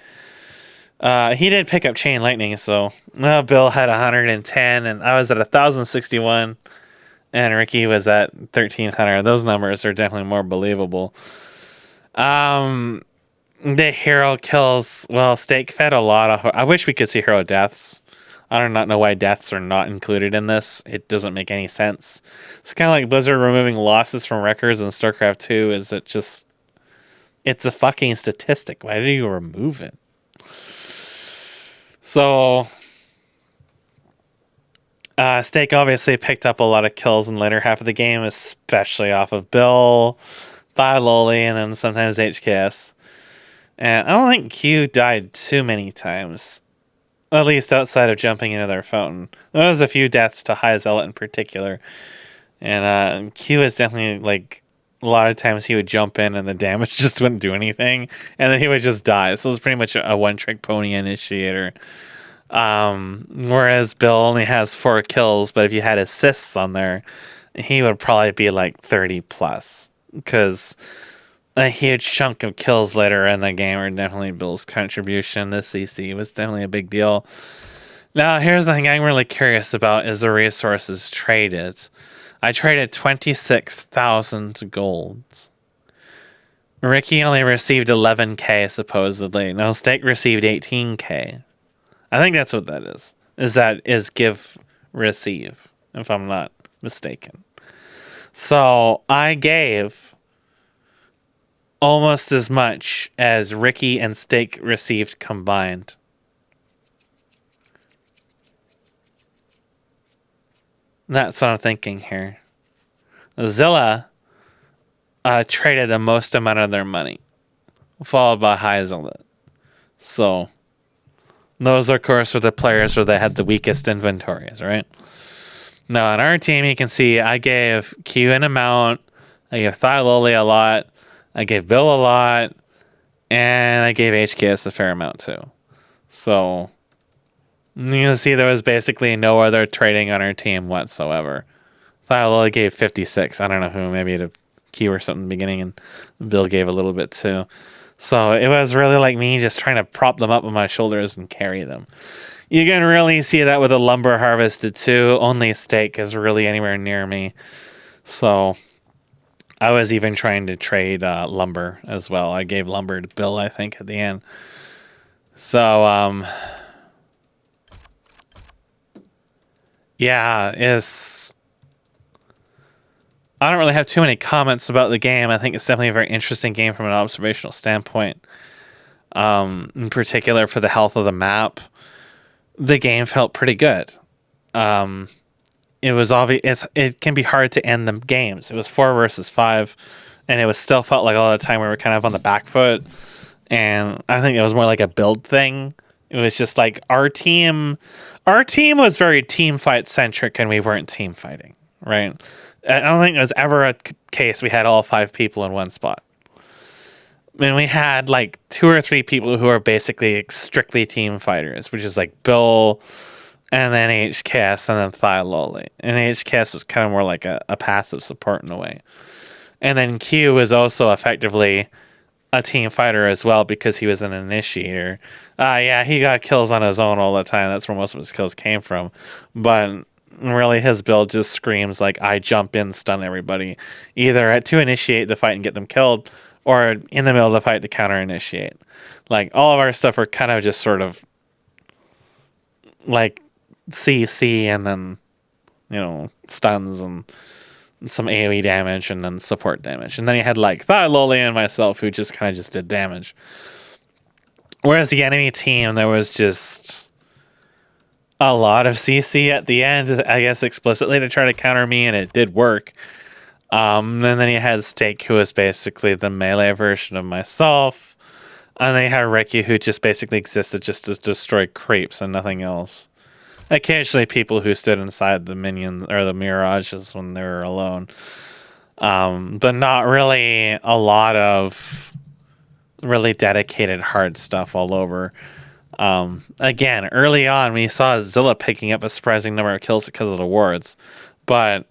He did pick up Chain Lightning, so Bill had 110, and I was at 1,061, and Ricky was at 1,300. Those numbers are definitely more believable. The hero kills, well, Steak fed a lot off. I wish we could see hero deaths. I do not know why deaths are not included in this. It doesn't make any sense. It's kind of like Blizzard removing losses from records in StarCraft 2. Is it just... It's a fucking statistic. Why do you remove it? So... Steak obviously picked up a lot of kills in the later half of the game, especially off of Bill, Loli, and then sometimes HKS. And I don't think Q died too many times. At least outside of jumping into their fountain. There was a few deaths to High Zealot in particular. And Q is definitely, like, a lot of times he would jump in and the damage just wouldn't do anything. And then he would just die. So it was pretty much a one-trick pony initiator. Whereas Bill only has 4 kills, but if you had assists on there, he would probably be like 30 plus. Because a huge chunk of kills later in the game are definitely Bill's contribution. The CC was definitely a big deal. Now, here's the thing I'm really curious about is the resources traded. I traded 26,000 golds. Ricky only received 11k, supposedly. Now, Steak received 18k. I think that's what that is. Is give, receive, if I'm not mistaken. So, I gave almost as much as Ricky and Steak received combined. That's what I'm thinking here. Zilla traded the most amount of their money, followed by High Zealot. So, those, of course, were the players where they had the weakest inventories, right? Now, on our team, you can see I gave Q an amount, I gave Loli a lot, I gave Bill a lot, and I gave HKS a fair amount too. So, you can see there was basically no other trading on our team whatsoever. Loli gave 56. I don't know who, maybe to Q or something in the beginning, and Bill gave a little bit too. So it was really like me just trying to prop them up on my shoulders and carry them. You can really see that with the lumber harvested too. Only Steak is really anywhere near me. So I was even trying to trade lumber as well. I gave lumber to Bill, I think, at the end. So, yeah, I don't really have too many comments about the game. I think it's definitely a very interesting game from an observational standpoint. In particular, for the health of the map, the game felt pretty good. It was obvious. It can be hard to end the games. It was 4 versus 5, and it was still felt like a lot of the time we were kind of on the back foot. And I think it was more like a build thing. It was just like our team was very team fight centric, and we weren't team fighting, right? I don't think it was ever a case we had all 5 people in one spot. I mean, we had like 2 or 3 people who are basically strictly team fighters, which is like Bill, and then HKS, and then Loli. And HKS was kind of more like a passive support in a way. And then Q was also effectively a team fighter as well because he was an initiator. Yeah, he got kills on his own all the time. That's where most of his kills came from. But really, his build just screams like, I jump in, stun everybody, either to initiate the fight and get them killed, or in the middle of the fight to counter initiate. Like, all of our stuff are kind of just sort of like CC and then, stuns and some AoE damage and then support damage. And then you had like Loli and myself who just kind of just did damage. Whereas the enemy team, there was just a lot of CC at the end, I guess explicitly to try to counter me, and it did work. And then you had Steak, who was basically the melee version of myself. And then you had Ricky, who just basically existed just to destroy creeps and nothing else. Occasionally people who stood inside the minions or the mirages when they were alone. But not really a lot of really dedicated hard stuff all over. Again, early on we saw Zilla picking up a surprising number of kills because of the wards. But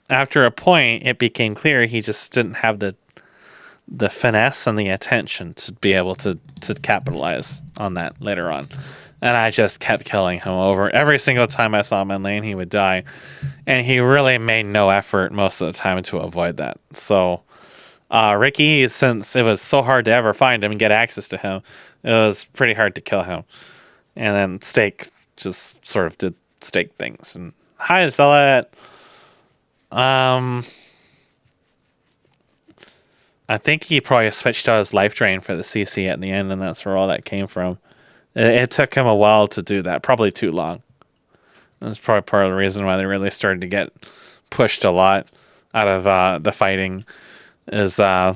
after a point it became clear he just didn't have the finesse and the attention to be able to capitalize on that later on. And I just kept killing him over. Every single time I saw him in lane, he would die. And he really made no effort most of the time to avoid that. So, Ricky, since it was so hard to ever find him and get access to him, it was pretty hard to kill him. And then Steak just sort of did Steak things. And hi, Zealot. I think he probably switched out his life drain for the CC at the end, and that's where all that came from. It took him a while to do that, probably too long. That's probably part of the reason why they really started to get pushed a lot out of the fighting. Is it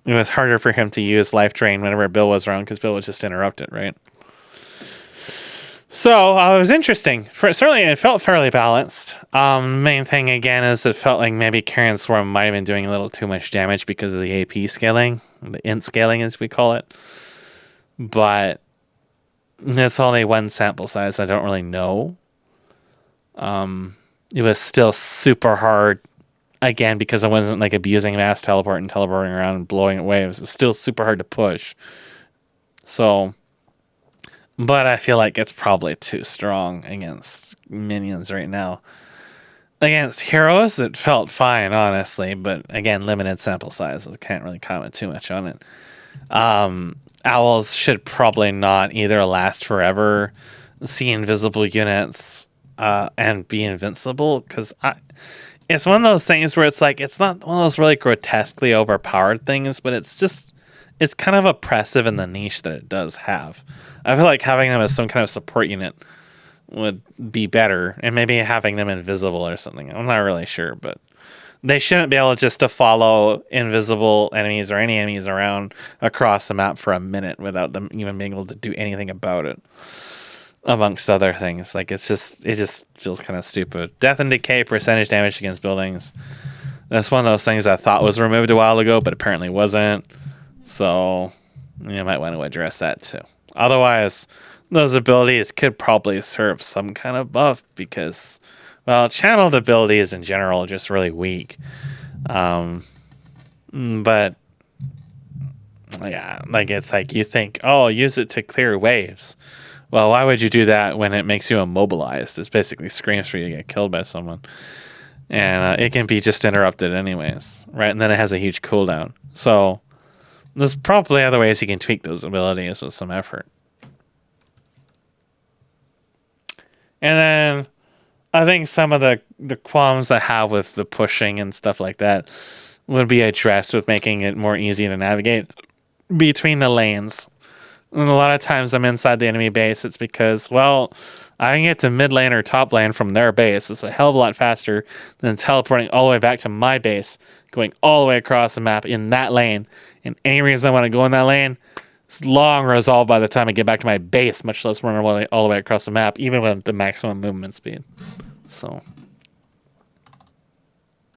was harder for him to use life drain whenever Bill was around because Bill would just interrupt it, right? So it was interesting. Certainly, it felt fairly balanced. Main thing again is it felt like maybe Karen Swarm might have been doing a little too much damage because of the AP scaling, the int scaling as we call it. But it's only one sample size. I don't really know. It was still super hard, again, because I wasn't like abusing mass teleport and teleporting around and blowing away. It was still super hard to push. So, but I feel like it's probably too strong against minions right now. Against heroes, it felt fine, honestly, but again, limited sample size. I can't really comment too much on it. Owls should probably not either last forever, see invisible units, and be invincible, because it's one of those things where it's like, it's not one of those really grotesquely overpowered things, but it's kind of oppressive in the niche that it does have. I feel like having them as some kind of support unit would be better, and maybe having them invisible or something. I'm not really sure, but they shouldn't be able just to follow invisible enemies or any enemies around across the map for a minute without them even being able to do anything about it, amongst other things. Like, it just feels kind of stupid. Death and decay, percentage damage against buildings. That's one of those things I thought was removed a while ago, but apparently wasn't. So you might want to address that too. Otherwise, those abilities could probably serve some kind of buff because, well, channeled abilities in general are just really weak. But yeah, like, it's like you think, oh, use it to clear waves. Well, why would you do that when it makes you immobilized? It basically screams for you to get killed by someone. And it can be just interrupted anyways, right? And then it has a huge cooldown. So there's probably other ways you can tweak those abilities with some effort. And then I think some of the qualms I have with the pushing and stuff like that would be addressed with making it more easy to navigate between the lanes. And a lot of times I'm inside the enemy base, it's because, well, I can get to mid lane or top lane from their base. It's a hell of a lot faster than teleporting all the way back to my base, going all the way across the map in that lane. And any reason I want to go in that lane, it's long resolved by the time I get back to my base, much less run all the way across the map, even with the maximum movement speed. So